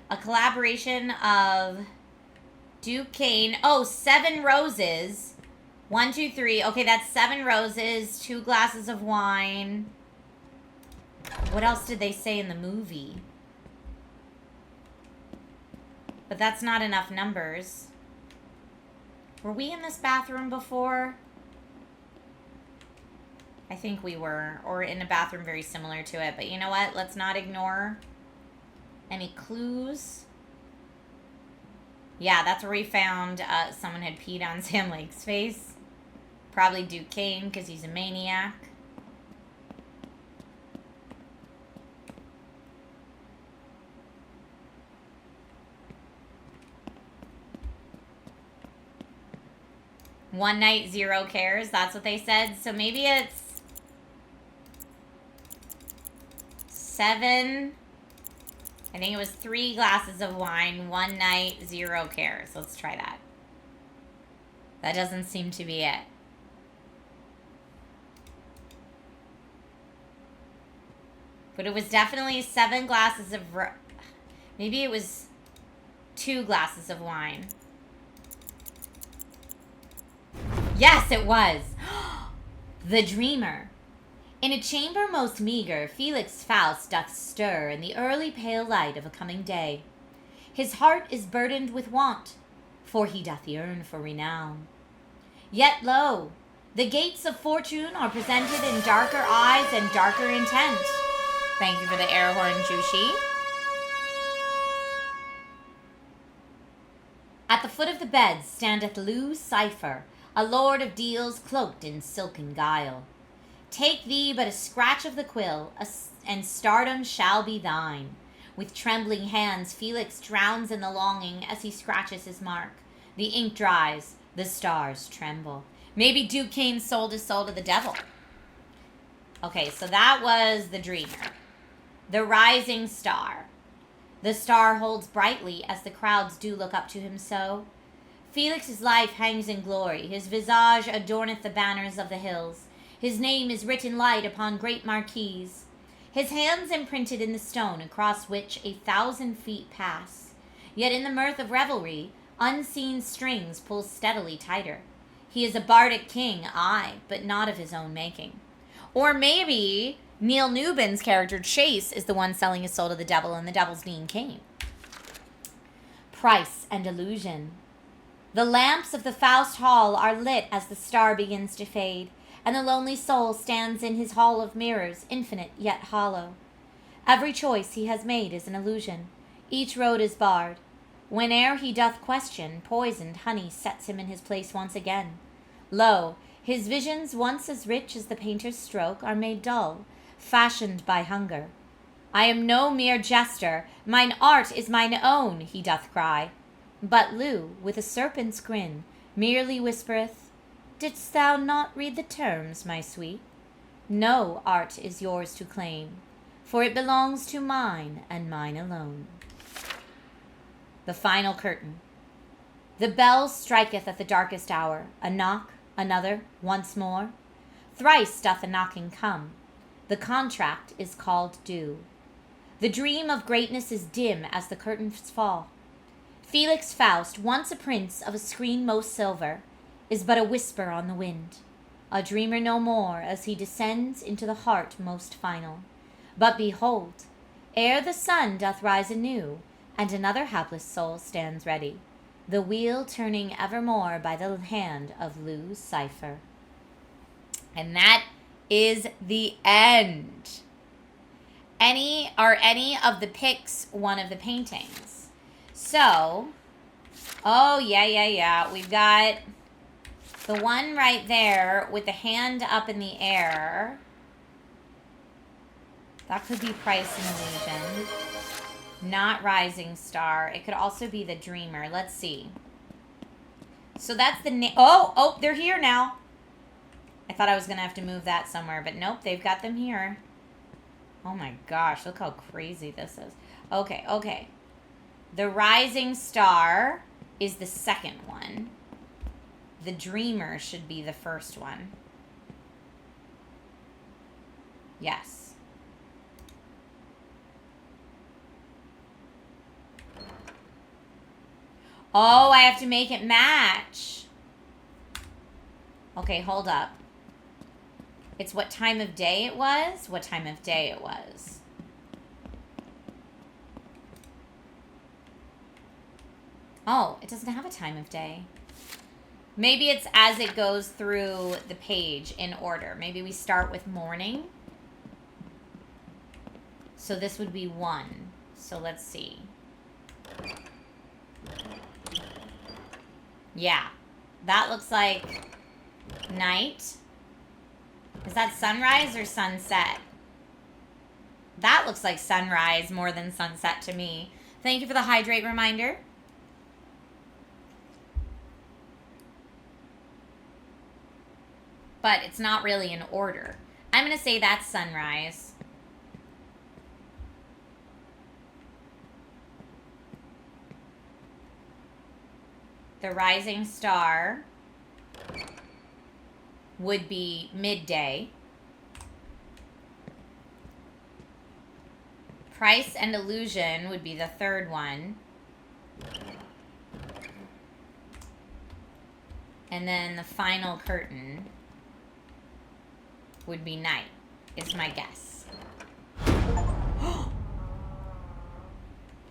A collaboration of Duke Kane. Oh, 7 roses. 1, 2, 3. Okay, that's 7 roses, 2 glasses of wine. What else did they say in the movie? But that's not enough numbers. Were we in this bathroom before? I think we were. Or in a bathroom very similar to it. But you know what? Let's not ignore any clues. Yeah, that's where we found someone had peed on Sam Lake's face. Probably Duke Kane, because he's a maniac. One night, 0 cares. That's what they said. So maybe it's 7. I think it was 3 glasses of wine. 1 night, 0 cares. Let's try that. That doesn't seem to be it. But it was definitely 7 glasses of... Maybe it was 2 glasses of wine. Yes, it was. The Dreamer. In a chamber most meager, Felix Faust doth stir in the early pale light of a coming day. His heart is burdened with want, for he doth yearn for renown. Yet lo, the gates of fortune are presented in darker eyes and darker intent. Thank you for the air horn, Jushi. At the foot of the bed standeth Lou Cipher, a lord of deals cloaked in silken guile. Take thee but a scratch of the quill, and stardom shall be thine. With trembling hands Felix drowns in the longing as he scratches his mark. The ink dries, the stars tremble. Maybe Duke Kane sold his soul to the devil. Okay, so that was the Dreamer. The Rising Star. The star holds brightly as the crowds do look up to him so. Felix's life hangs in glory, his visage adorneth the banners of the hills. His name is written light upon great marquees. His hands imprinted in the stone across which 1,000 feet pass. Yet in the mirth of revelry, unseen strings pull steadily tighter. He is a bardic king, aye, but not of his own making. Or maybe Neil Newbin's character Chase is the one selling his soul to the devil, and the devil's being Kane. Price and illusion. The lamps of the Faust Hall are lit as the star begins to fade, and the lonely soul stands in his hall of mirrors, infinite yet hollow. Every choice he has made is an illusion. Each road is barred. Whene'er he doth question, poisoned honey sets him in his place once again. Lo, his visions, once as rich as the painter's stroke, are made dull, fashioned by hunger. I am no mere jester, mine art is mine own, he doth cry. But Lou, with a serpent's grin, merely whispereth, Didst thou not read the terms, my sweet? No art is yours to claim, for it belongs to mine and mine alone. The final curtain. The bell striketh at the darkest hour, a knock, Another, once more. Thrice doth a knocking come. The contract is called due. The dream of greatness is dim as the curtains fall. Felix Faust, once a prince of a screen most silver, is but a whisper on the wind, a dreamer no more as he descends into the heart most final. But behold, ere the sun doth rise anew, and another hapless soul stands ready, the wheel turning evermore by the hand of Lou's cipher. And that is the end. Any of the pics one of the paintings? So, oh yeah. We've got the one right there with the hand up in the air. That could be Price and Illusion. Not Rising Star. It could also be the Dreamer. Let's see. So that's the... Oh, they're here now. I thought I was going to have to move that somewhere, but nope, they've got them here. Oh my gosh, look how crazy this is. Okay. The Rising Star is the second one. The Dreamer should be the first one. Yes. Oh, I have to make it match. Okay, hold up. It's what time of day it was? What time of day it was. Oh, it doesn't have a time of day. Maybe it's as it goes through the page in order. Maybe we start with morning. So this would be 1. So let's see. Yeah, that looks like night. Is that sunrise or sunset? That looks like sunrise more than sunset to me. Thank you for the hydrate reminder. But it's not really in order. I'm going to say that's sunrise. The Rising Star would be midday. Price and Illusion would be the third one. And then the final curtain would be night, is my guess.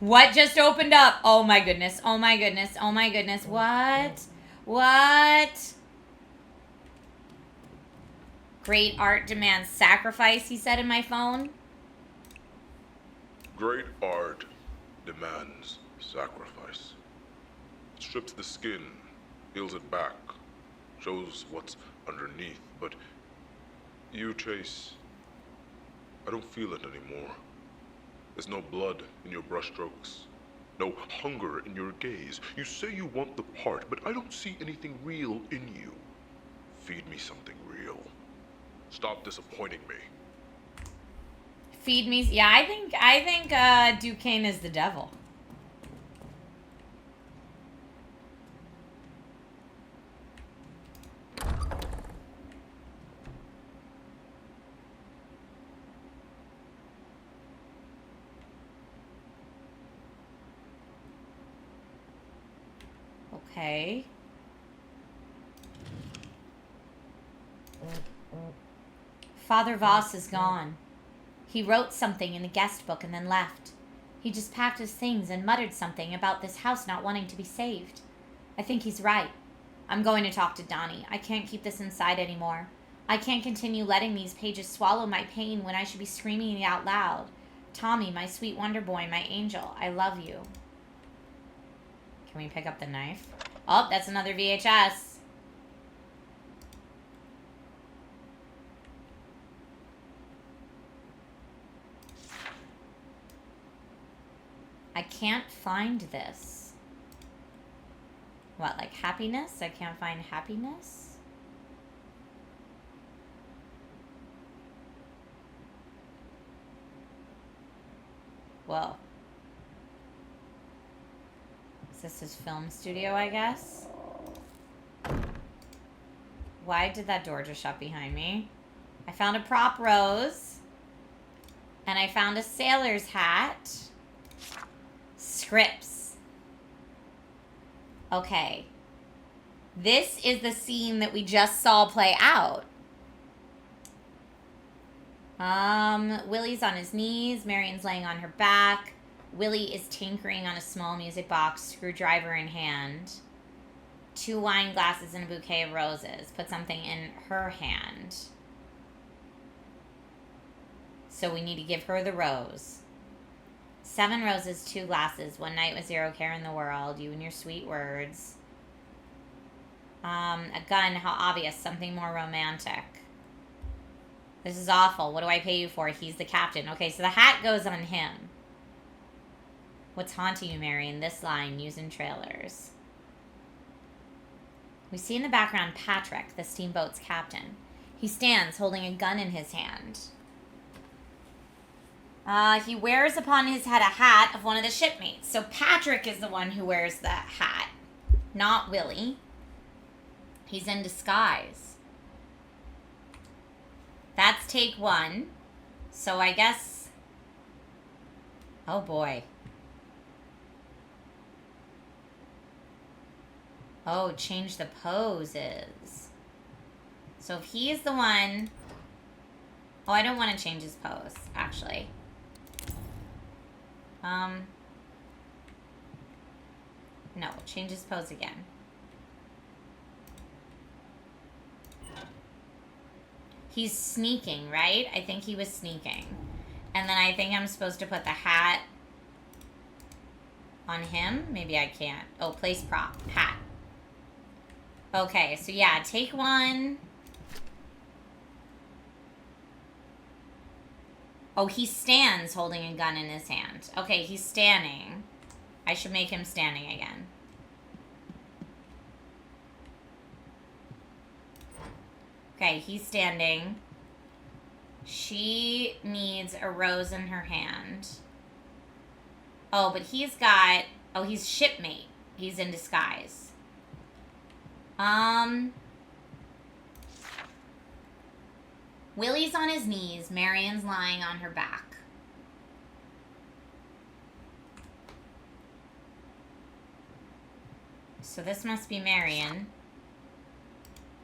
What just opened up? Oh my goodness. Oh my goodness. Oh my goodness. What? What? Great art demands sacrifice, he said in my phone. Great art demands sacrifice. It strips the skin, peels it back, shows what's underneath. But you, Chase, I don't feel it anymore. There's no blood in your brushstrokes, no hunger in your gaze. You say you want the part, but I don't see anything real in you. Feed me something real. Stop disappointing me. Feed me. Yeah, I think Duquesne is the devil. Okay. Father Voss is gone. He wrote something in the guest book and then left. He just packed his things and muttered something about this house not wanting to be saved. I think he's right. I'm going to talk to Donnie. I can't keep this inside anymore. I can't continue letting these pages swallow my pain when I should be screaming it out loud. Tommy, my sweet wonder boy, my angel, I love you. Can we pick up the knife? Oh, that's another VHS. I can't find this. What, like happiness? I can't find happiness? Well. Is this his film studio, I guess? Why did that door just shut behind me? I found a prop rose. And I found a sailor's hat. Scripts. Okay. This is the scene that we just saw play out. Willie's on his knees. Marion's laying on her back. Willie is tinkering on a small music box, screwdriver in hand. 2 wine glasses and a bouquet of roses. Put something in her hand. So we need to give her the rose. 7 roses, 2 glasses. 1 night with 0 care in the world. You and your sweet words. A gun, how obvious. Something more romantic. This is awful. What do I pay you for? He's the captain. Okay, so the hat goes on him. What's haunting you, Marion? This line, used in trailers. We see in the background Patrick, the steamboat's captain. He stands holding a gun in his hand. He wears upon his head a hat of one of the shipmates. So Patrick is the one who wears the hat, not Willie. He's in disguise. That's take 1. So I guess... Oh boy. Oh, change the poses. So if he is the one... Oh, I don't want to change his pose, actually. No, change his pose again. He's sneaking, right? I think he was sneaking. And then I think I'm supposed to put the hat on him. Maybe I can't. Oh, place prop. Hat. Okay, so yeah, take 1. Oh, he stands holding a gun in his hand. Okay, he's standing. I should make him standing again. Okay, he's standing. She needs a rose in her hand. Oh, but he's got... Oh, he's shipmate. He's in disguise. Willie's on his knees. Marion's lying on her back. So this must be Marion.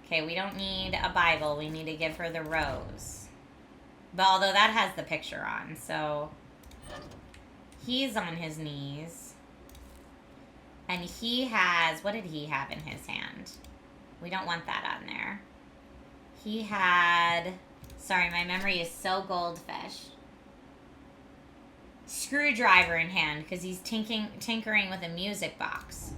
Okay, we don't need a Bible. We need to give her the rose. But although that has the picture on, so... He's on his knees. And he has... What did he have in his hand? We don't want that on there. He had... Sorry, my memory is so goldfish. Screwdriver in hand, because he's tinkering with a music box.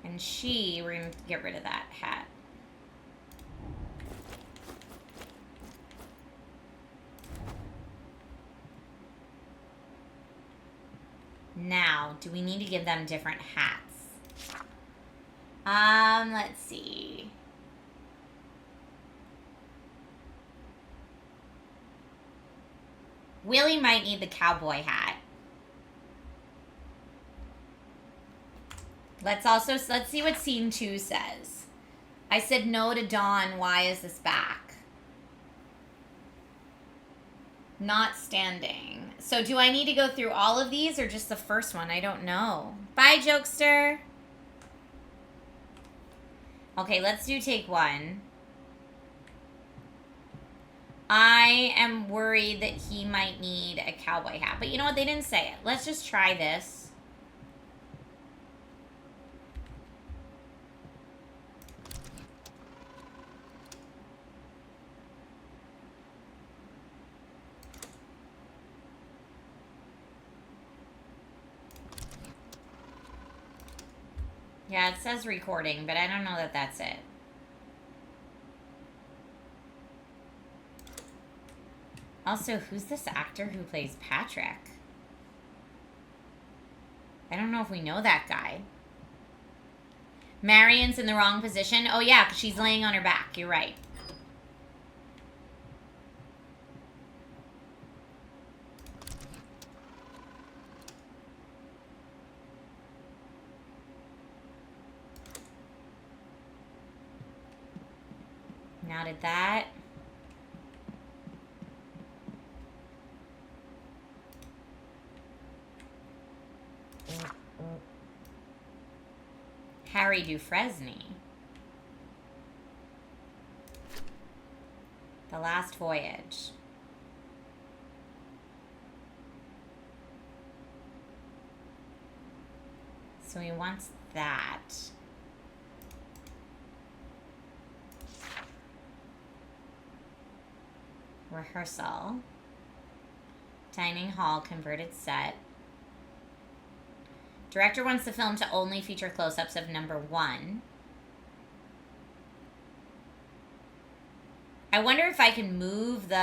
And we're going to get rid of that hat. Now, do we need to give them different hats? Let's see. Willie might need the cowboy hat. Let's see what scene 2 says. I said no to Dawn. Why is this back? Not standing. So do I need to go through all of these or just the first one? I don't know. Bye, jokester. Okay, let's do take 1. I am worried that he might need a cowboy hat. But you know what? They didn't say it. Let's just try this. Yeah, it says recording, but I don't know that that's it. Also, who's this actor who plays Patrick? I don't know if we know that guy. Marion's in the wrong position. Oh, yeah, because she's laying on her back. You're right. Now did that. Harry Dufresne. The Last Voyage. So he wants that. Rehearsal. Dining hall converted set. Director wants the film to only feature close-ups of number 1. I wonder if I can move the...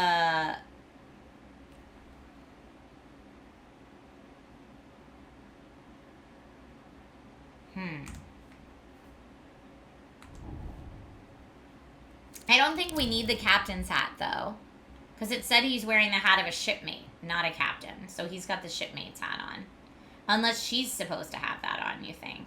I don't think we need the captain's hat, though. Because it said he's wearing the hat of a shipmate, not a captain. So he's got the shipmate's hat on. Unless she's supposed to have that on, you think?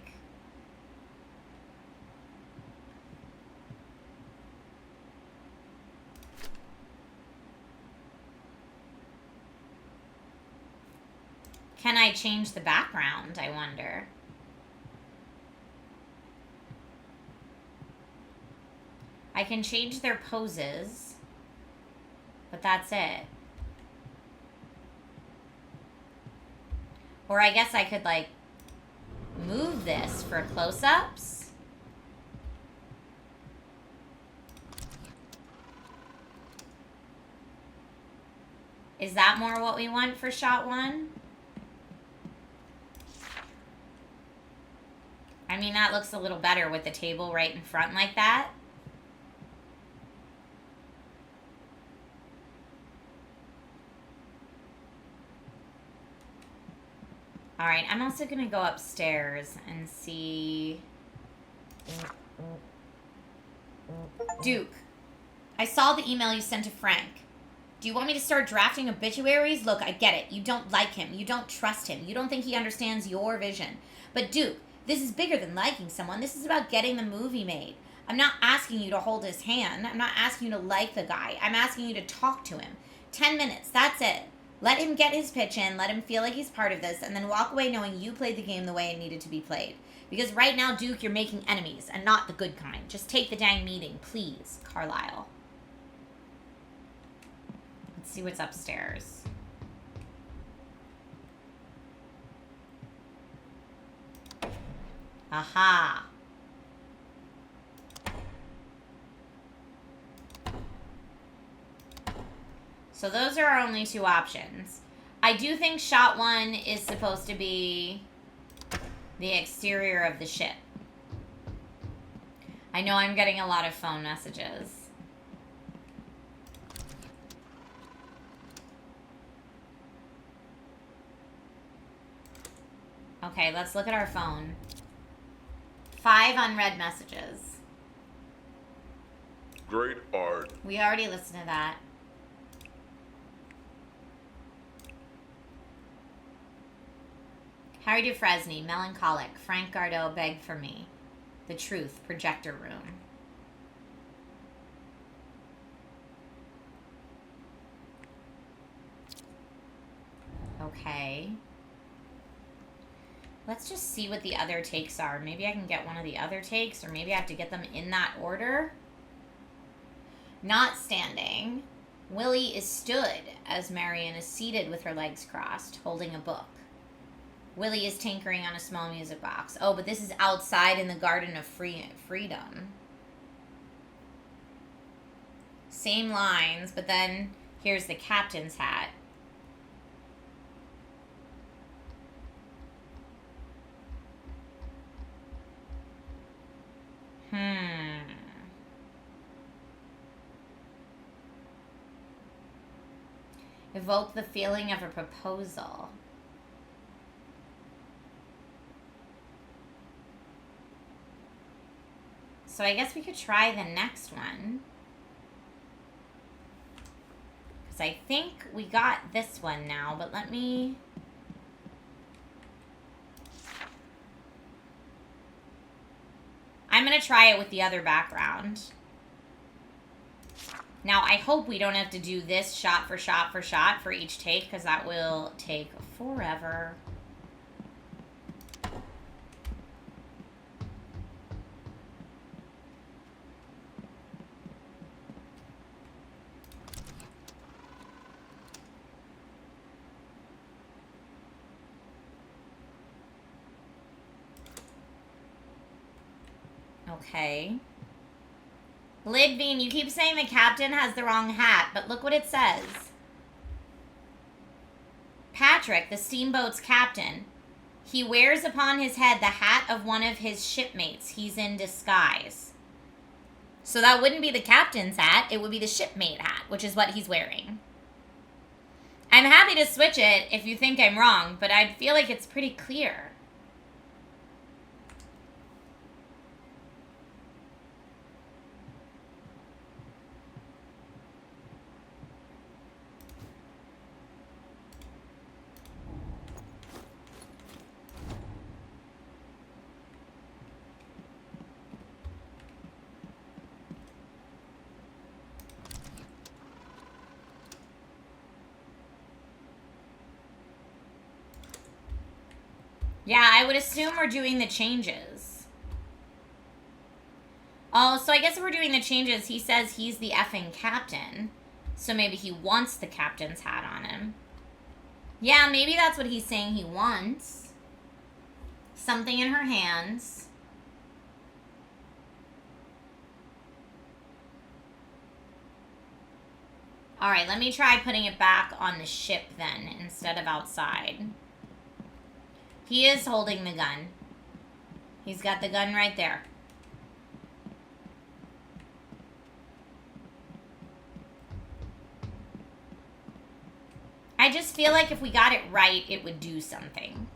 Can I change the background, I wonder? I can change their poses, but that's it. Or I guess I could, like, move this for close-ups. Is that more what we want for shot 1? I mean, that looks a little better with the table right in front like that. Alright, I'm also going to go upstairs and see... Duke, I saw the email you sent to Frank. Do you want me to start drafting obituaries? Look, I get it. You don't like him. You don't trust him. You don't think he understands your vision. But Duke, this is bigger than liking someone. This is about getting the movie made. I'm not asking you to hold his hand. I'm not asking you to like the guy. I'm asking you to talk to him. 10 minutes, that's it. Let him get his pitch in, let him feel like he's part of this, and then walk away knowing you played the game the way it needed to be played. Because right now, Duke, you're making enemies, and not the good kind. Just take the dang meeting, please, Carlisle. Let's see what's upstairs. Aha. So those are our only 2 options. I do think shot 1 is supposed to be the exterior of the ship. I know I'm getting a lot of phone messages. Okay, let's look at our phone. 5 unread messages. Great art. We already listened to that. Harry Dufresne, melancholic. Frank Gardot begged for me. The truth, projector room. Okay. Let's just see what the other takes are. Maybe I can get one of the other takes, or maybe I have to get them in that order. Not standing. Willie is stood as Marion is seated with her legs crossed, holding a book. Willie is tinkering on a small music box. Oh, but this is outside in the Garden of Freedom. Same lines, but then here's the captain's hat. Evoke the feeling of a proposal. So I guess we could try the next one. Because I think we got this one now, but let me... I'm going to try it with the other background. Now, I hope we don't have to do this shot for shot for shot for each take, because that will take forever. Okay. Lidbean, you keep saying the captain has the wrong hat, but look what it says. Patrick, the steamboat's captain. He wears upon his head the hat of one of his shipmates. He's in disguise. So that wouldn't be the captain's hat. It would be the shipmate hat, which is what he's wearing. I'm happy to switch it if you think I'm wrong, but I feel like it's pretty clear. Yeah, I would assume we're doing the changes. Oh, so I guess if we're doing the changes, he says he's the effing captain. So maybe he wants the captain's hat on him. Yeah, maybe that's what he's saying he wants. Something in her hands. Alright, let me try putting it back on the ship then, instead of outside. He is holding the gun. He's got the gun right there. I just feel like if we got it right, it would do something.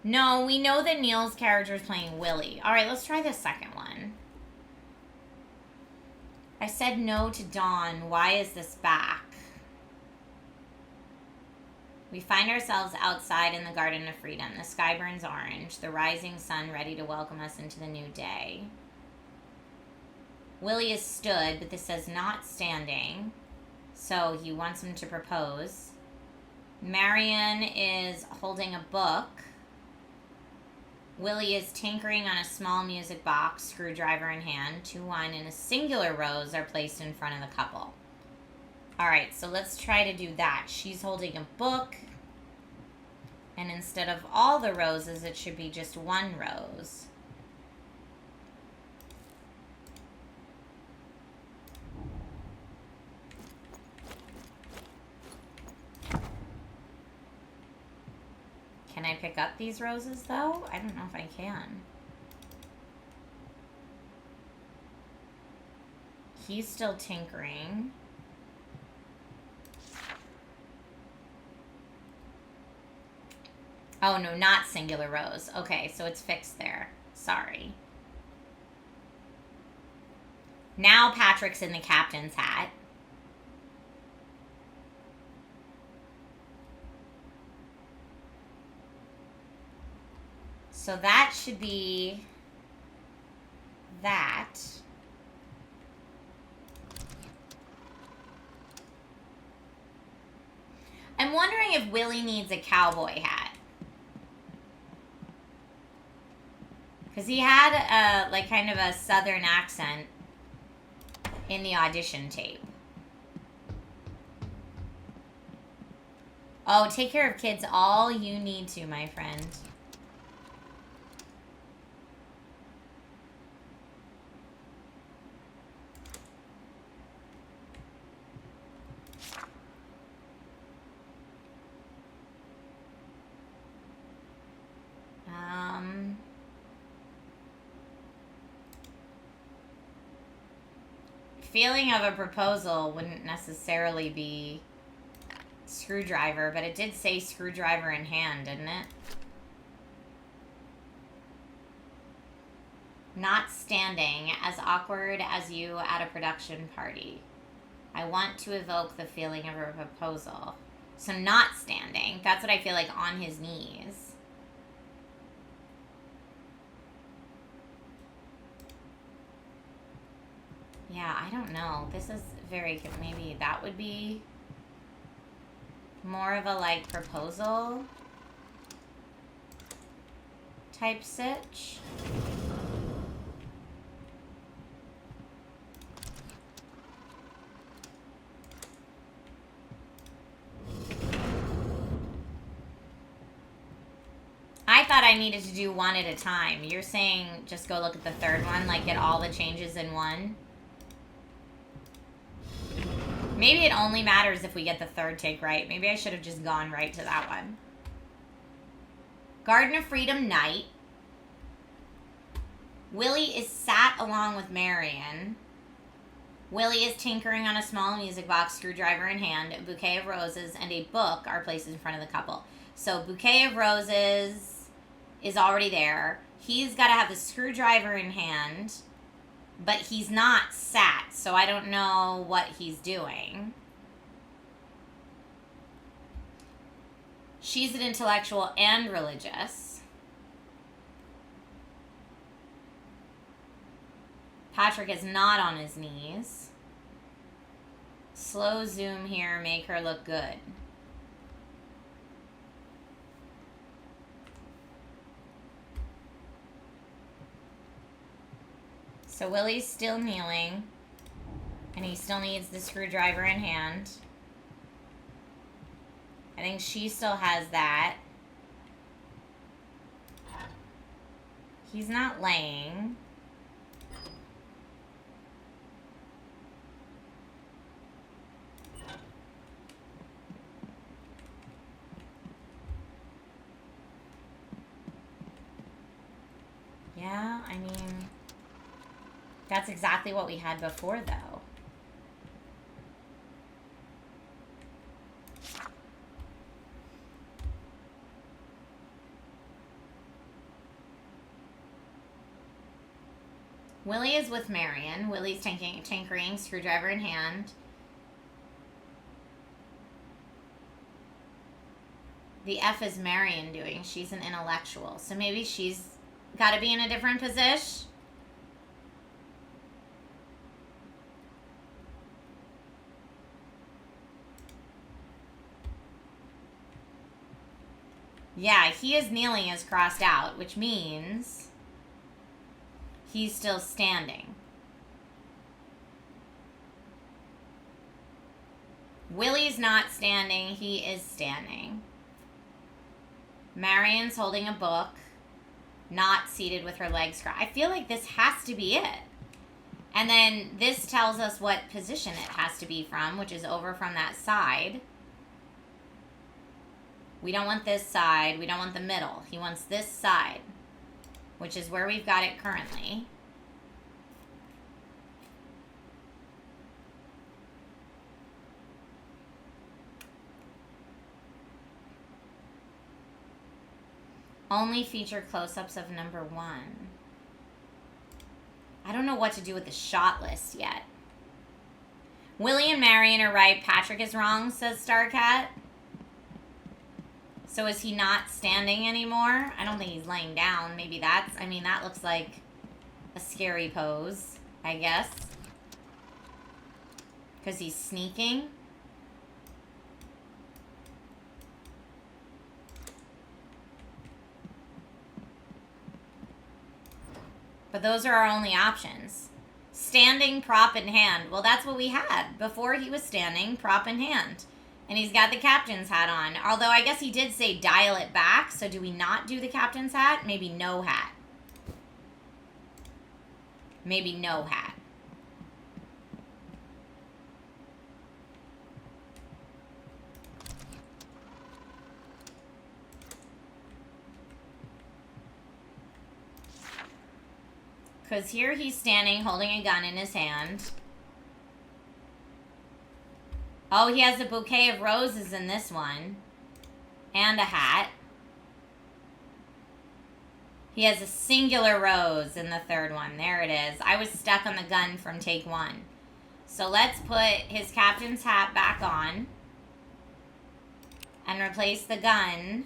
No, we know that Neil's character is playing Willie. All right, let's try the second one. I said no to Dawn. Why is this back? We find ourselves outside in the Garden of Freedom. The sky burns orange, the rising sun ready to welcome us into the new day. Willie is stood, but this says not standing. So he wants him to propose. Marion is holding a book. Willie is tinkering on a small music box, screwdriver in hand. 2 wine and a singular rose are placed in front of the couple. Alright, so let's try to do that. She's holding a book. And instead of all the roses, it should be just 1 rose. Can I pick up these roses, though? I don't know if I can. He's still tinkering. Oh, no, not singular rose. Okay, so it's fixed there. Sorry. Now Patrick's in the captain's hat. So that should be that. I'm wondering if Willie needs a cowboy hat. Because he had a, like, kind of a southern accent in the audition tape. Oh, take care of kids all you need to, my friend. Feeling of a proposal wouldn't necessarily be screwdriver, but it did say screwdriver in hand, didn't it? Not standing, as awkward as you at a production party. I want to evoke the feeling of a proposal. So not standing. That's what I feel like, on his knees. Yeah, I don't know. This is very, maybe that would be more of a like proposal type sitch. I thought I needed to do one at a time. You're saying just go look at the third one, like get all the changes in one? Maybe it only matters if we get the third take right. Maybe I should have just gone right to that one. Garden of Freedom Night. Willie is sat along with Marion. Willie is tinkering on a small music box, screwdriver in hand. A bouquet of roses and a book are placed in front of the couple. So bouquet of roses is already there. He's got to have the screwdriver in hand, but he's not sat, so I don't know what he's doing. She's an intellectual and religious. Patrick is not on his knees. Slow zoom here, make her look good. So Willie's still kneeling, and he still needs the screwdriver in hand. I think she still has that. He's not laying. Yeah, I mean, that's exactly what we had before, though. Willie is with Marion. Willie's tinkering, screwdriver in hand. The F is Marion doing. She's an intellectual. So maybe she's got to be in a different position. Yeah, he is kneeling as crossed out, which means he's still standing. Willie's not standing. He is standing. Marion's holding a book, not seated with her legs crossed. I feel like this has to be it. And then this tells us what position it has to be from, which is over from that side. We don't want this side. We don't want the middle. He wants this side, which is where we've got it currently. Only feature close-ups of number 1. I don't know what to do with the shot list yet. Willie and Marion are right. Patrick is wrong, says Starcat. So is he not standing anymore? I don't think he's laying down. Maybe that's... I mean, that looks like a scary pose, I guess. Because he's sneaking. But those are our only options. Standing, prop in hand. Well, that's what we had. Before he was standing, prop in hand. And he's got the captain's hat on. Although I guess he did say dial it back. So do we not do the captain's hat? Maybe no hat. Maybe no hat. Because here he's standing holding a gun in his hand. Oh, he has a bouquet of roses in this one. And a hat. He has a singular rose in the third one. There it is. I was stuck on the gun from take one. So let's put his captain's hat back on and replace the gun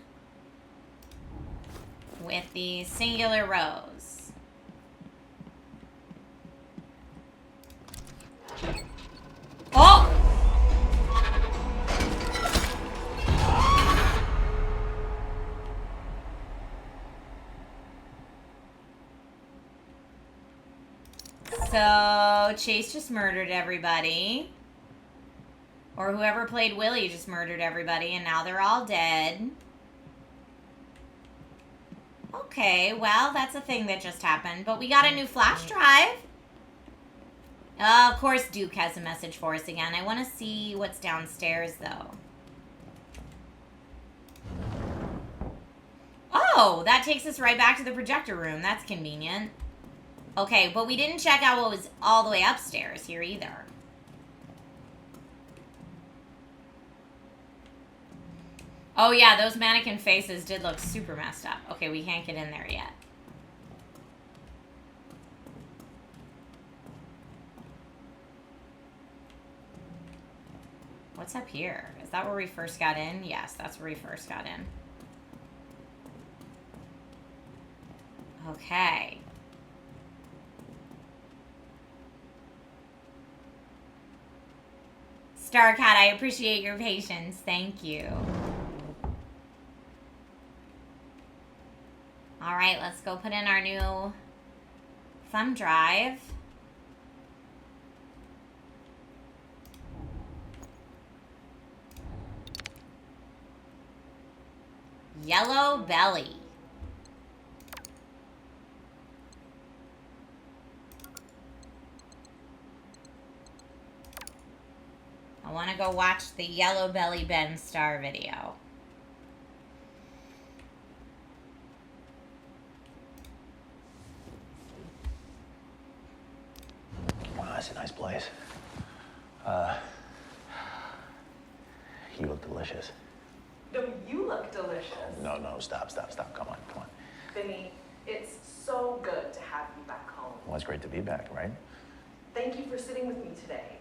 with the singular rose. Oh! So, Chase just murdered everybody. Or whoever played Willie just murdered everybody, and now they're all dead. Okay, well, that's a thing that just happened. But we got a new flash drive. Of course, Duke has a message for us again. I want to see what's downstairs, though. Oh, that takes us right back to the projector room. That's convenient. Okay, but we didn't check out what was all the way upstairs here either. Oh yeah, those mannequin faces did look super messed up. Okay, we can't get in there yet. What's up here? Is that where we first got in? Yes, that's where we first got in. Okay. Starcat, I appreciate your patience. Thank you. Alright, let's go put in our new thumb drive. Yellow belly. I want to go watch the Yellow Belly Ben Star video. Wow, that's a nice place. You look delicious. No, you look delicious. No, stop. Come on. Vinny, it's so good to have you back home. Well, it's great to be back, right? Thank you for sitting with me today.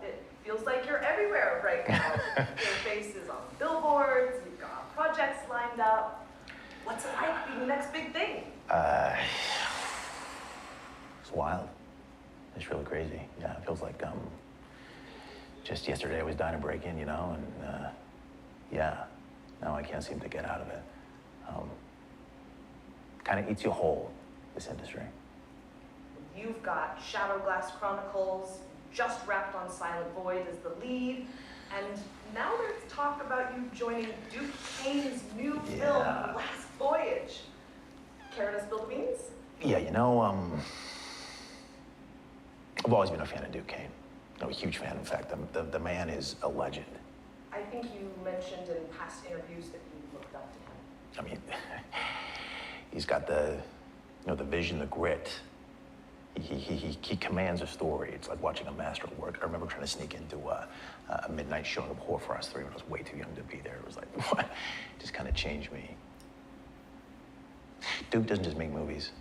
It feels like you're everywhere right now. Your face is on billboards, you've got projects lined up. What's it like being the next big thing? It's wild. It's really crazy. Yeah, it feels like, just yesterday I was dying to break in, you know, and, yeah, now I can't seem to get out of it. Kind of eats you whole, this industry. You've got Shadow Glass Chronicles, just wrapped on Silent Void as the lead, and now there's talk about you joining Duke Kane's new film, The Last Voyage. Care to spill the beans? Yeah, you know, I've always been a fan of Duke Kane. I'm a huge fan, in fact. The man is a legend. I think you mentioned in past interviews that you looked up to him. I mean, he's got the vision, the grit. He commands a story. It's like watching a master work. I remember trying to sneak into a midnight showing of Horror for Us 3 when I was way too young to be there. It was like, what? It just kind of changed me. Duke doesn't just make movies.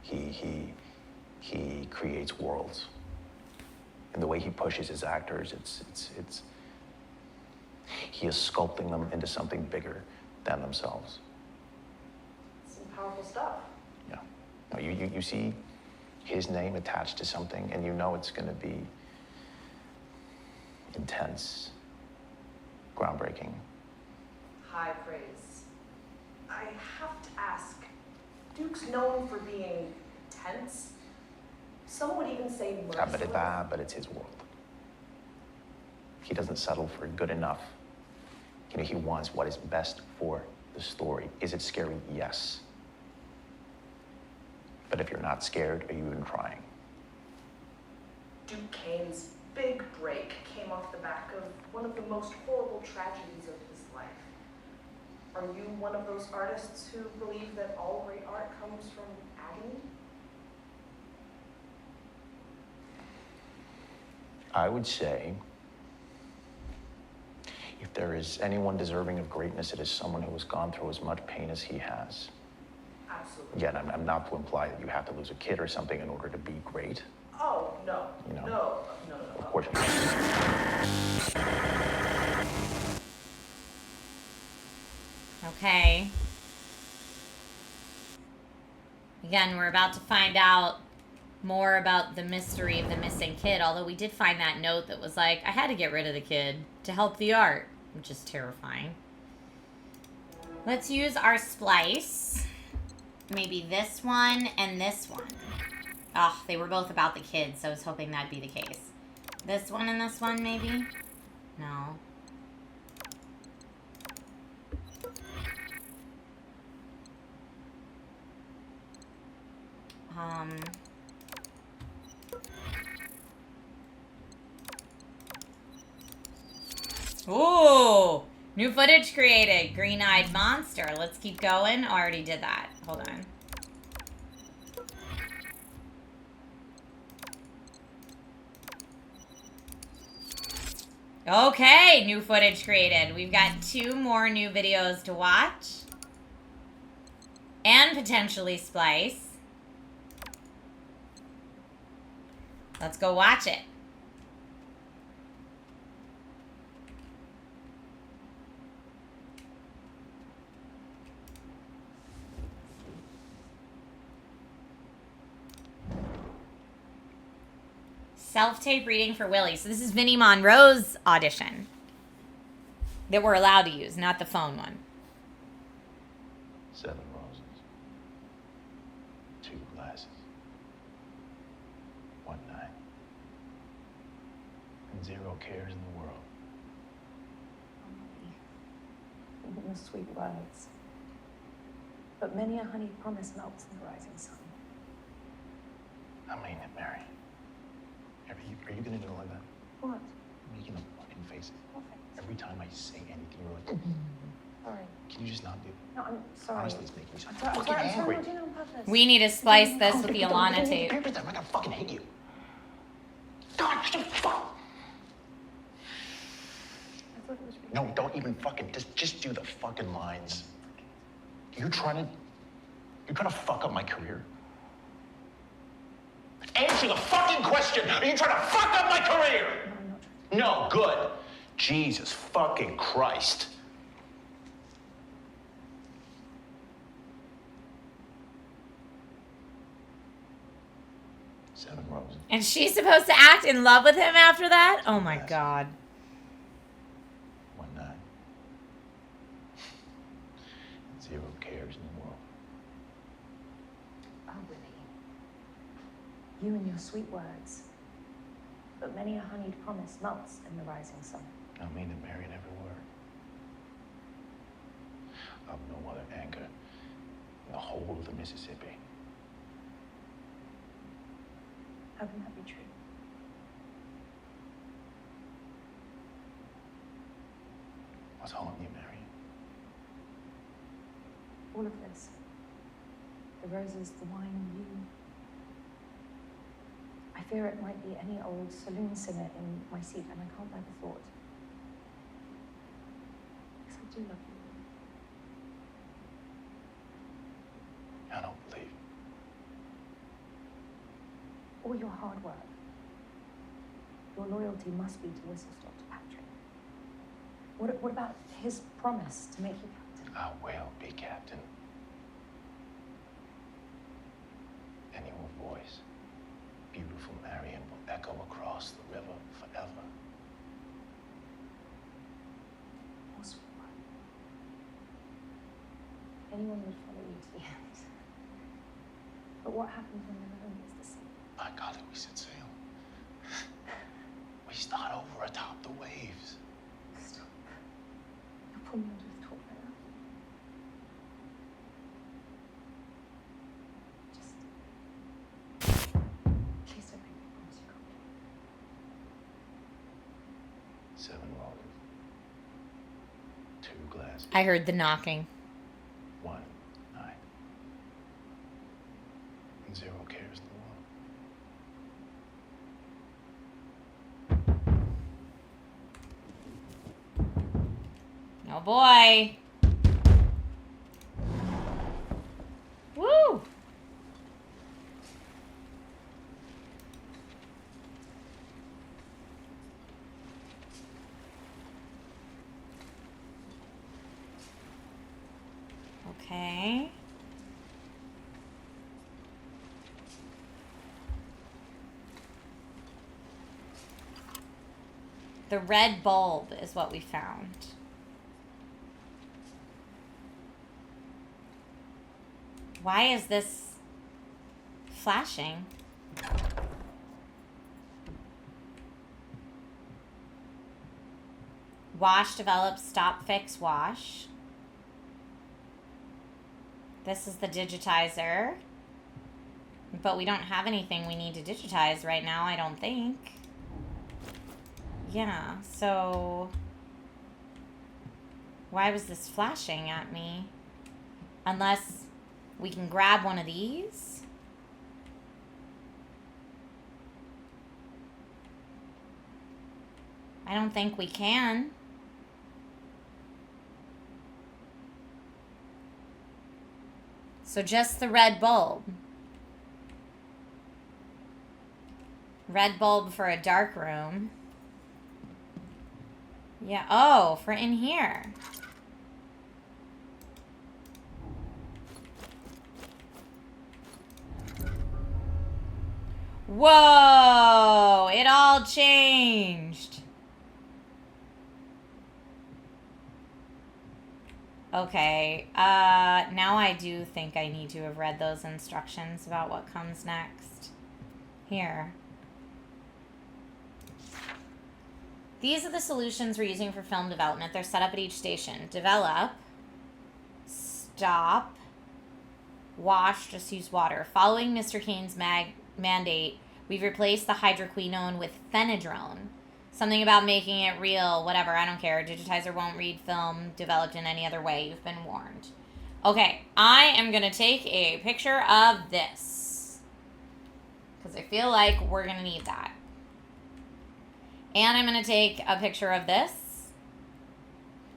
He creates worlds. And the way he pushes his actors, he is sculpting them into something bigger than themselves. Some powerful stuff. Yeah. No, you see his name attached to something, and you know it's going to be intense, groundbreaking. High praise. I have to ask, Duke's known for being tense. Some would even say merciless. But it's his world. He doesn't settle for good enough. You know, he wants what is best for the story. Is it scary? Yes. But if you're not scared, are you even trying? Duke Kane's big break came off the back of one of the most horrible tragedies of his life. Are you one of those artists who believe that all great art comes from agony? I would say, if there is anyone deserving of greatness, it is someone who has gone through as much pain as he has. Absolutely. Yeah, and I'm not to imply that you have to lose a kid or something in order to be great. Oh, no. You know? No. Of course. Okay. Again, we're about to find out more about the mystery of the missing kid, although we did find that note that was like, I had to get rid of the kid to help the art, which is terrifying. Let's use our splice. Maybe this one and this one. Oh, they were both about the kid, so I was hoping that'd be the case. This one and this one, maybe? No. Ooh! New footage created. Green-eyed monster. Let's keep going. Oh, I already did that. Hold on. Okay, new footage created. We've got 2 more new videos to watch. And potentially splice. Let's go watch it. Self-tape reading for Willie. So this is Vinnie Monroe's audition that we're allowed to use, not the phone one. 7 roses, 2 glasses, 1 night, and 0 cares in the world. Your sweet words. But many a honeyed promise melts in the rising sun. I mean it, Mary. Are you gonna do it like that? What? Making a fucking face. What face? Every time I say anything, you're like, Sorry. can you just not do it? No, I'm sorry. Honestly, it's making me so I'm fucking sorry, angry. I'm doing it on purpose. We need to splice this with the Alana tape. Every time I gotta fucking hate you. God, shut the fuck. I thought it was really No, don't even fucking, just do the fucking lines. You're trying to fuck up my career? Answer the fucking question! Are you trying to fuck up my career? No, I'm not trying. No, good. Jesus fucking Christ. Seven roses. And she's supposed to act in love with him after that? Oh my God. 1 night. 0 cares in the world. Oh, Willie. You and your sweet words. But many a honeyed promise melts in the rising sun. I mean it, Mary, in every word. I've no other anchor in the whole of the Mississippi. How can that be true? What's haunting you, Mary? All of this. The roses, the wine, you. I fear it might be any old saloon singer in my seat, and I can't bear the thought. Because I do love you. I don't believe. All your hard work. Your loyalty must be to Whistle-Stop, to Patrick. What about his promise to make you captain? I will be captain. And your voice, beautiful Marion, will echo across the river forever. Oh, sweetheart. Anyone would follow you to the end. But what happens when the river meets the sea? My God, we set sail. We start over atop the waves. Stop. You'll pull me under the top right now. Just... Please don't make me promise you can't. 7 roses. 2 glasses. I heard the knocking. 1 night. And 0 cares in the world. Oh boy. Woo! Okay. The red bulb is what we found. Why is this flashing? Wash, develop, stop, fix, wash. This is the digitizer. But we don't have anything we need to digitize right now, I don't think. Yeah, so... why was this flashing at me? Unless we can grab one of these. I don't think we can. So just the red bulb. Red bulb for a dark room. Yeah, oh, for in here. Whoa, it all changed. Okay, now I do think I need to have read those instructions about what comes next. Here. These are the solutions we're using for film development. They're set up at each station. Develop, stop, wash, just use water. Following Mr. Kane's mandate, we've replaced the hydroquinone with phenadrone. Something about making it real, whatever, I don't care. Digitizer won't read film developed in any other way. You've been warned. Okay, I am going to take a picture of this. Because I feel like we're going to need that. And I'm going to take a picture of this.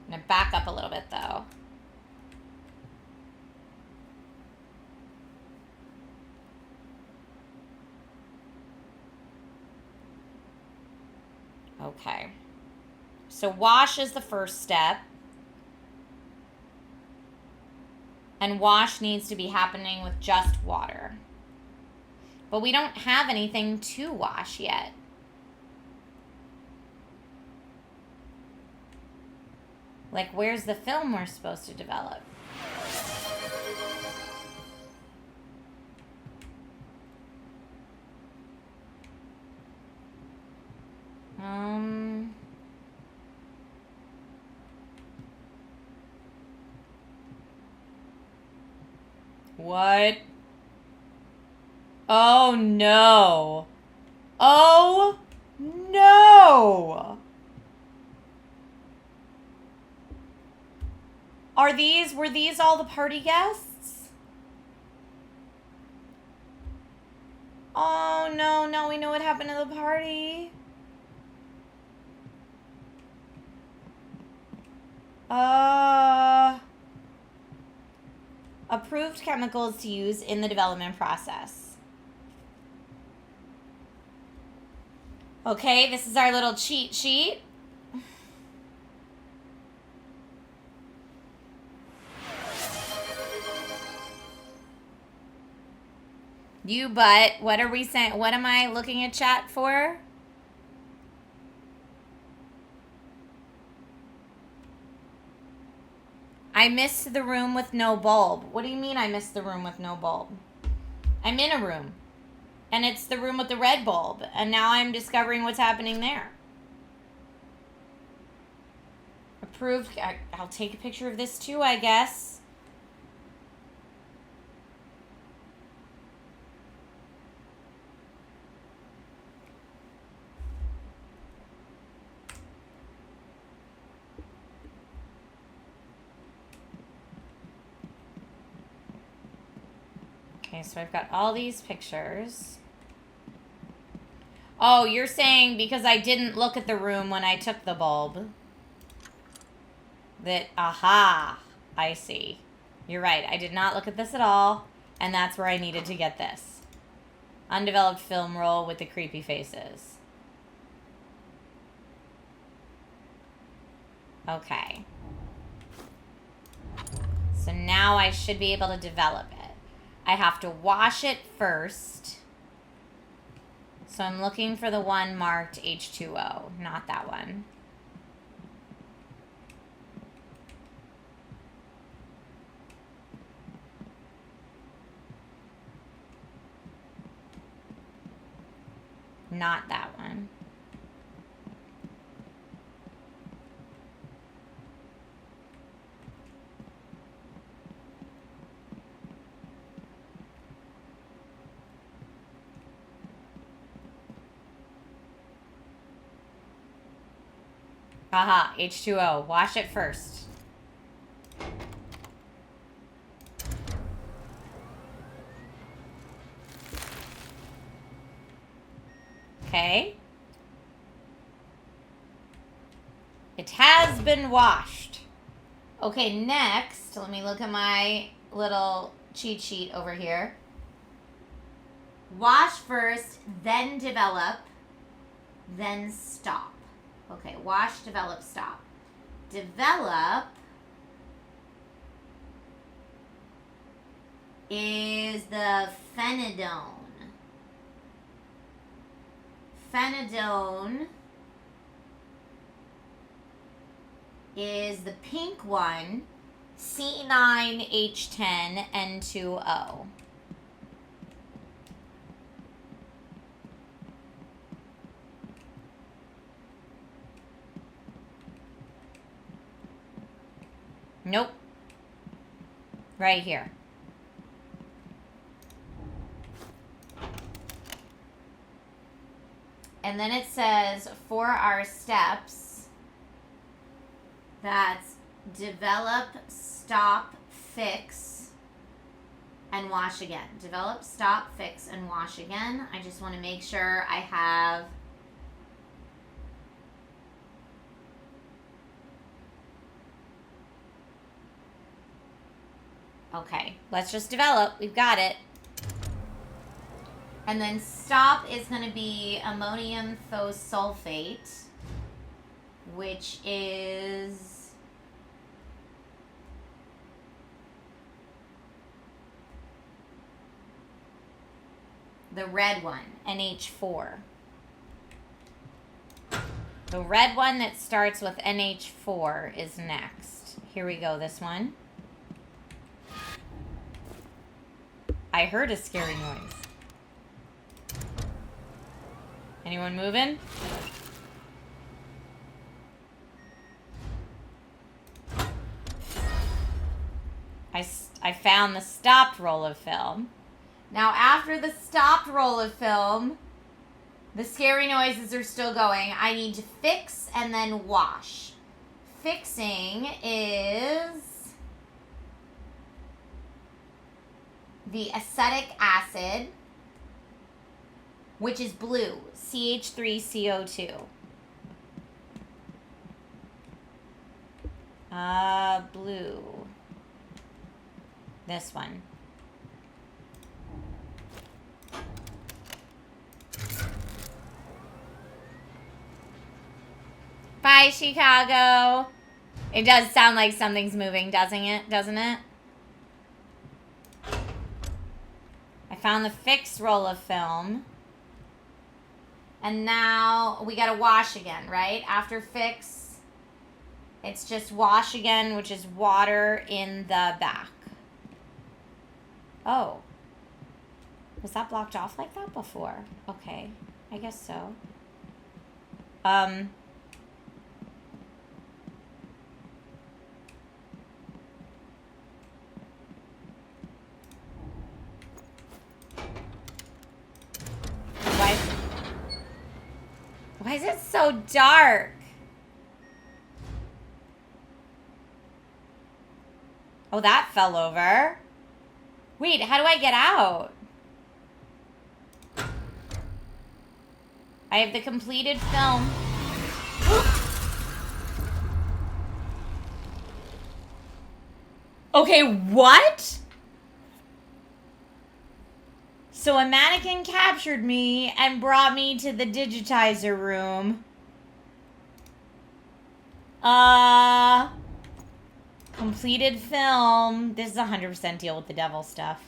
I'm going to back up a little bit, though. Okay. So wash is the first step. And wash needs to be happening with just water. But we don't have anything to wash yet. Like, where's the film we're supposed to develop? What? Oh, no. Oh, no. Were these all the party guests? Oh, no, now we know what happened to the party. Approved chemicals to use in the development process. Okay, this is our little cheat sheet. You butt. What are we saying? What am I looking at chat for? I missed the room with no bulb. What do you mean I missed the room with no bulb? I'm in a room. And it's the room with the red bulb. And now I'm discovering what's happening there. Approved. I'll take a picture of this too, I guess. Okay, so I've got all these pictures. Oh, you're saying because I didn't look at the room when I took the bulb. That, aha, I see. You're right, I did not look at this at all. And that's where I needed to get this. Undeveloped film roll with the creepy faces. Okay. So now I should be able to develop it. I have to wash it first. So I'm looking for the one marked H2O, not that one. Not that one. Haha, H2O. Wash it first. Okay. It has been washed. Okay, next, let me look at my little cheat sheet over here. Wash first, then develop, then stop. Okay, wash, develop, stop. Develop is the phenidone. Phenidone is the pink one, C9H10N2O. Nope. Right here. And then it says, for our steps, that's develop, stop, fix, and wash again. Develop, stop, fix, and wash again. I just want to make sure I have... Okay, let's just develop. We've got it. And then stop is going to be ammonium thiosulfate, which is the red one, NH4. The red one that starts with NH4 is next. Here we go, this one. I heard a scary noise. Anyone moving? I found the stopped roll of film. Now, after the stopped roll of film, the scary noises are still going. I need to fix and then wash. Fixing is the acetic acid, which is blue, CH3CO2. Blue. This one. Bye, Chicago. It does sound like something's moving, doesn't it? Doesn't it? I found the fixed roll of film. And now we gotta wash again, right? After fix, it's just wash again, which is water in the back. Oh. Was that blocked off like that before? Okay. I guess so. Why is it so dark? Oh, that fell over. Wait, how do I get out? I have the completed film. Okay, what? So a mannequin captured me and brought me to the digitizer room. Completed film. This is 100% deal with the devil stuff.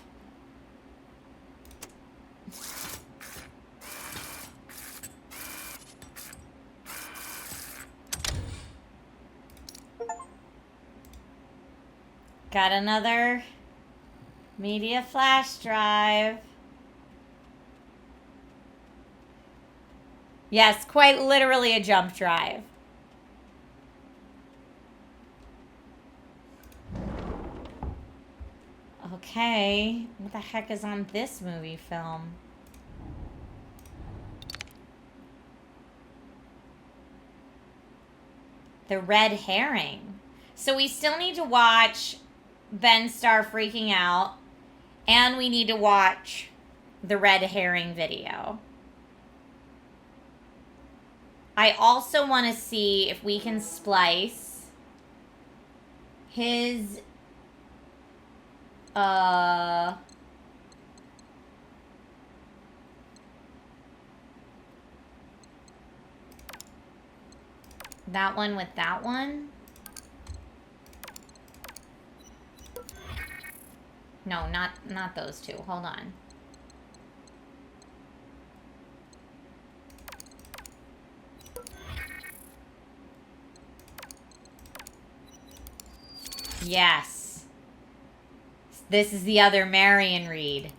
Got another media flash drive. Yes, quite literally a jump drive. Okay, what the heck is on this movie film? The red herring. So we still need to watch Ben Starr freaking out, and we need to watch the red herring video. I also want to see if we can splice his that one with that one. No, not those two. Hold on. Yes. This is the other Marion Reed.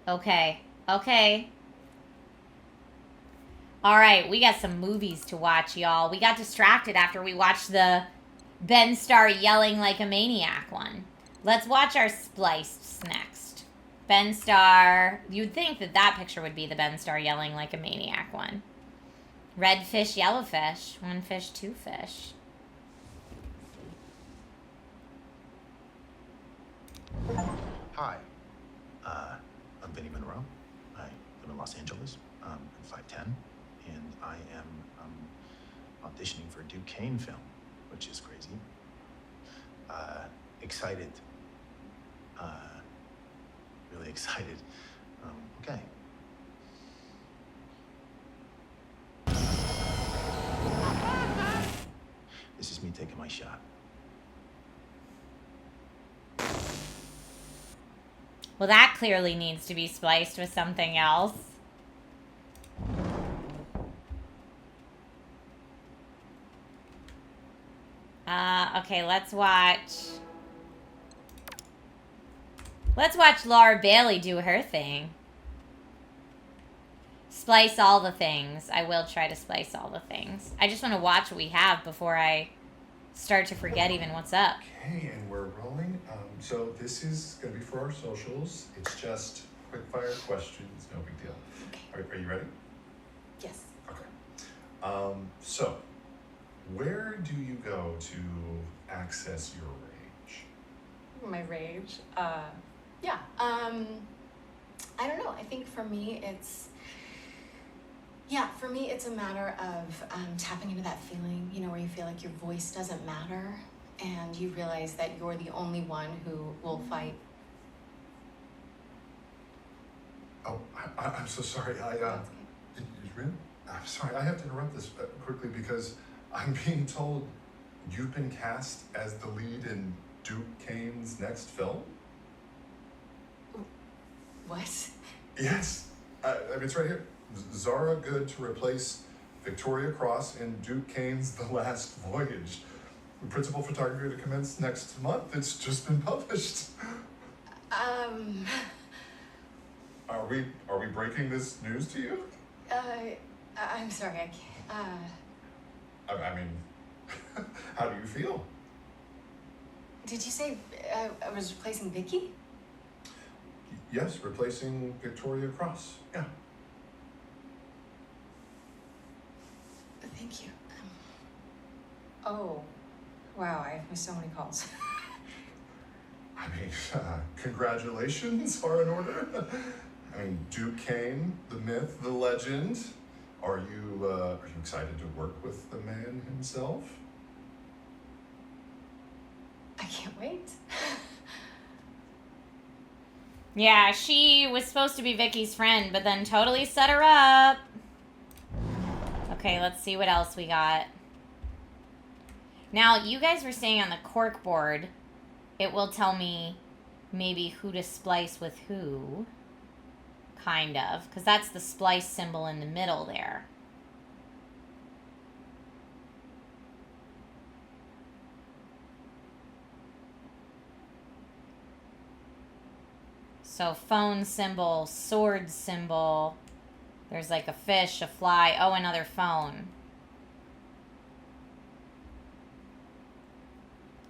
Okay. Okay. Alright, we got some movies to watch, y'all. We got distracted after we watched the Ben Starr yelling like a maniac one. Let's watch our spliced next. Ben Starr. You'd think that that picture would be the Ben Starr yelling like a maniac one. Red fish, yellow fish. One fish, two fish. Hi. I'm Vinny Monroe. I live in Los Angeles. I'm 5'10", and I am auditioning for a Duke Kane film, which is crazy. Excited. Really excited. Okay. This is me taking my shot. Well, that clearly needs to be spliced with something else. Okay, let's watch Laura Bailey do her thing. Splice all the things. I will try to splice all the things. I just want to watch what we have before I start to forget even what's up. Okay, and we're rolling. So this is going to be for our socials. It's just quick fire questions, no big deal. Okay. Are you ready? Yes. Okay. So, where do you go to access your rage? My rage? Yeah. I don't know. I think for me, it's a matter of tapping into that feeling, you know, where you feel like your voice doesn't matter and you realize that you're the only one who will fight. Oh, I'm so sorry. Really? I'm sorry. I have to interrupt this quickly because I'm being told you've been cast as the lead in Duke Kane's next film. What? Yes. I mean, it's right here. Zara Good to replace Victoria Cross in Duke Kane's The Last Voyage. Principal photography to commence next month. It's just been published. Are we breaking this news to you? I'm sorry, I can't. I mean, how do you feel? Did you say I was replacing Vicky? Yes, replacing Victoria Cross. Yeah. Thank you. Oh, wow, I missed so many calls. I mean, congratulations are in order. I mean, Duke Kane, the myth, the legend. Are you excited to work with the man himself? I can't wait. Yeah, she was supposed to be Vicky's friend, but then totally set her up. Okay, let's see what else we got. Now, you guys were saying on the cork board, it will tell me maybe who to splice with who. Kind of. Because that's the splice symbol in the middle there. So phone symbol, sword symbol. There's like a fish, a fly. Oh, another phone.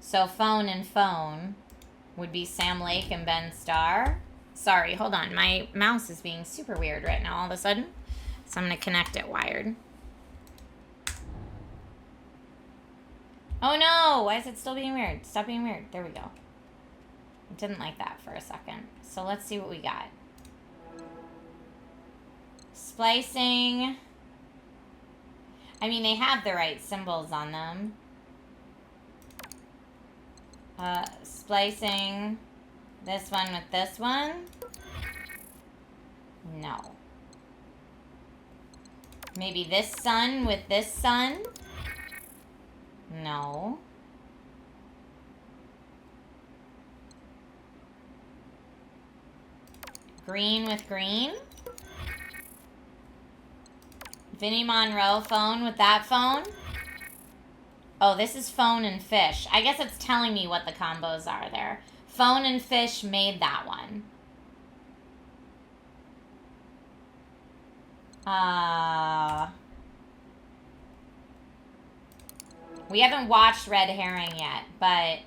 So phone and phone would be Sam Lake and Ben Starr. Sorry, hold on. My mouse is being super weird right now all of a sudden. So I'm going to connect it wired. Oh no! Why is it still being weird? Stop being weird. There we go. I didn't like that for a second. So let's see what we got. Splicing. I mean, they have the right symbols on them. Splicing this one with this one. No. Maybe this sun with this sun. No. Green with green. Vinnie Monroe phone with that phone. Oh, this is phone and fish. I guess it's telling me what the combos are there. Phone and fish made that one. We haven't watched Red Herring yet, but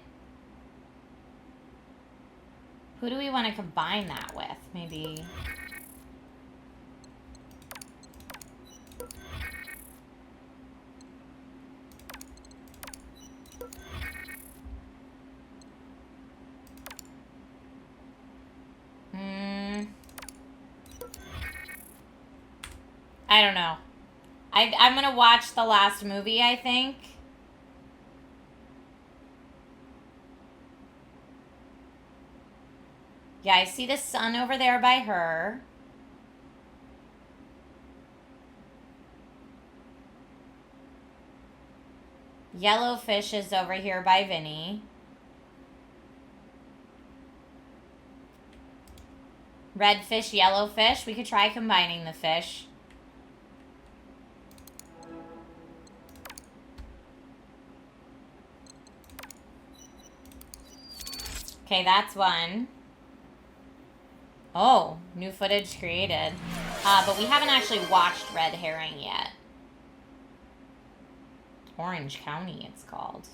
who do we want to combine that with? Maybe... I don't know. I'm gonna watch the last movie, I think. Yeah, I see the sun over there by her. Yellow fish is over here by Vinny. Red fish, yellow fish. We could try combining the fish. Okay, that's one. Oh, new footage created. But we haven't actually watched Red Herring yet. Orange County, it's called.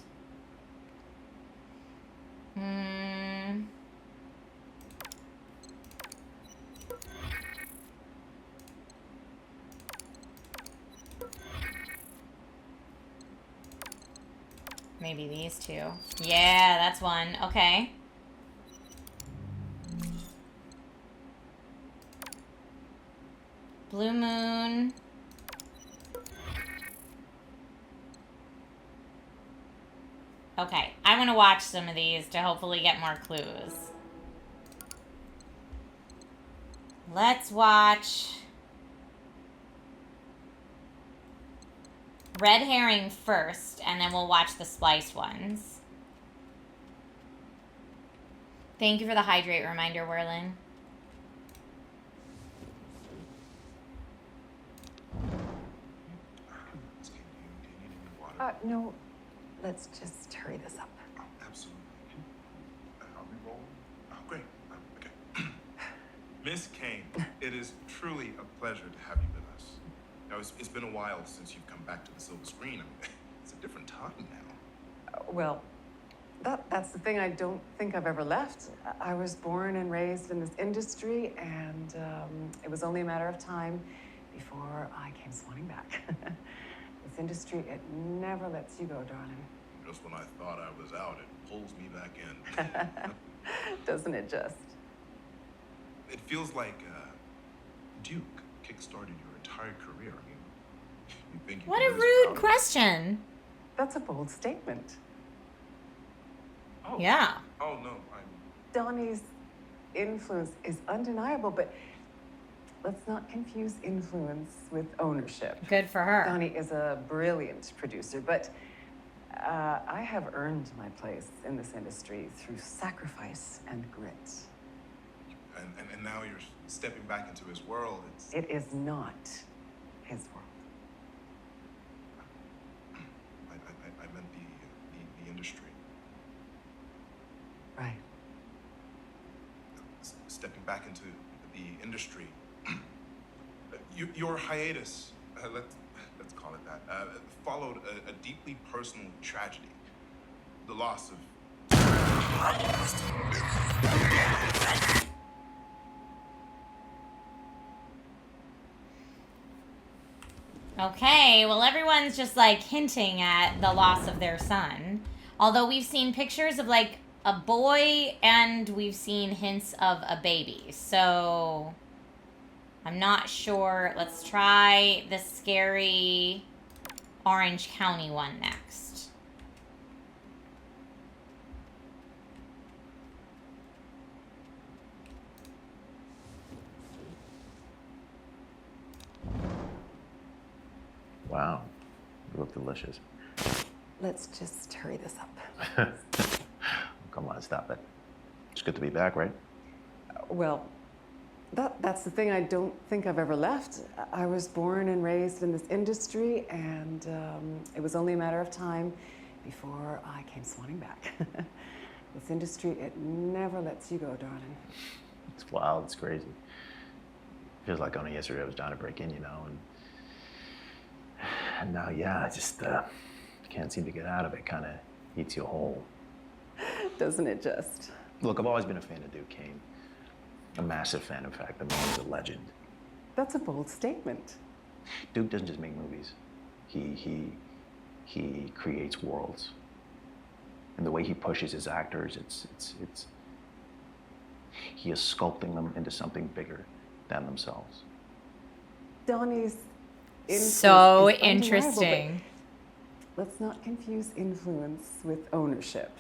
Maybe these two. Yeah, that's one. Okay. Blue Moon. Okay, I'm gonna watch some of these to hopefully get more clues. Let's watch Red Herring first, and then we'll watch the splice ones. Thank you for the hydrate reminder, Werlin. No, let's just hurry this up. Oh, absolutely. Are we rolling? Oh, great. Okay. Miss Kane, it is truly a pleasure to have you with us. Now, it's been a while since you've come back to the silver screen. I mean, it's a different time now. Well, that's the thing. I don't think I've ever left. I was born and raised in this industry, and it was only a matter of time before I came swanning back. This industry, it never lets you go, darling. Just when I thought I was out, it pulls me back in. Doesn't it just? It feels like Duke kickstarted your entire career. I mean, you think you What can a do this rude proud? question. That's a bold statement. Oh. Yeah. Oh, no, Donnie's influence is undeniable, but let's not confuse influence with ownership. Good for her. Donnie is a brilliant producer, but I have earned my place in this industry through sacrifice and grit. And now you're stepping back into his world. It is not his world. I meant the industry. Right. Stepping back into the industry. Your hiatus, let's call it that, followed a deeply personal tragedy. The loss of... Okay, well, everyone's just like hinting at the loss of their son. Although we've seen pictures of like a boy and we've seen hints of a baby. So I'm not sure. Let's try the scary Orange County one next. Wow, you look delicious. Let's just hurry this up. Come on, stop it. It's good to be back, right? Well, that's the thing I don't think I've ever left. I was born and raised in this industry, and it was only a matter of time before I came swanning back. This industry, it never lets you go, darling. It's wild, it's crazy. Feels like only yesterday I was trying to break in, and now, yeah, I just can't seem to get out of it. Kind of eats you whole. Doesn't it just? Look, I've always been a fan of Duke Kane. A massive fan, in fact. The man's a legend. That's a bold statement. Duke doesn't just make movies. He creates worlds. And the way he pushes his actors, it's he is sculpting them into something bigger than themselves. Donnie's influence So is undeniable, interesting. but let's not confuse influence with ownership.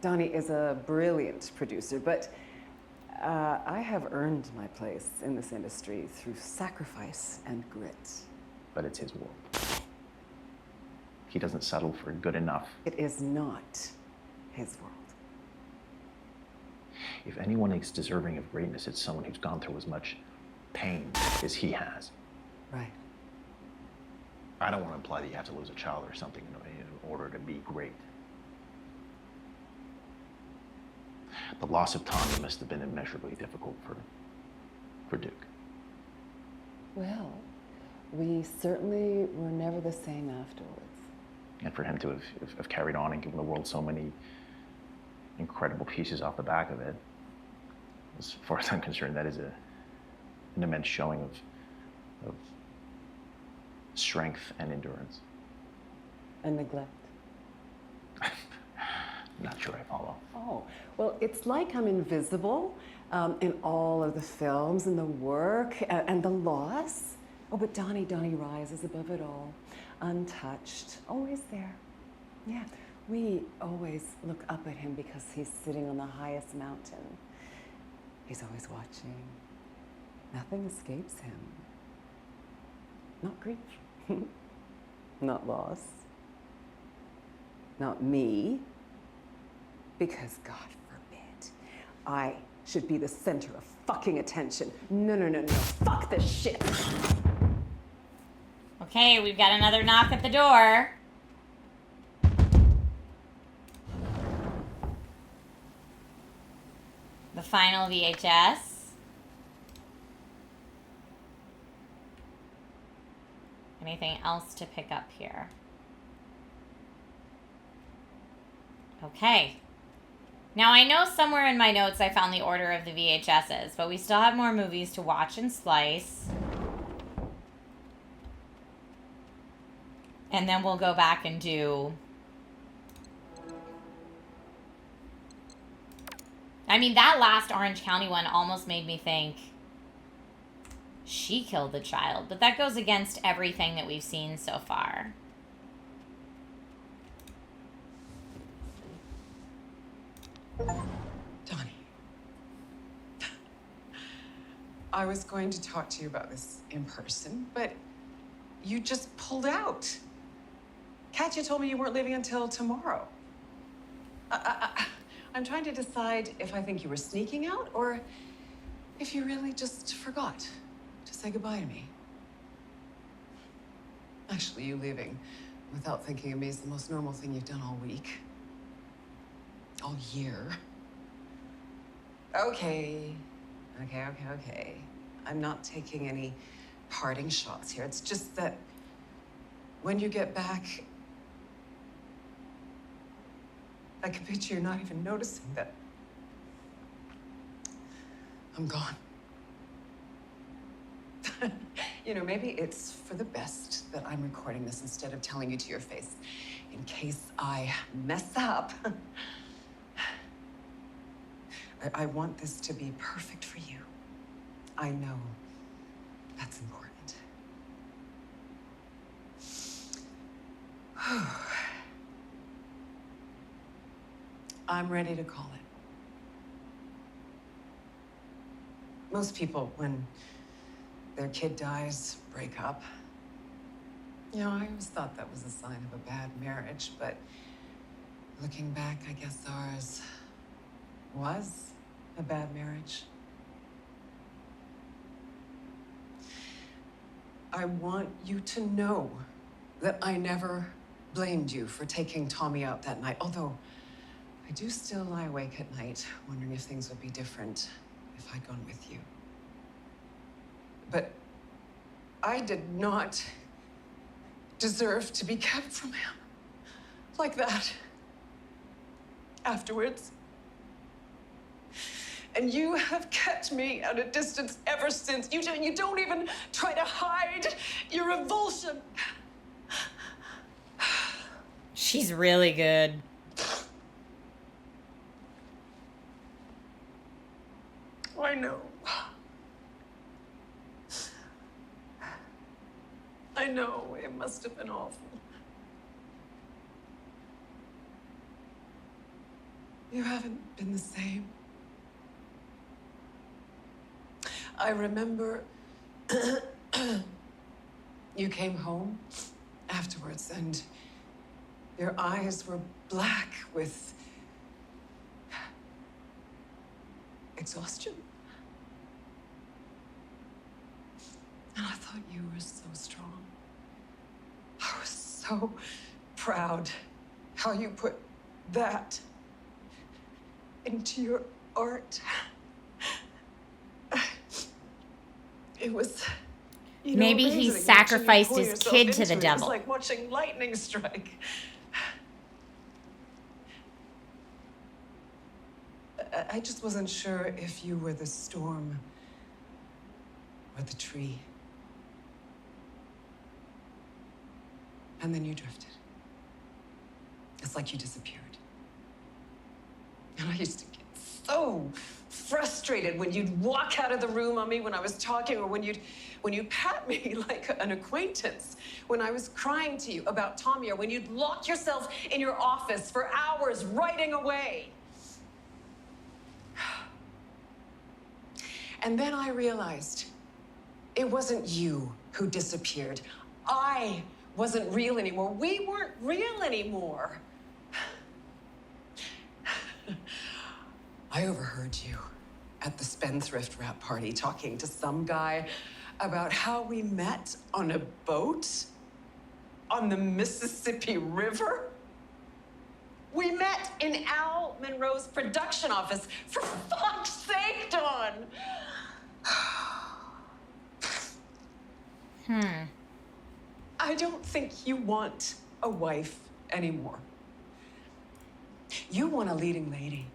Donnie is a brilliant producer, but I have earned my place in this industry through sacrifice and grit. But it's his world. He doesn't settle for good enough. It is not his world. If anyone is deserving of greatness, it's someone who's gone through as much pain as he has. Right. I don't want to imply that you have to lose a child or something in order to be great. The loss of Tommy must have been immeasurably difficult for Duke. Well, we certainly were never the same afterwards. And for him to have carried on and given the world so many incredible pieces off the back of it, as far as I'm concerned, that is an immense showing of strength and endurance. And neglect. Not sure I follow. Oh, well, it's like I'm invisible in all of the films and the work and the loss. Oh, but Donnie rises above it all, untouched, always there. Yeah, we always look up at him because he's sitting on the highest mountain. He's always watching. Nothing escapes him. Not grief, not loss, not me. Because, God forbid, I should be the center of fucking attention. No. Fuck this shit. Okay, we've got another knock at the door. The final VHS. Anything else to pick up here? Okay. Now, I know somewhere in my notes I found the order of the VHSs, but we still have more movies to watch and slice. And then we'll go back and do... I mean, that last Orange County one almost made me think she killed the child, but that goes against everything that we've seen so far. Donnie. I was going to talk to you about this in person, but you just pulled out. Katya told me you weren't leaving until tomorrow. I'm trying to decide if I think you were sneaking out or if you really just forgot to say goodbye to me. Actually, you leaving without thinking of me is the most normal thing you've done all week. All year. Okay. I'm not taking any parting shots here. It's just that when you get back, I can picture you not even noticing that I'm gone. You know, maybe it's for the best that I'm recording this instead of telling you to your face in case I mess up. I want this to be perfect for you. I know that's important. I'm ready to call it. Most people, when their kid dies, break up. You know, I always thought that was a sign of a bad marriage, but looking back, I guess ours was a bad marriage. I want you to know that I never blamed you for taking Tommy out that night, although I do still lie awake at night wondering if things would be different if I'd gone with you. But I did not deserve to be kept from him like that afterwards. And you have kept me at a distance ever since. You don't even try to hide your revulsion. She's really good. I know. I know, it must have been awful. You haven't been the same. I remember you came home afterwards and your eyes were black with exhaustion. And I thought you were so strong. I was so proud how you put that into your art. It was, you know, maybe he amazing sacrificed watching you his pour kid yourself to the into it. It devil. was like watching lightning strike. I just wasn't sure if you were the storm or the tree. And then you drifted. It's like you disappeared. And I used to get so frustrated when you'd walk out of the room on me when I was talking, or when you'd pat me like an acquaintance, when I was crying to you about Tommy, or when you'd lock yourself in your office for hours writing away. And then I realized it wasn't you who disappeared. I wasn't real anymore. We weren't real anymore. I overheard you at the Spendthrift Wrap party talking to some guy about how we met on a boat on the Mississippi River. We met in Al Monroe's production office. For fuck's sake, Dawn! I don't think you want a wife anymore. You want a leading lady.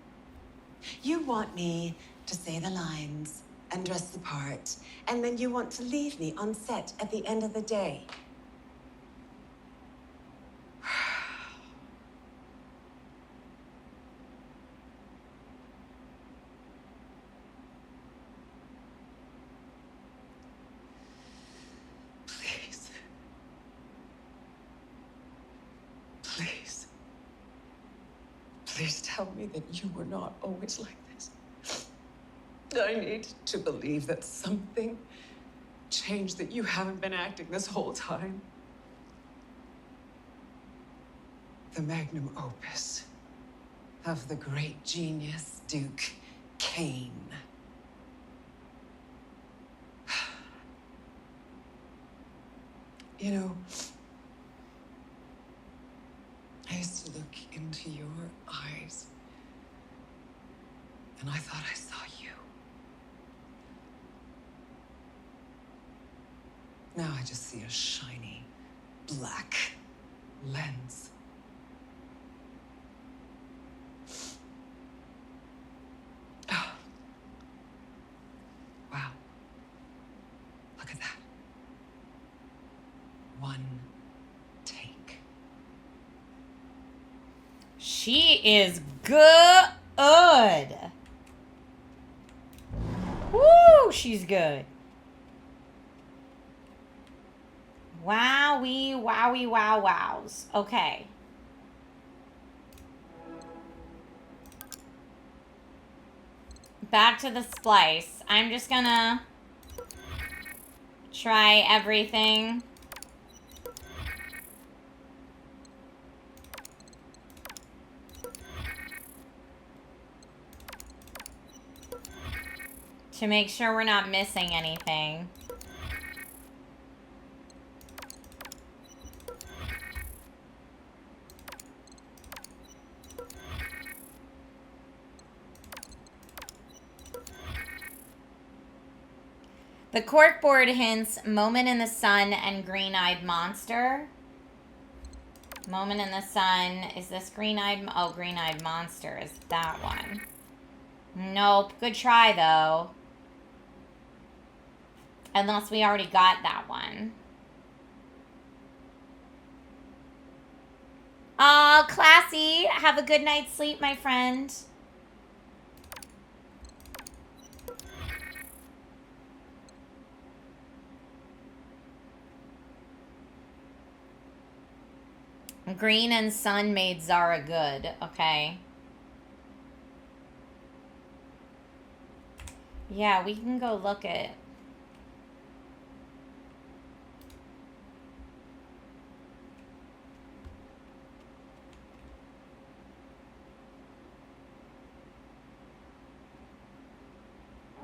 You want me to say the lines and dress the part, and then you want to leave me on set at the end of the day. Please. Please. Please tell me that you were not always like this. I need to believe that something changed, that you haven't been acting this whole time. The magnum opus of the great genius Duke Kane. You know, I used to look into your eyes, and I thought I saw you. Now I just see a shiny, black lens. Wow. Look at that. One take. She is good. Woo, she's good. Wowie, wowie, wow, wows. Okay. Back to the splice. I'm just gonna try everything. To make sure we're not missing anything. The corkboard hints Moment in the Sun and Green-Eyed Monster. Moment in the Sun. Is this Green-Eyed? Oh, Green-Eyed Monster is that one. Nope. Good try, though. Unless we already got that one. Aw, classy. Have a good night's sleep, my friend. Green and Sun made Zara good. Okay. Yeah, we can go look at...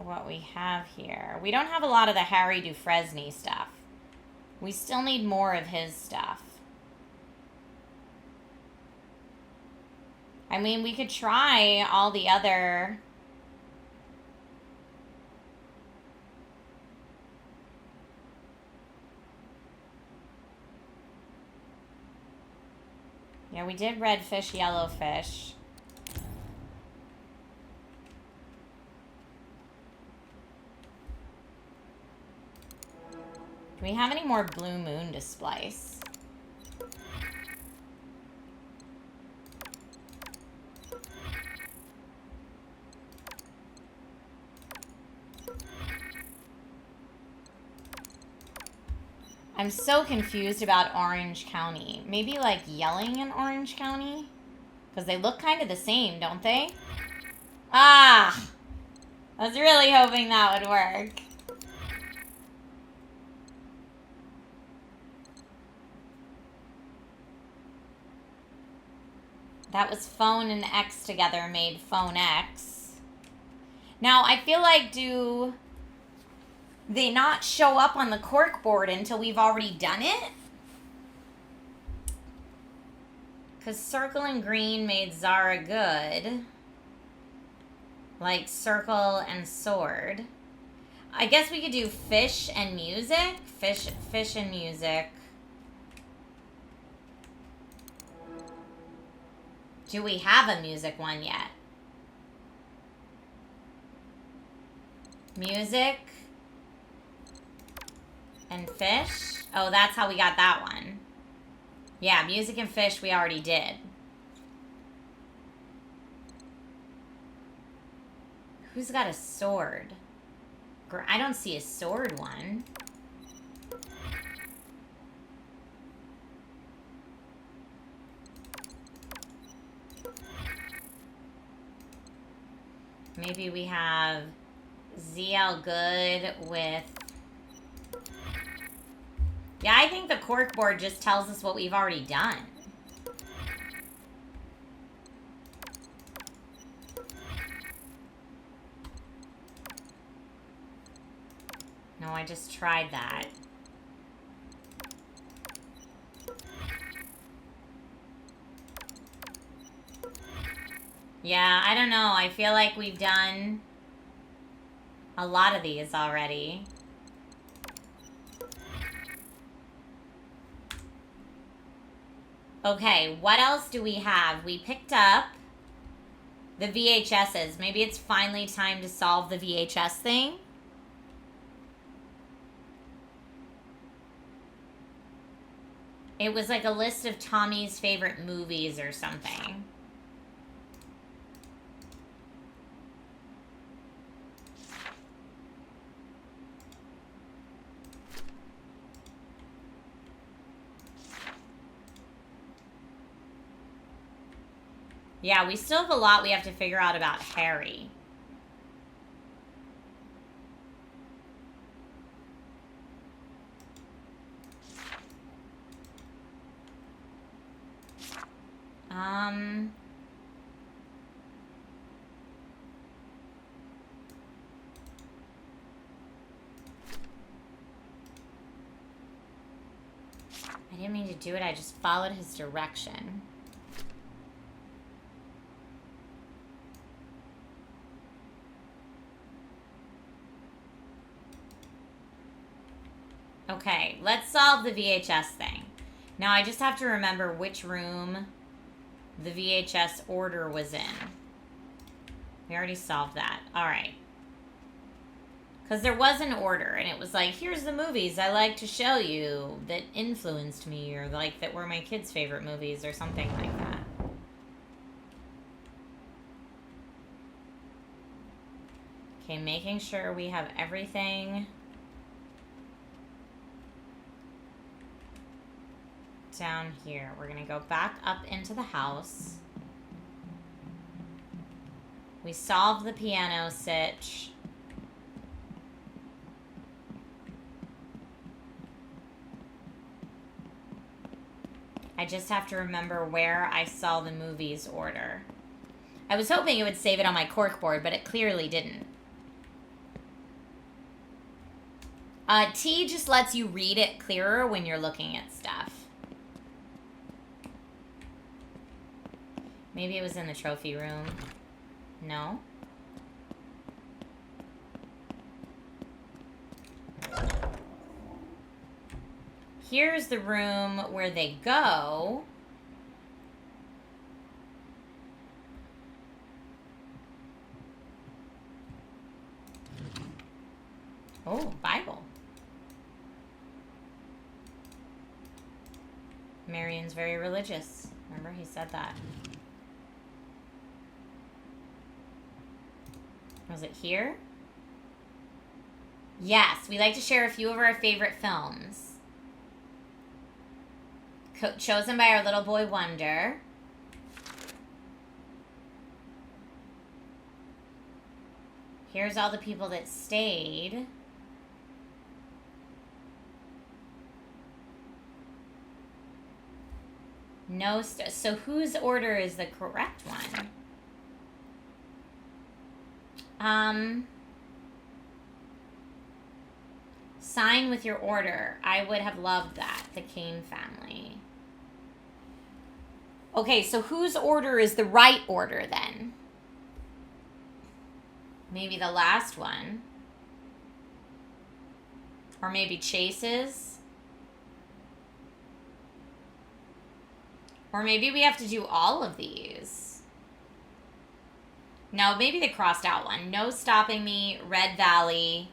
what we have here. We don't have a lot of the Harry Dufresne stuff. We still need more of his stuff. I mean, we could try all the other... Yeah, we did red fish, yellow fish. Do we have any more Blue Moon to splice? I'm so confused about Orange County. Maybe like yelling in Orange County? Because they look kind of the same, don't they? Ah! I was really hoping that would work. That was phone and X together made phone X. Now, I feel like do they not show up on the corkboard until we've already done it? Because circle and green made Zara good. Like circle and sword. I guess we could do fish and music. Fish and music. Do we have a music one yet? Music and fish. Oh, that's how we got that one. Yeah, music and fish we already did. Who's got a sword? I don't see a sword one. Maybe we have ZL good with... Yeah, I think the corkboard just tells us what we've already done. No, I just tried that. Yeah, I don't know. I feel like we've done a lot of these already. Okay, what else do we have? We picked up the VHSs. Maybe it's finally time to solve the VHS thing. It was like a list of Tommy's favorite movies or something. Yeah, we still have a lot we have to figure out about Harry. I didn't mean to do it, I just followed his direction. Okay, let's solve the VHS thing. Now I just have to remember which room the VHS order was in. We already solved that. Alright. Because there was an order, and it was like, here's the movies I like to show you that influenced me, or like that were my kids' favorite movies, or something like that. Okay, making sure we have everything down here. We're gonna go back up into the house. We solved the piano sitch. I just have to remember where I saw the movies order. I was hoping it would save it on my corkboard, but it clearly didn't. T just lets you read it clearer when you're looking at stuff. Maybe it was in the trophy room. No? Here's the room where they go. Oh, Bible. Marion's very religious. Remember, he said that. Was it here? Yes, we like to share a few of our favorite films. Chosen by our little boy Wonder. Here's all the people that stayed. No, so whose order is the correct one? Sign with your order. I would have loved that. The Kane family. Okay, so whose order is the right order then? Maybe the last one. Or maybe Chase's. Or maybe we have to do all of these. No, maybe the crossed out one. No Stopping Me, Red Valley,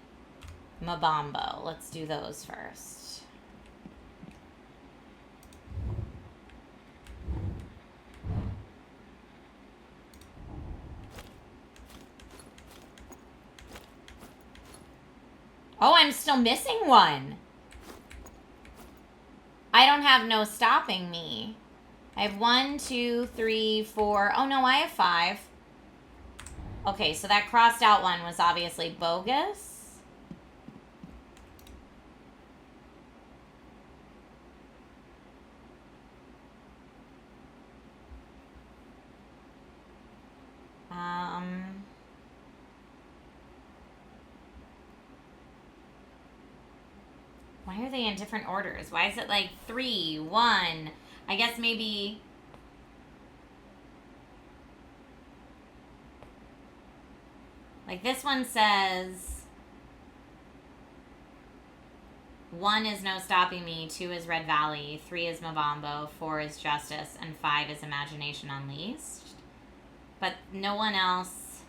Mabambo. Let's do those first. Oh, I'm still missing one. I don't have No Stopping Me. I have 1, 2, 3, 4. Oh, no, I have 5. Okay, so that crossed out one was obviously bogus. Why are they in different orders? Why is it like 3, 1? I guess maybe... Like this one says 1 is No Stopping Me, 2 is Red Valley, 3 is Mabambo, 4 is Justice, and 5 is Imagination Unleashed. But no one else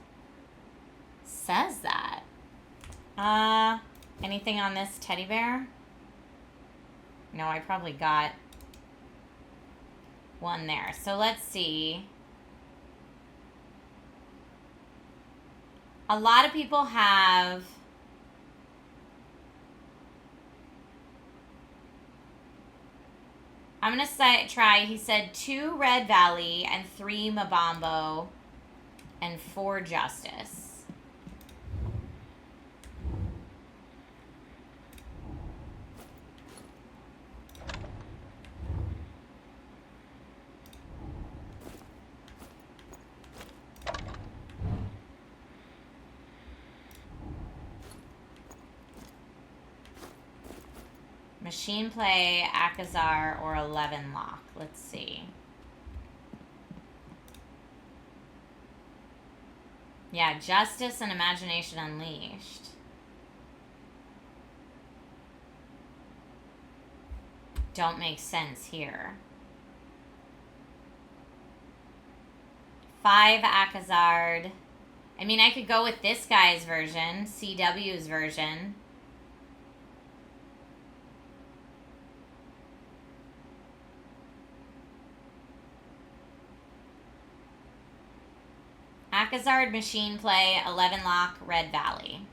says that. Anything on this teddy bear? No, I probably got one there. So let's see. A lot of people have... I'm going to try, he said 2 Red Valley and 3 Mabambo and 4 Justice. Machine Play, Akazar, or 11 Lock. Let's see. Yeah, Justice and Imagination Unleashed. Don't make sense here. 5 Akazard. I mean, I could go with this guy's version, CW's version. Akazard, Machine Play, 11 Lock, Red Valley.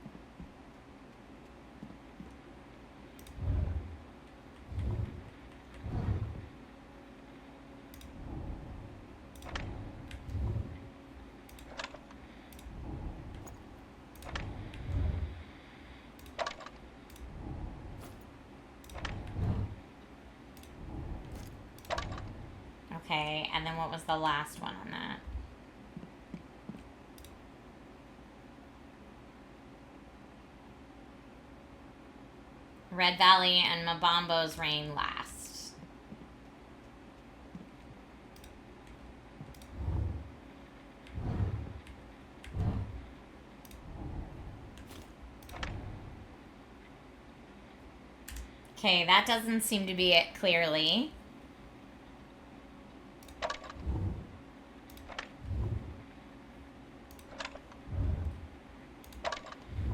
Okay, and then what was the last one on that? Red Valley and Mabambo's Reign last. Okay, that doesn't seem to be it clearly.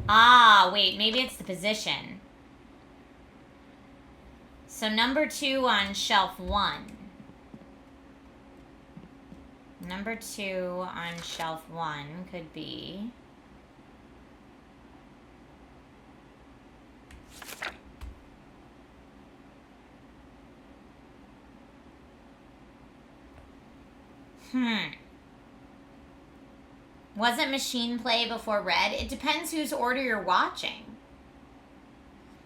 Ah, wait, maybe it's the position. So number 2 on shelf 1. Number 2 on shelf 1 could be... Wasn't Machine Play before Red? It depends whose order you're watching.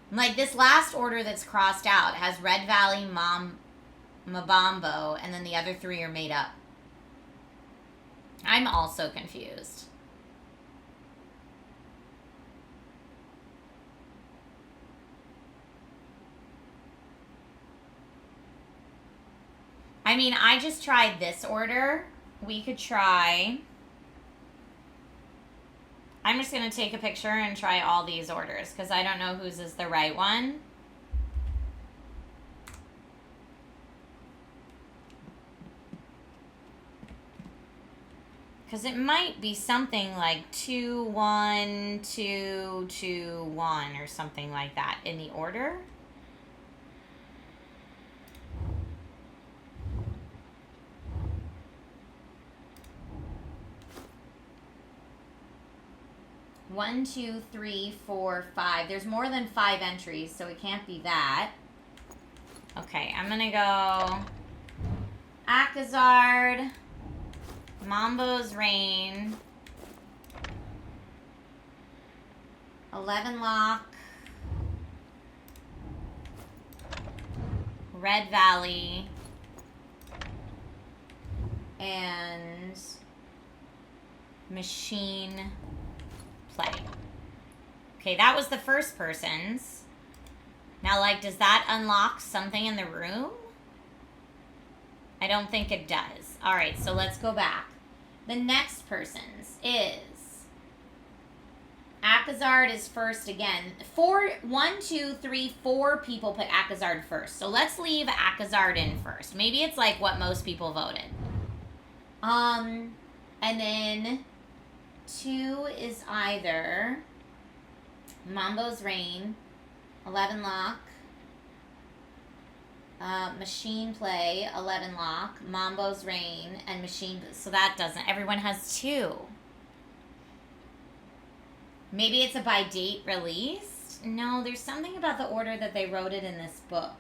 Like, this last order that's crossed out has Red Valley, Mabambo, and then the other 3 are made up. I'm also confused. I mean, I just tried this order. We could try... I'm just going to take a picture and try all these orders because I don't know whose is the right one. Because it might be something like 2, 1, 2, 2, 1 or something like that in the order. One, 2, 3, 4, 5. There's more than 5 entries, so it can't be that. Okay, I'm gonna go Akazard, Mambo's Reign, 11 Lock, Red Valley, and Machine Play. Okay, that was the first person's. Now, like, does that unlock something in the room? I don't think it does. All right, so let's go back. The next person's is... Akazard is first again. 4 people put Akazard first. So let's leave Akazard in first. Maybe it's like what most people voted. And then 2 is either Mambo's Reign, 11 Lock, Machine Play, 11 Lock, Mambo's Reign, and Machine... So that doesn't... Everyone has 2. Maybe it's a by date release? No, there's something about the order that they wrote it in this book.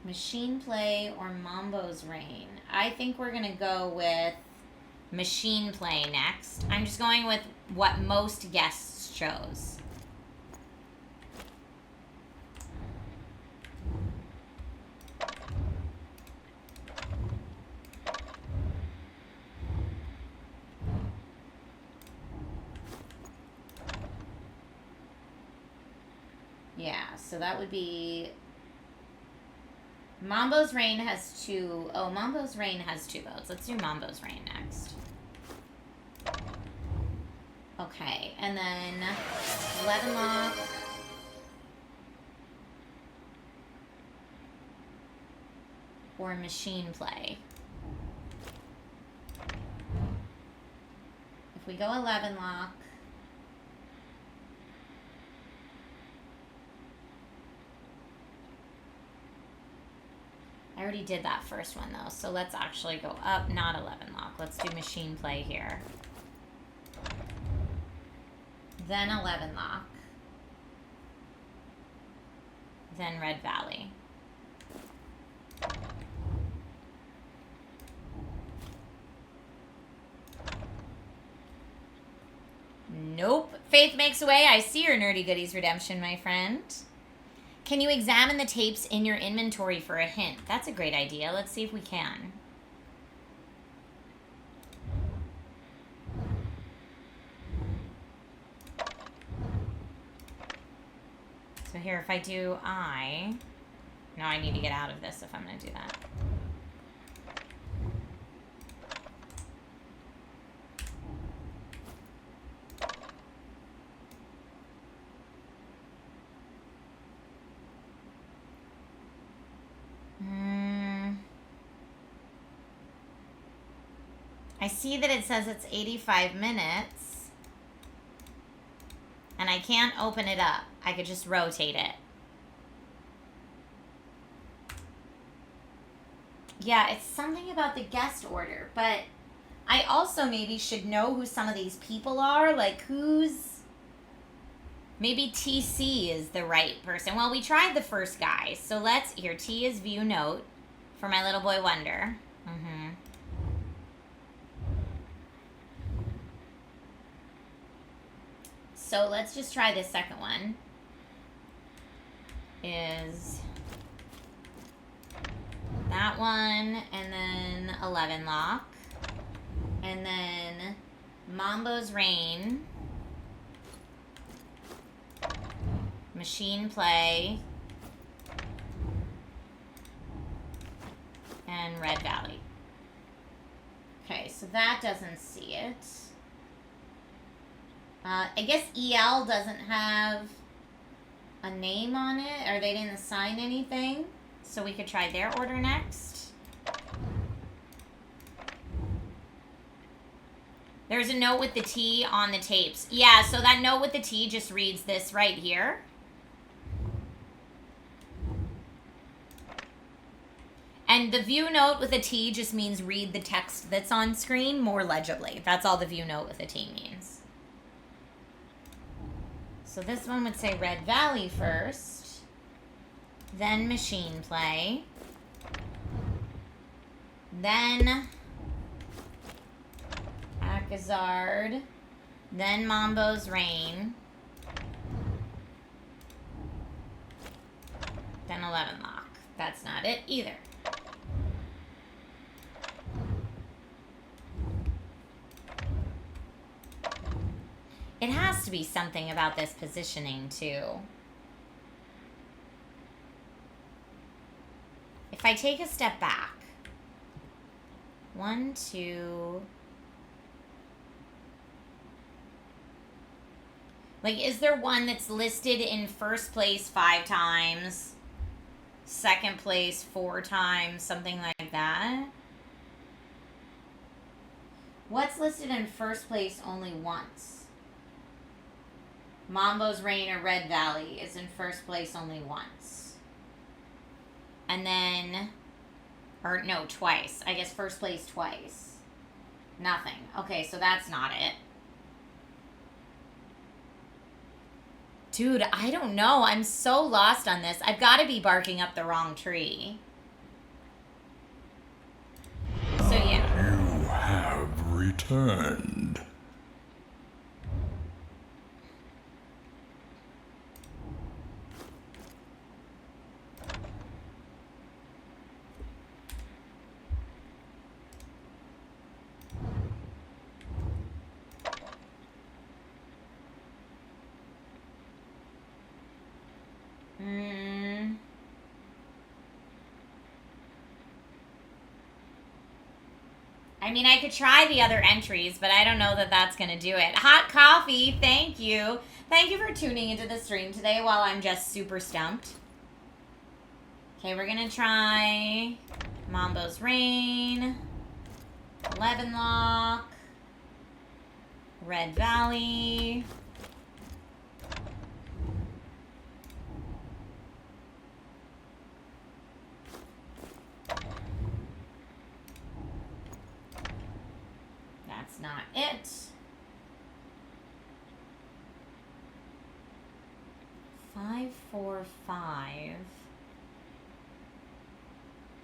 Machine Play or Mambo's Reign. I think we're going to go with Machine Play next. I'm just going with what most guests chose. Yeah, so that would be... Mambo's Reign has 2... Oh, Mambo's Reign has 2 votes. Let's do Mambo's Reign next. Okay, and then 11 Lock. Or Machine Play. If we go 11 Lock... I already did that first one though, so let's actually go up, not 11 Lock. Let's do Machine Play here. Then 11 Lock. Then Red Valley. Nope. Faith makes away. I see your Nerdy Goodies redemption, my friend. Can you examine the tapes in your inventory for a hint? That's a great idea. Let's see if we can. So here, if I do I... No, I need to get out of this if I'm going to do that. I see that it says it's 85 minutes. And I can't open it up. I could just rotate it. Yeah, it's something about the guest order. But I also maybe should know who some of these people are. Like, who's... Maybe TC is the right person. Well, we tried the first guy. So let's... Here, T is view note for my little boy Wonder. Mm-hmm. So let's just try this second one. Is that one, and then 11 Lock, and then Mambo's Reign, Machine Play, and Red Valley. Okay, so that doesn't see it. I guess EL doesn't have a name on it, or they didn't assign anything. So we could try their order next. There's a note with the T on the tapes. Yeah, so that note with the T just reads this right here. And the view note with a T just means read the text that's on screen more legibly. That's all the view note with a T means. So this one would say Red Valley first, then Machine Play, then Gizzard. Then Mambo's Reign. Then 11 Lock. That's not it either. It has to be something about this positioning, too. If I take a step back. 1, 2... Like, is there one that's listed in first place 5 times? Second place 4 times? Something like that? What's listed in first place only once? Mambo's Reign or Red Valley is in first place only once. And then... Or, no, twice. I guess first place twice. Nothing. Okay, so that's not it. Dude, I don't know. I'm so lost on this. I've got to be barking up the wrong tree. So, yeah. You have returned. I mean, I could try the other entries, but I don't know that that's going to do it. Hot coffee, thank you. Thank you for tuning into the stream today while I'm just super stumped. Okay, we're going to try Mambo's Reign, 11 Lock, Red Valley. That's not it. 5, 4, 5.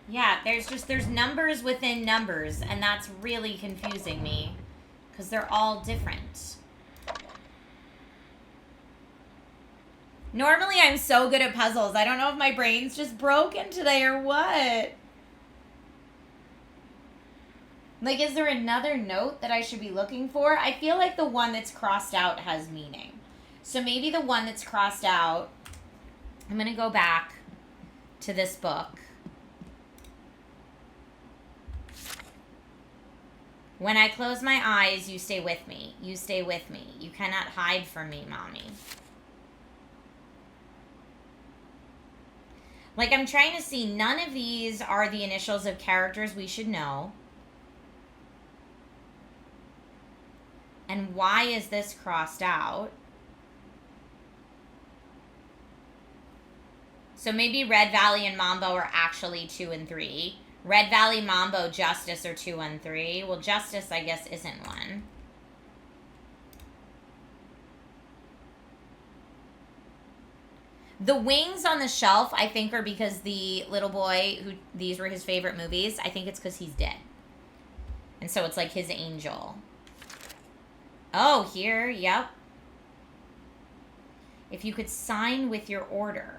Yeah, there's numbers within numbers, and that's really confusing me because they're all different. Normally I'm so good at puzzles. I don't know if my brain's just broken today or what. Like, is there another note that I should be looking for? I feel like the one that's crossed out has meaning. So maybe the one that's crossed out, I'm going to go back to this book. When I close my eyes, you stay with me. You stay with me. You cannot hide from me, mommy. Like, I'm trying to see, none of these are the initials of characters we should know. And why is this crossed out? So maybe Red Valley and Mambo are actually 2 and 3. Red Valley, Mambo, Justice are 2 and 3. Well, Justice, I guess, isn't one. The wings on the shelf, I think, are because the little boy, who these were his favorite movies, I think it's because he's dead. And so it's like his angel. Oh, here, yep. If you could sign with your order.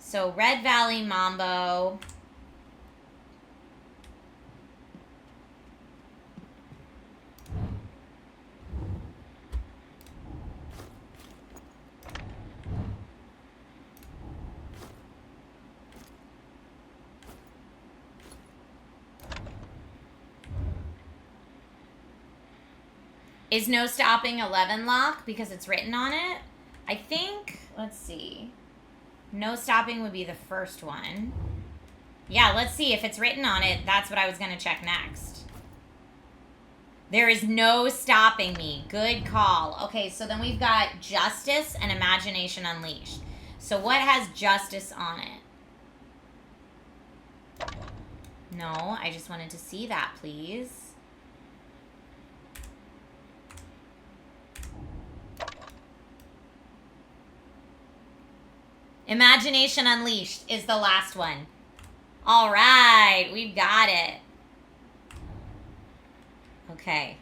So, Red Valley, Mambo. Is no stopping 11 Lock because it's written on it? I think, let's see. No stopping would be the first one. Yeah, let's see. If it's written on it, that's what I was going to check next. There is no stopping me. Good call. Okay, so then we've got Justice and Imagination Unleashed. So what has Justice on it? No, I just wanted to see that, please. Imagination Unleashed is the last one. All right, we've got it. Okay.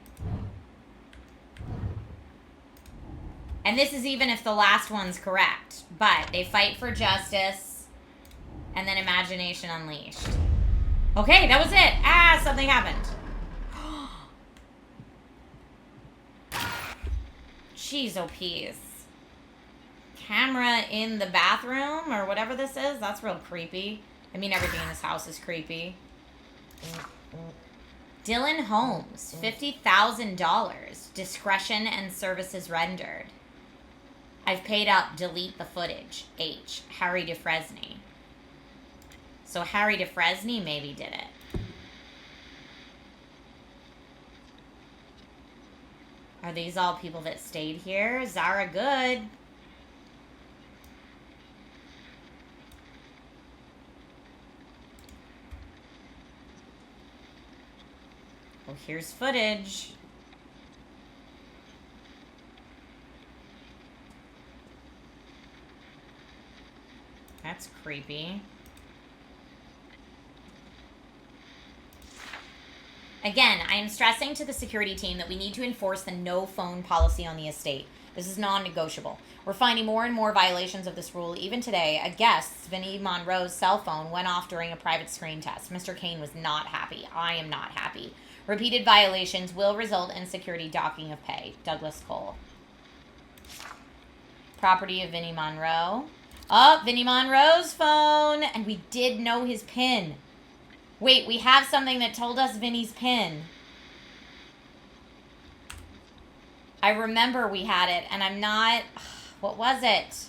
And this is even if the last one's correct. But they fight for justice. And then imagination unleashed. Okay, that was it. Ah, something happened. Jeez, oh peas. Camera in the bathroom or whatever this is. That's real creepy. I mean, everything in this house is creepy. Dylan Holmes, $50,000. Discretion and services rendered. I've paid up. Delete the footage. H. Harry DeFresney. So Harry DeFresney maybe did it. Are these all people that stayed here? Zara Good. Well, here's footage. That's creepy. Again, I am stressing to the security team that we need to enforce the no phone policy on the estate. This is non-negotiable. We're finding more and more violations of this rule. Even today, a guest's, Vinnie Monroe's cell phone went off during a private screen test. Mr. Kane was not happy. I am not happy. Repeated violations will result in security docking of pay. Douglas Cole. Property of Vinnie Monroe. Oh, Vinnie Monroe's phone. And we did know his PIN. Wait, we have something that told us Vinny's PIN. I remember we had it, and I'm not... What was it?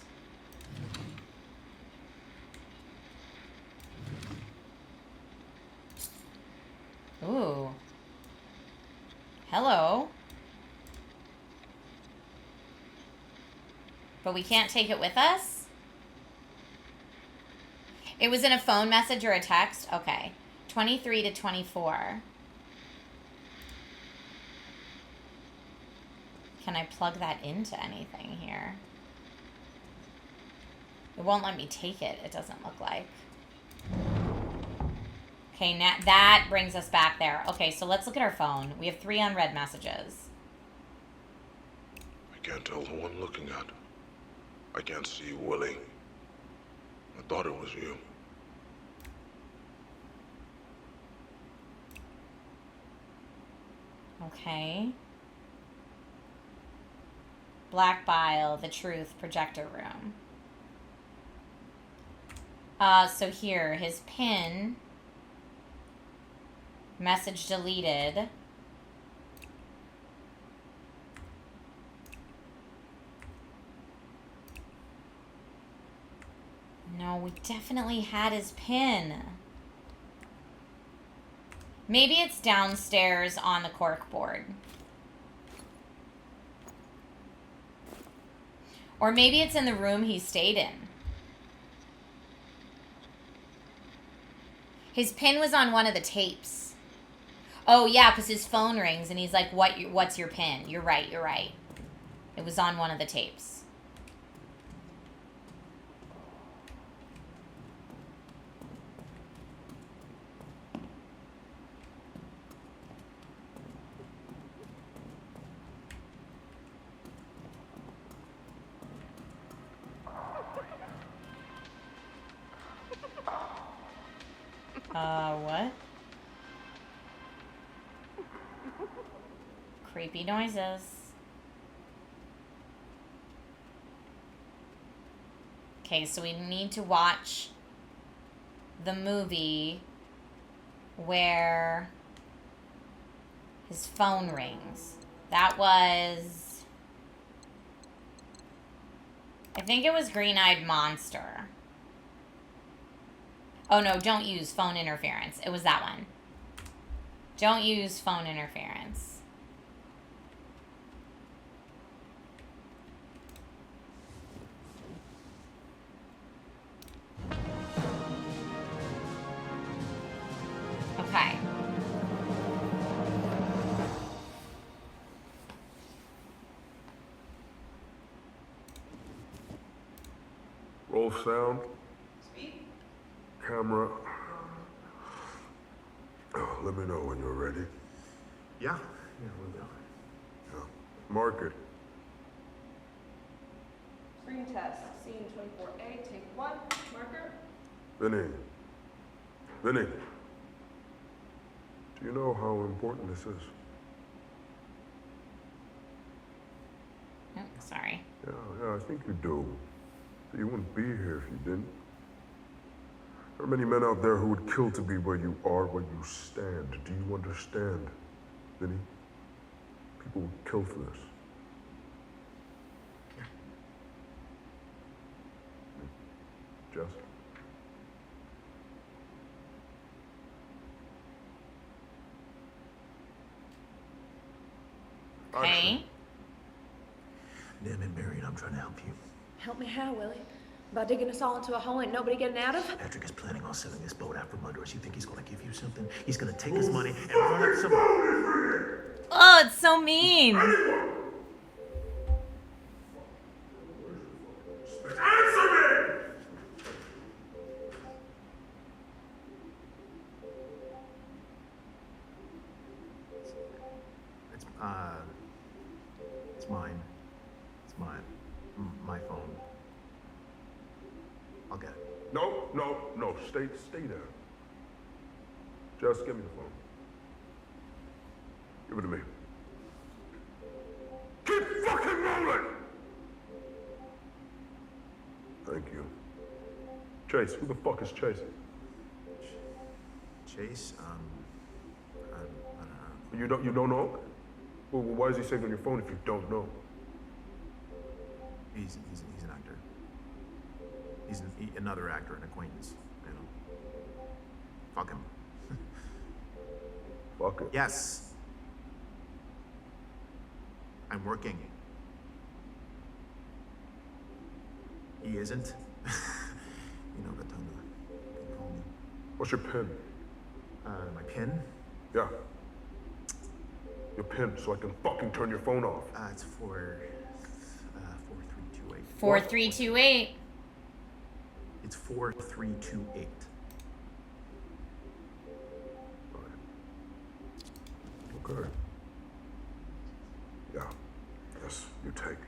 Ooh. Hello. But we can't take it with us? It was in a phone message or a text? Okay. 23 to 24. Can I plug that into anything here? It won't let me take it, it doesn't look like. Okay, now that brings us back there. Okay, so let's look at our phone. We have 3 unread messages. I can't tell who I'm looking at. I can't see you, Willie. I thought it was you. Okay. Black Bile, The Truth, Projector Room. So here, his PIN. Message deleted. No, we definitely had his PIN. Maybe it's downstairs on the cork board. Or maybe it's in the room he stayed in. His PIN was on one of the tapes. Oh, yeah, because his phone rings and he's like, what's your PIN? You're right, you're right. It was on one of the tapes. What? Creepy noises. Okay, so we need to watch the movie where his phone rings. That was... I think it was Green-Eyed Monster. Oh, no, don't use phone interference. It was that one. Don't use phone interference. Okay. Roll sound. Camera. let me know when you're ready. Yeah, we'll go. Yeah. Mark it. Screen test, scene 24A, take 1, marker. Vinny. Vinny. Do you know how important this is? Sorry. Yeah, I think you do. So you wouldn't be here if you didn't. There are many men out there who would kill to be where you are, where you stand. Do you understand, Vinny? People would kill for this. Jess? Okay. Damn it, Marion, I'm trying to help you. Help me how, Willie? By digging us all into a hole ain't nobody getting out of? Patrick is planning on selling this boat out from under us. You think he's gonna give you something? He's gonna take his money and run up some... Oh, it's so mean. It's mine. It's mine. My phone. I'll get it. No. Stay there. Just give me the phone. Give it to me. Keep fucking rolling! Thank you. Chase, who the fuck is Chase? Chase, I don't know. You don't know? Well, why is he saving your phone if you don't know? He's an actor. He's another actor, an acquaintance. You know. Fuck him. Fuck him? Yes. I'm working. He isn't. You know, but don't call me. What's your pin? My pin? Yeah. Your pin, so I can fucking turn your phone off. It's for 4328. 4328. It's 4328. Okay. Yeah. Yes, you take.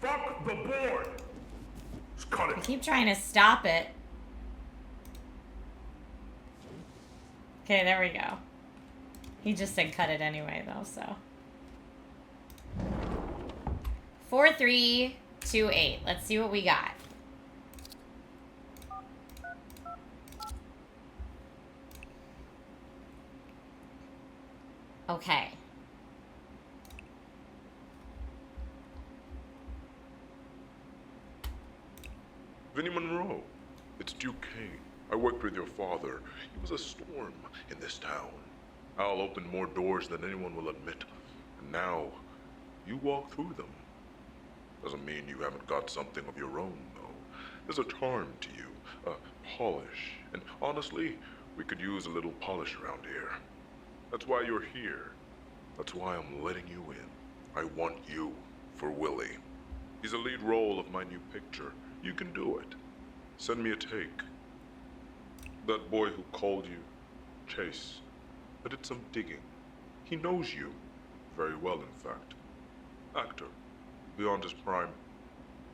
Fuck the board! Just cut I it. keep trying to stop it. Okay, there we go. He just said cut it anyway, though, so. 4328. Let's see what we got. Okay. Vinnie Monroe, it's Duke Kane. I worked with your father. He was a storm in this town. Al opened more doors than anyone will admit. And now, you walk through them. Doesn't mean you haven't got something of your own, though. There's a charm to you, a polish. And honestly, we could use a little polish around here. That's why you're here. That's why I'm letting you in. I want you for Willie. He's a lead role of my new picture. You can do it. Send me a take. That boy who called you, Chase, I did some digging. He knows you. Very well, in fact. Actor. Beyond his prime.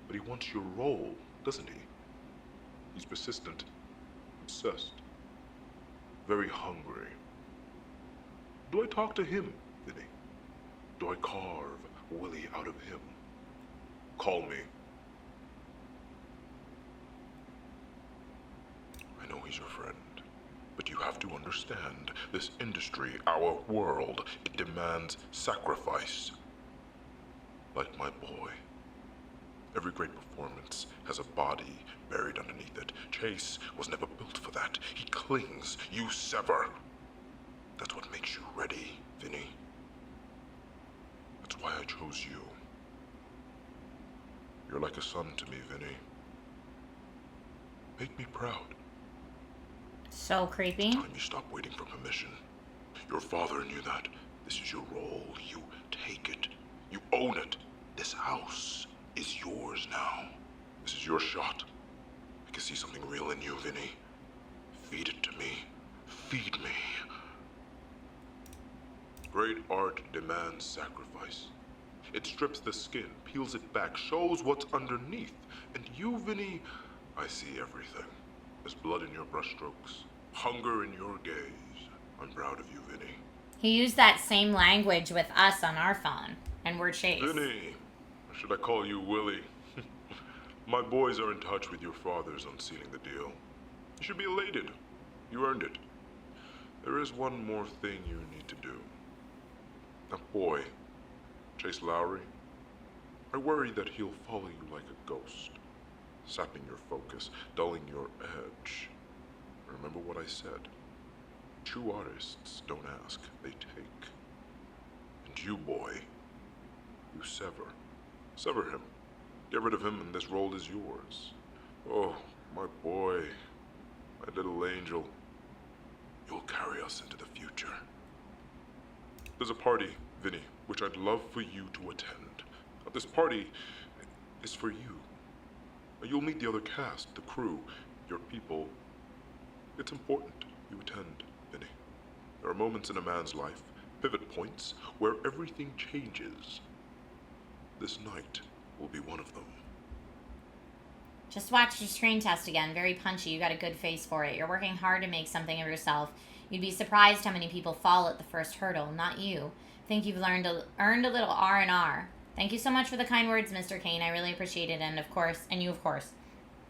But he wants your role, doesn't he? He's persistent. Obsessed. Very hungry. Do I talk to him, Vinny? Do I carve Willie out of him? Call me. I know he's your friend, but you have to understand, this industry, our world, it demands sacrifice. Like my boy. Every great performance has a body buried underneath it. Chase was never built for that. He clings, you sever. That's what makes you ready, Vinny. That's why I chose you. You're like a son to me, Vinny. Make me proud. So creepy. It's time you stop waiting for permission. Your father knew that. This is your role. You take it. You own it. This house is yours now. This is your shot. I can see something real in you, Vinny. Feed it to me. Feed me. Great art demands sacrifice. It strips the skin, peels it back, shows what's underneath. And you, Vinny, I see everything. There's blood in your brushstrokes, hunger in your gaze. I'm proud of you, Vinny. He used that same language with us on our phone, and we're Chase. Vinny, or should I call you Willie? My boys are in touch with your fathers on sealing the deal. You should be elated. You earned it. There is one more thing you need to do. That boy, Chase Lowry, I worry that he'll follow you like a ghost, sapping your focus, dulling your edge. Remember what I said. True artists don't ask, they take. And you, boy, you sever. Sever him. Get rid of him and this role is yours. Oh, my boy, my little angel. You'll carry us into the future. There's a party, Vinny, which I'd love for you to attend. This party is for you. You'll meet the other cast, the crew, your people. It's important you attend, Vinny. There are moments in a man's life, pivot points, where everything changes. This night will be one of them. Just watched your screen test again. Very punchy. You got a good face for it. You're working hard to make something of yourself. You'd be surprised how many people fall at the first hurdle. Not you. Think you've earned a little R&R. Thank you so much for the kind words, Mr. Kane. I really appreciate it. And of course, and you of course.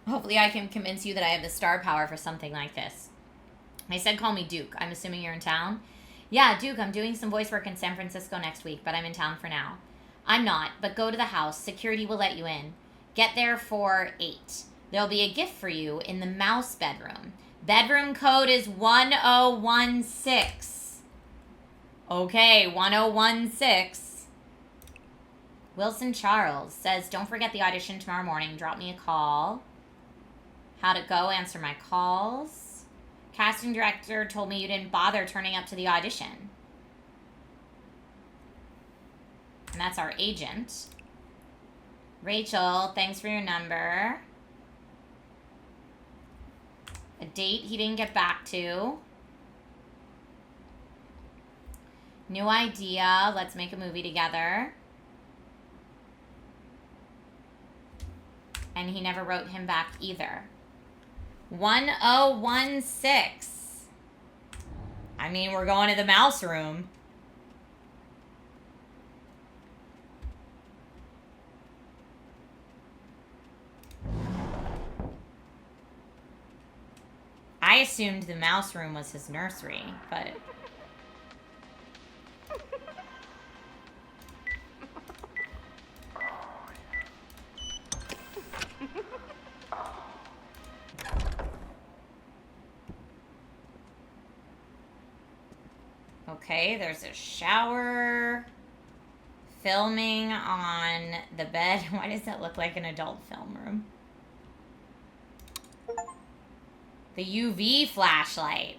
Hopefully I can convince you that I have the star power for something like this. They said call me Duke. I'm assuming you're in town? Yeah, Duke, I'm doing some voice work in San Francisco next week, but I'm in town for now. I'm not, but go to the house. Security will let you in. Get there for 8. There'll be a gift for you in the mouse bedroom. Bedroom code is 1016. Okay, 1016. Wilson Charles says, don't forget the audition tomorrow morning. Drop me a call. How'd it go? Answer my calls. Casting director told me you didn't bother turning up to the audition. And that's our agent. Rachel, thanks for your number. A date he didn't get back to. New idea. Let's make a movie together. And he never wrote him back either. 1016. I mean, we're going to the mouse room. I assumed the mouse room was his nursery, but... Okay, there's a shower. Filming on the bed. Why does that look like an adult film room? The UV flashlight.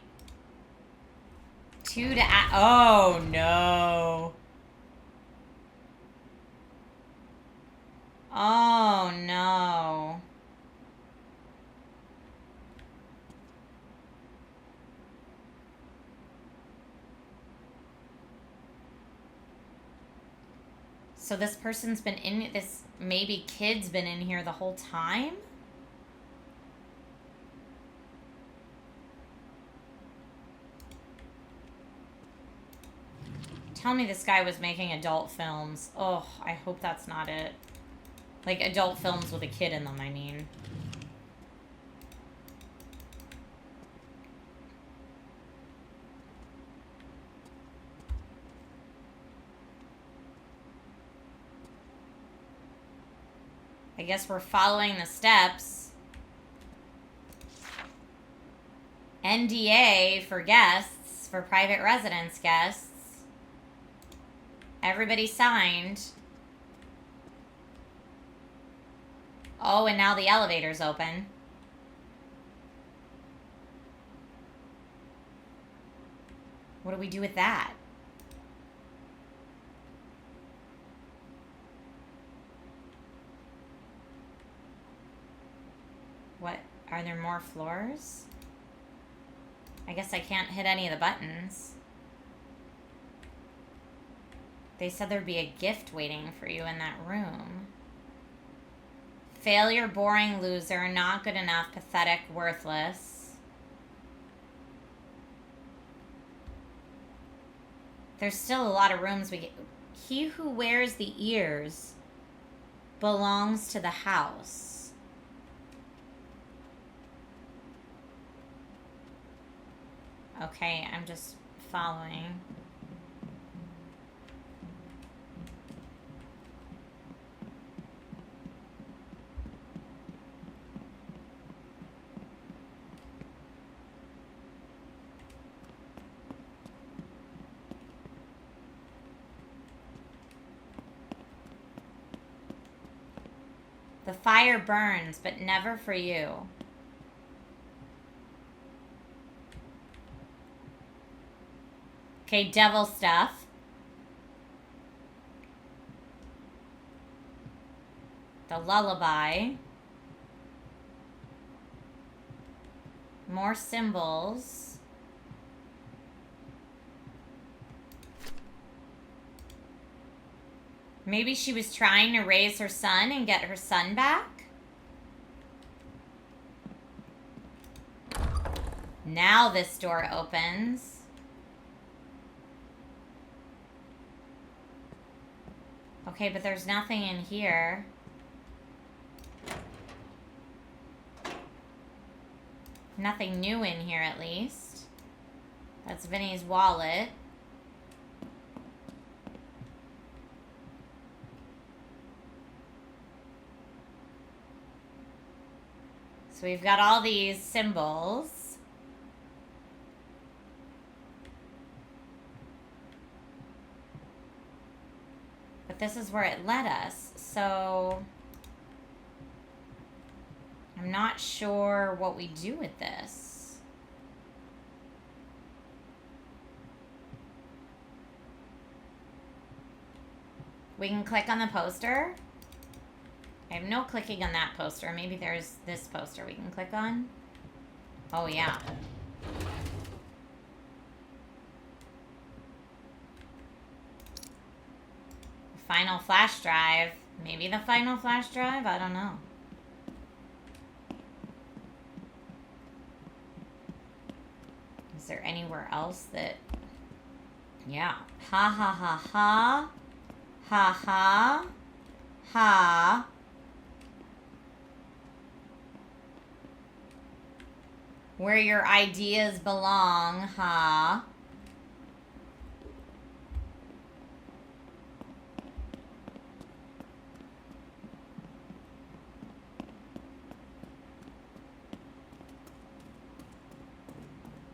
2 to... Oh, no. Oh, no. So this person's been in... This maybe kid's been in here the whole time? Tell me this guy was making adult films. Oh, I hope that's not it. Like, adult films with a kid in them, I mean. I guess we're following the steps. NDA for guests, for private residence guests. Everybody signed. Oh, and now the elevator's open. What do we do with that? What? Are there more floors? I guess I can't hit any of the buttons. They said there'd be a gift waiting for you in that room. Failure, boring, loser, not good enough, pathetic, worthless. There's still a lot of rooms we get. He who wears the ears belongs to the house. Okay, I'm just following. The fire burns, but never for you. Okay, devil stuff. The lullaby. More symbols. Maybe she was trying to raise her son and get her son back? Now this door opens. Okay, but there's nothing in here. Nothing new in here, at least. That's Vinny's wallet. So we've got all these symbols. But this is where it led us. So I'm not sure what we do with this. We can click on the poster. I have no clicking on that poster. Maybe there's this poster we can click on. Oh, yeah. Final flash drive. Maybe the final flash drive? I don't know. Is there anywhere else that... Yeah. Ha ha ha ha. Ha ha. Ha. Where your ideas belong, huh?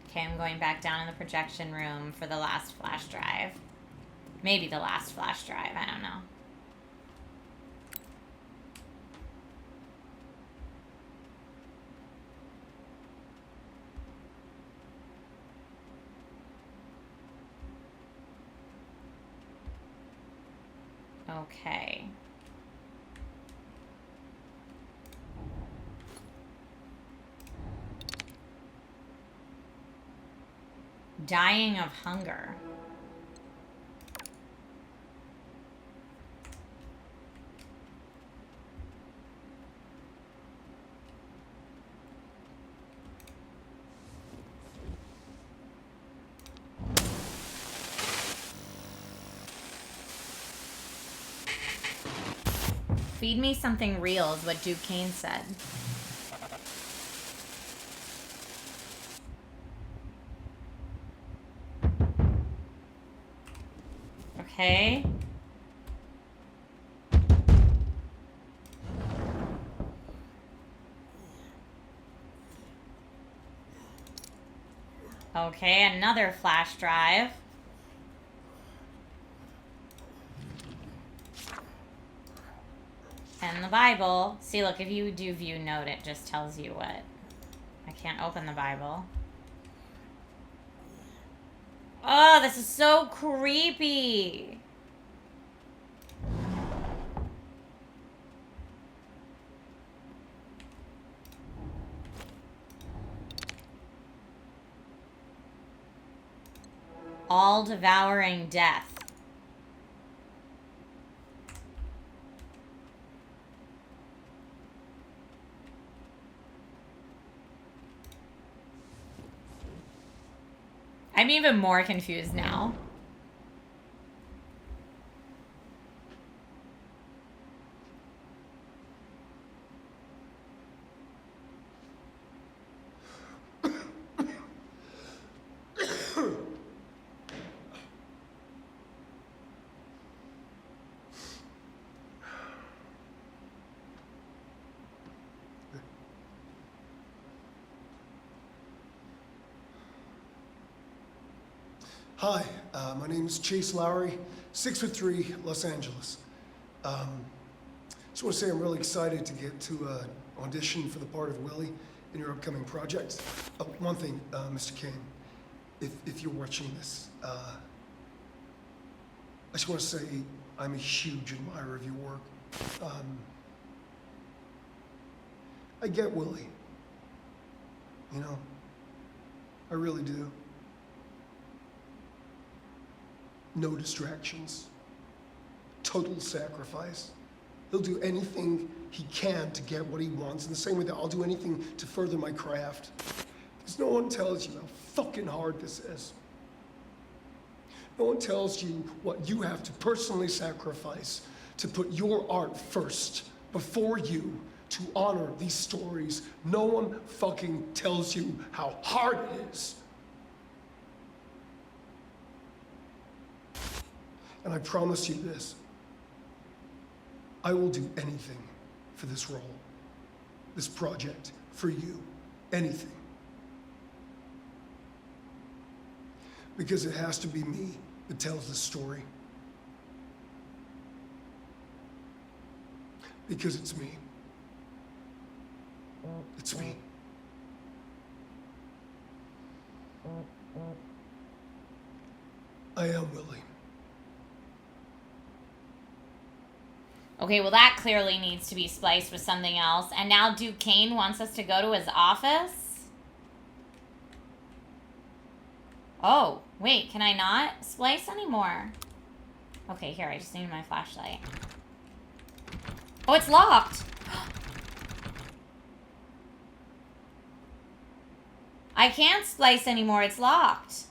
Okay, I'm going back down in the projection room for the last flash drive. Maybe the last flash drive, I don't know. Okay. Dying of hunger. Feed me something real is what Duke Kane said. Okay. Okay, another flash drive. And the Bible. See, look, if you do view note, it just tells you what. I can't open the Bible. Oh, this is so creepy. All devouring death. I'm even more confused now. Hi, my name is Chase Lowry, 6'3", Los Angeles. Just want to say I'm really excited to get to audition for the part of Willie in your upcoming project. One thing, Mr. Kane, if you're watching this, I just want to say I'm a huge admirer of your work. I get Willie. You know, I really do. No distractions. Total sacrifice. He'll do anything he can to get what he wants, in the same way that I'll do anything to further my craft. Because no one tells you how fucking hard this is. No one tells you what you have to personally sacrifice to put your art first, before you, to honor these stories. No one fucking tells you how hard it is. And I promise you this, I will do anything for this role, this project, for you, anything. Because it has to be me that tells the story. Because it's me. It's me. I am Willie. Okay, well that clearly needs to be spliced with something else. And now Duke Kane wants us to go to his office? Oh, wait, can I not splice anymore? Okay, here, I just need my flashlight. Oh, it's locked! I can't splice anymore, it's locked.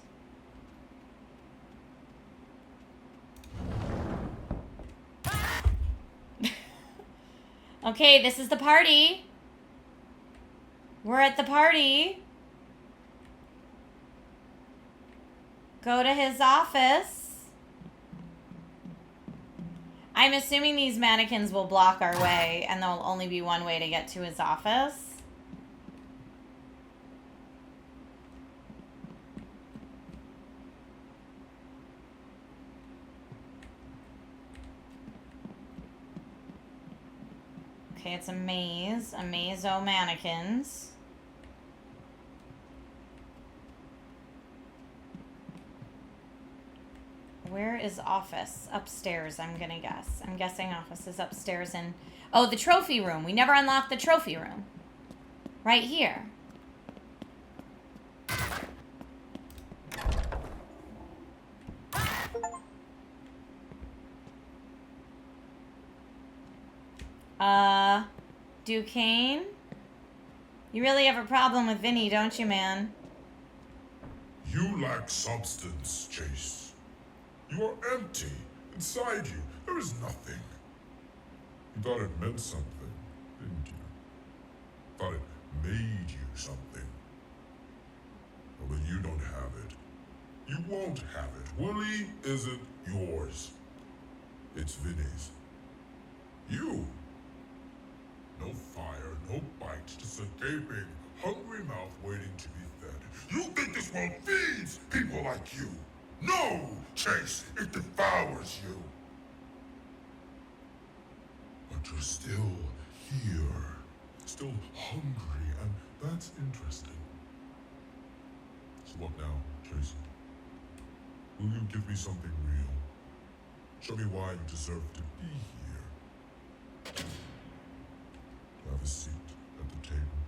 Okay, this is the party. We're at the party. Go to his office. I'm assuming these mannequins will block our way and there'll only be one way to get to his office. Okay, it's a maze of mannequins. Where is office? Upstairs, I'm gonna guess. I'm guessing office is upstairs in... Oh, the trophy room. We never unlocked the trophy room. Right here. Duquesne? You really have a problem with Vinny, don't you, man? You lack substance, Chase. You are empty. Inside you, there is nothing. You thought it meant something, didn't you? Thought it made you something. Well, you don't have it. You won't have it. Willie isn't yours. It's Vinny's. You. No fire, no bite, just a gaping, hungry mouth waiting to be fed. You think this world feeds people like you? No, Chase, it devours you. But you're still here, still hungry, and that's interesting. So what now, Chase? Will you give me something real? Show me why you deserve to be here. Have a seat at the table.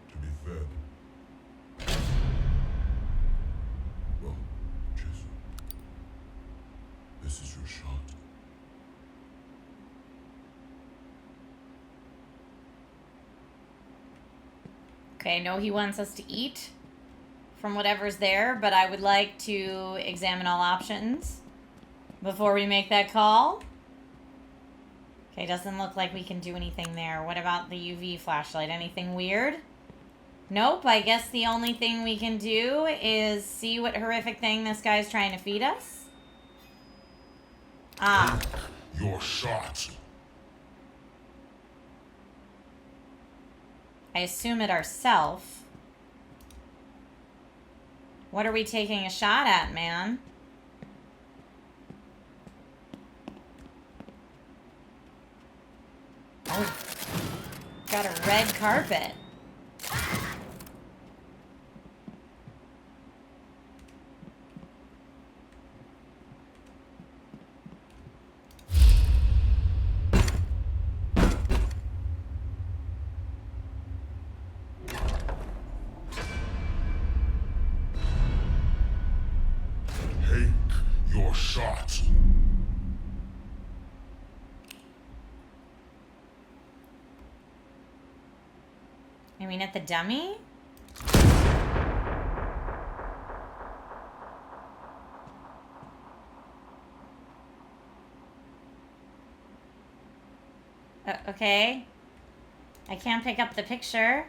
To be fed. Well, Jason, this is your shot. Okay, no, he wants us to eat. from whatever's there, but I would like to examine all options before we make that call. Okay, doesn't look like we can do anything there. What about the UV flashlight? Anything weird? Nope, I guess the only thing we can do is see what horrific thing this guy's trying to feed us. Ah. Your shot. I assume it ourself. What are we taking a shot at, man? Oh, got a red carpet. Take your shot. I mean, at the dummy? Okay. I can't pick up the picture.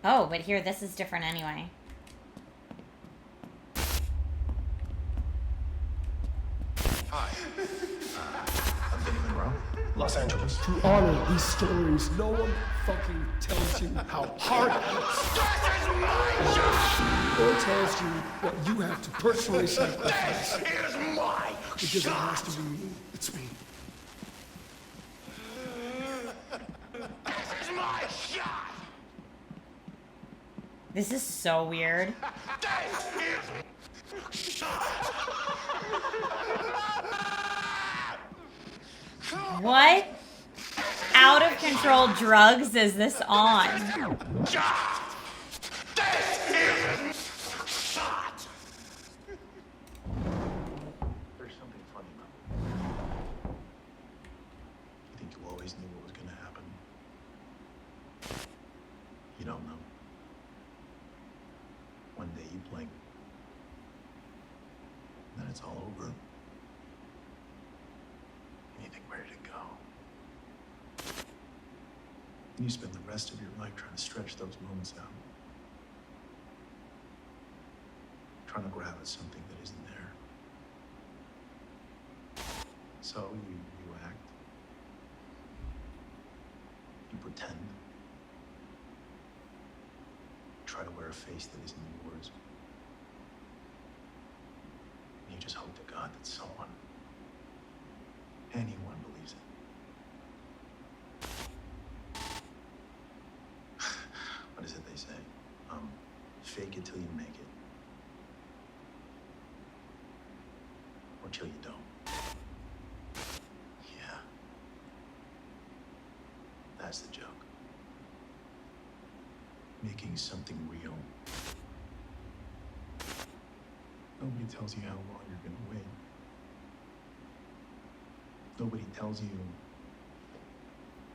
Oh, but here, this is different anyway. Hi. I'm Vinny Monroe. Los Angeles. To honor these stories, no one fucking tells you how hard it is. Or tells you what you have to personally sacrifice. This is my Because it has to be me. It's me. This is my shot. This is so weird. What out of control drugs is this on? There's something funny about it. You think you always knew what was going to happen? You don't know. One day you blink, then it's all over. And you think, where did it go? And you spend the rest of your life trying to stretch those moments out. Trying to grab at something that isn't there. So you act. You pretend. Try to wear a face that isn't yours. And you just hope to God that someone, anyone believes it. What is it they say? Fake it till you make it. Or till you don't. Yeah. That's the joke. Making something real. Nobody tells you how long you're gonna wait. Nobody tells you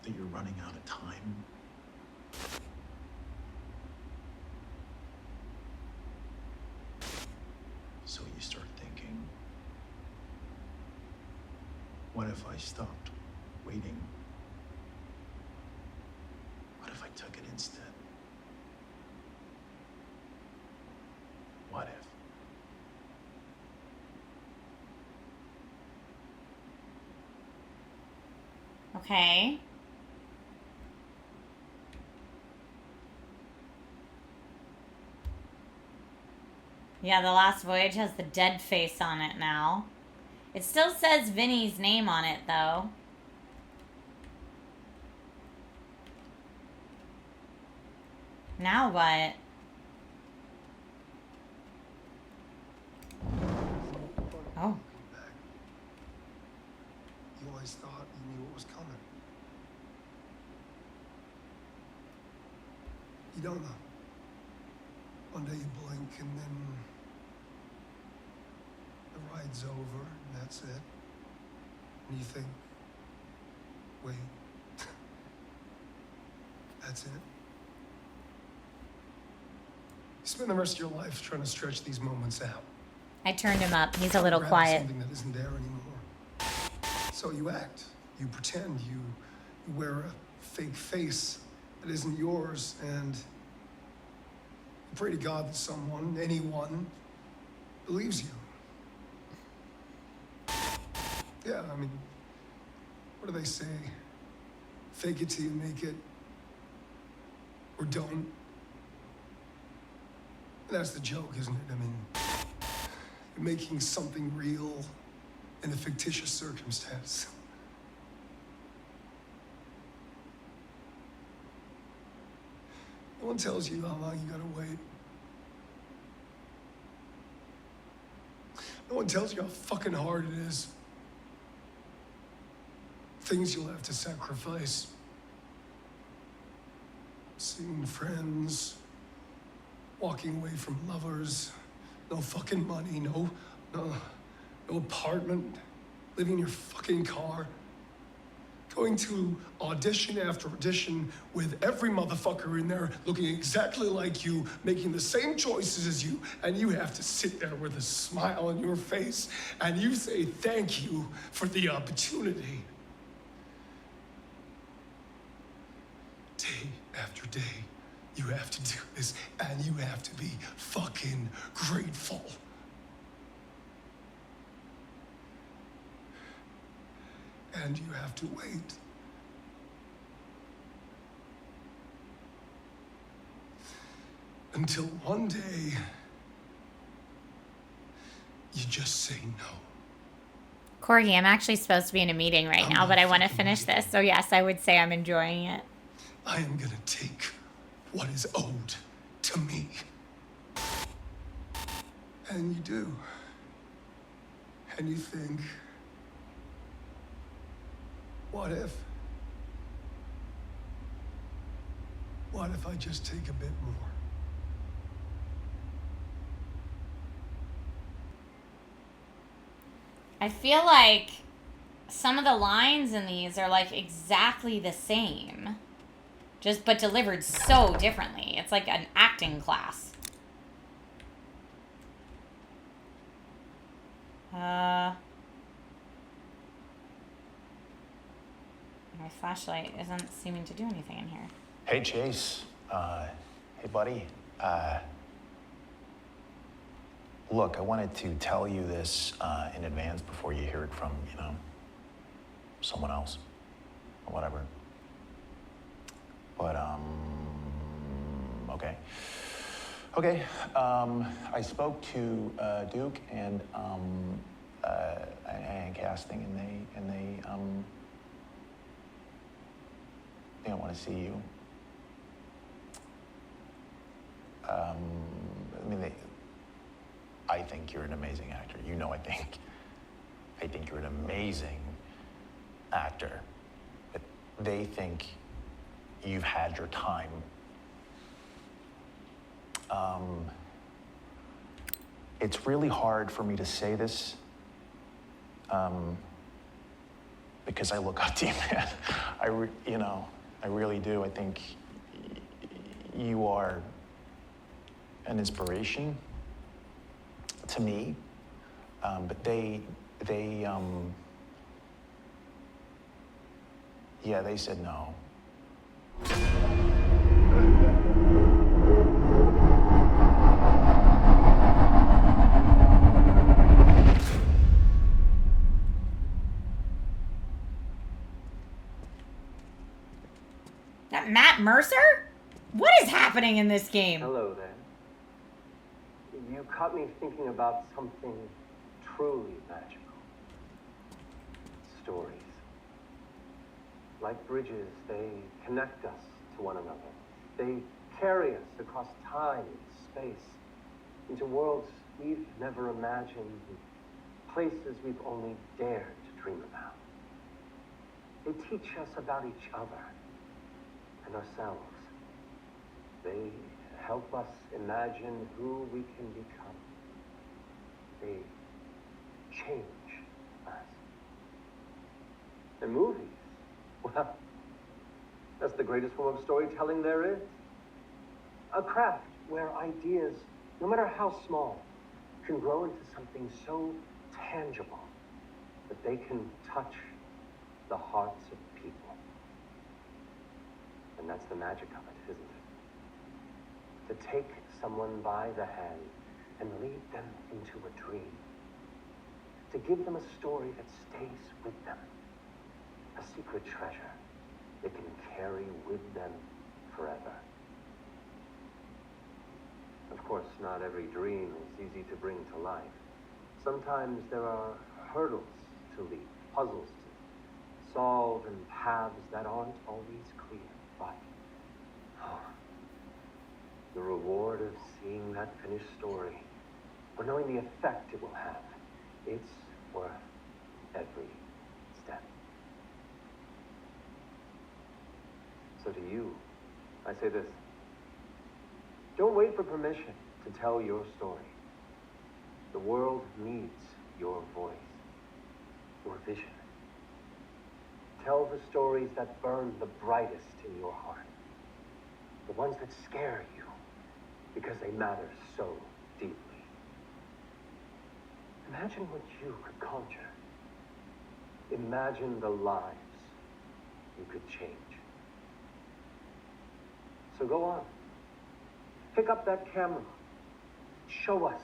that you're running out of time. So you start thinking, what if I stopped waiting? What if I took it instead? What if? Okay. Yeah, the last voyage has the dead face on it now. It still says Vinny's name on it, though. Now what? Oh. You always thought you knew what was coming. You don't know. One day you blink and then the ride's over and that's it. And you think, wait, That's it. You spend the rest of your life trying to stretch these moments out. I turned him up. He's a little Grab quiet. Something that isn't there anymore. So you act, you pretend, you wear a fake face that isn't yours, and you pray to God that someone, anyone, believes you. Yeah, I mean, what do they say? Fake it till you make it, or don't. And that's the joke, isn't it? I mean, you're making something real in a fictitious circumstance. No one tells you how long you gotta wait. No one tells you how fucking hard it is. Things you'll have to sacrifice. Seeing friends, walking away from lovers, no fucking money, no apartment, living in your fucking car, going to audition after audition with every motherfucker in there looking exactly like you, making the same choices as you, and you have to sit there with a smile on your face, and you say thank you for the opportunity. Day after day, you have to do this, and you have to be fucking grateful. And you have to wait. Until one day, you just say no. Corgi, I'm actually supposed to be in a meeting right now, but I want to finish this. So yes, I would say I'm enjoying it. I am gonna take what is owed to me. And you do. And you think, what if? What if I just take a bit more? I feel like some of the lines in these are like exactly the same, but delivered so differently. It's like an acting class. My flashlight isn't seeming to do anything in here. Hey, Chase. Hey, buddy. Look, I wanted to tell you this in advance before you hear it from, someone else or whatever. But, okay. Okay, I spoke to Duke and casting, and they don't want to see you. I think you're an amazing actor. I think you're an amazing actor. But they think you've had your time. It's really hard for me to say this, because I look up to you, man. I really do. I think you are an inspiration to me, but they said no. That Matt Mercer? What is happening in this game? Hello there. You caught me thinking about something truly magical. Stories. Like bridges, they connect us to one another. They carry us across time and space into worlds we've never imagined, places we've only dared to dream about. They teach us about each other and ourselves. They help us imagine who we can become. They change us. And movies, well, That's the greatest form of storytelling there is. A craft where ideas, no matter how small, can grow into something so tangible that they can touch the hearts of people. And that's the magic of it, isn't it? To take someone by the hand and lead them into a dream. To give them a story that stays with them. A secret treasure they can carry with them forever. Of course, not every dream is easy to bring to life. Sometimes there are hurdles to leap, puzzles to solve, and paths that aren't always clear. But the reward of seeing that finished story, or knowing the effect it will have, it's worth every step. So to you, I say this. Don't wait for permission to tell your story. The world needs your voice, your vision. Tell the stories that burn the brightest in your heart. The ones that scare you because they matter so deeply. Imagine what you could conjure. Imagine the lives you could change. So go on. Pick up that camera. Show us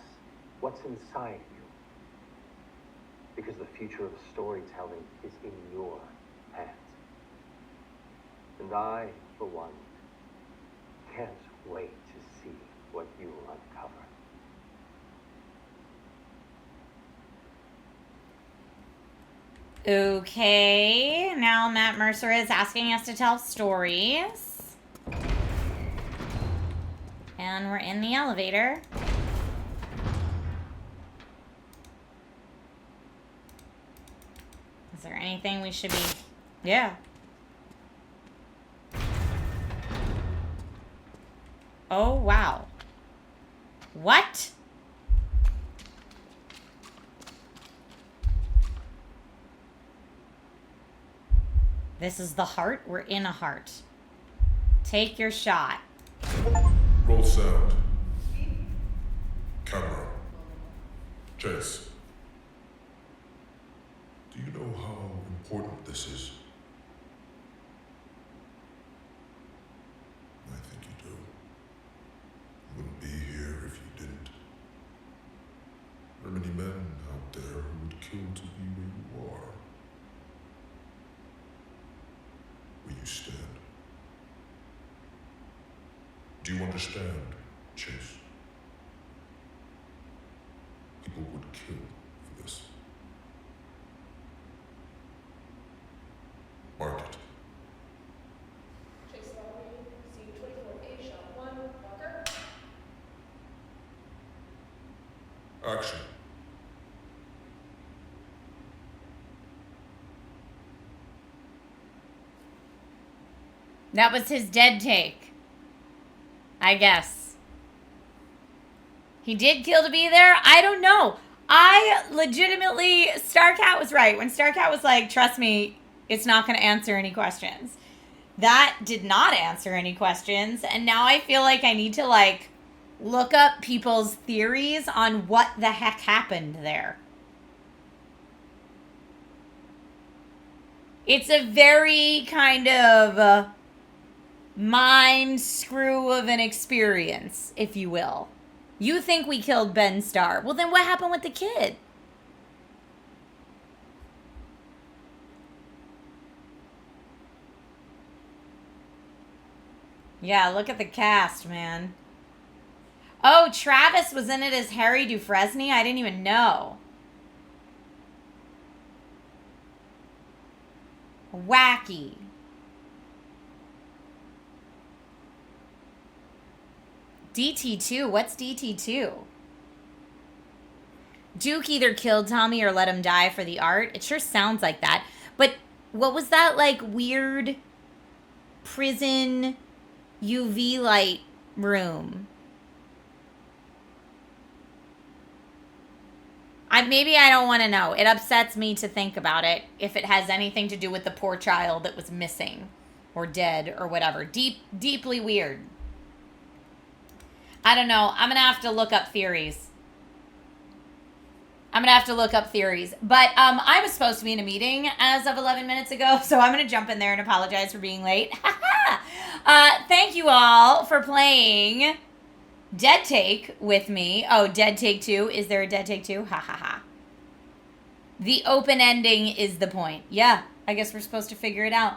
what's inside you. Because the future of storytelling is in your hands. And I, for one, can't wait to see what you will uncover. Okay, now Matt Mercer is asking us to tell stories. And we're in the elevator. Is there anything we should be... Yeah. Oh, wow. What? This is the heart? We're in a heart. Take your shot. Roll sound. Camera. Chase. Do you know how important this is? I think you do. You wouldn't be here if you didn't. There are many men out there who would kill to be where you are. Where you stand. Do you understand, Chase? People would kill for this. Mark it. Chase Lowry, C24A, shot 1, Walker. Action. That was his dead take. I guess. He did kill to be there? I don't know. I legitimately... Starcat was right. When Starcat was like, trust me, it's not going to answer any questions. That did not answer any questions. And now I feel like I need to, like, look up people's theories on what the heck happened there. It's a very kind of... mind screw of an experience, if you will. You think we killed Ben Starr. Well, then what happened with the kid? Yeah, look at the cast, man. Oh, Travis was in it as Harry Dufresne? I didn't even know. Wacky. DT2? What's DT2? Duke either killed Tommy or let him die for the art. It sure sounds like that. But what was that, like, weird prison UV light room? Maybe I don't want to know. It upsets me to think about it if it has anything to do with the poor child that was missing. or dead or whatever. Deeply weird. I don't know. I'm going to have to look up theories. But I was supposed to be in a meeting as of 11 minutes ago, so I'm going to jump in there and apologize for being late. Thank you all for playing Dead Take with me. Oh, Dead Take 2. Is there a Dead Take 2? Ha ha ha. The open ending is the point. Yeah, I guess we're supposed to figure it out.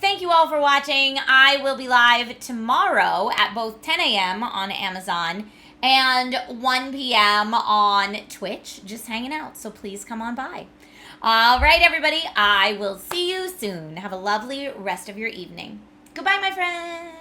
Thank you all for watching. I will be live tomorrow at both 10 a.m. on Amazon and 1 p.m. on Twitch, just hanging out. So please come on by. All right, everybody. I will see you soon. Have a lovely rest of your evening. Goodbye, my friends.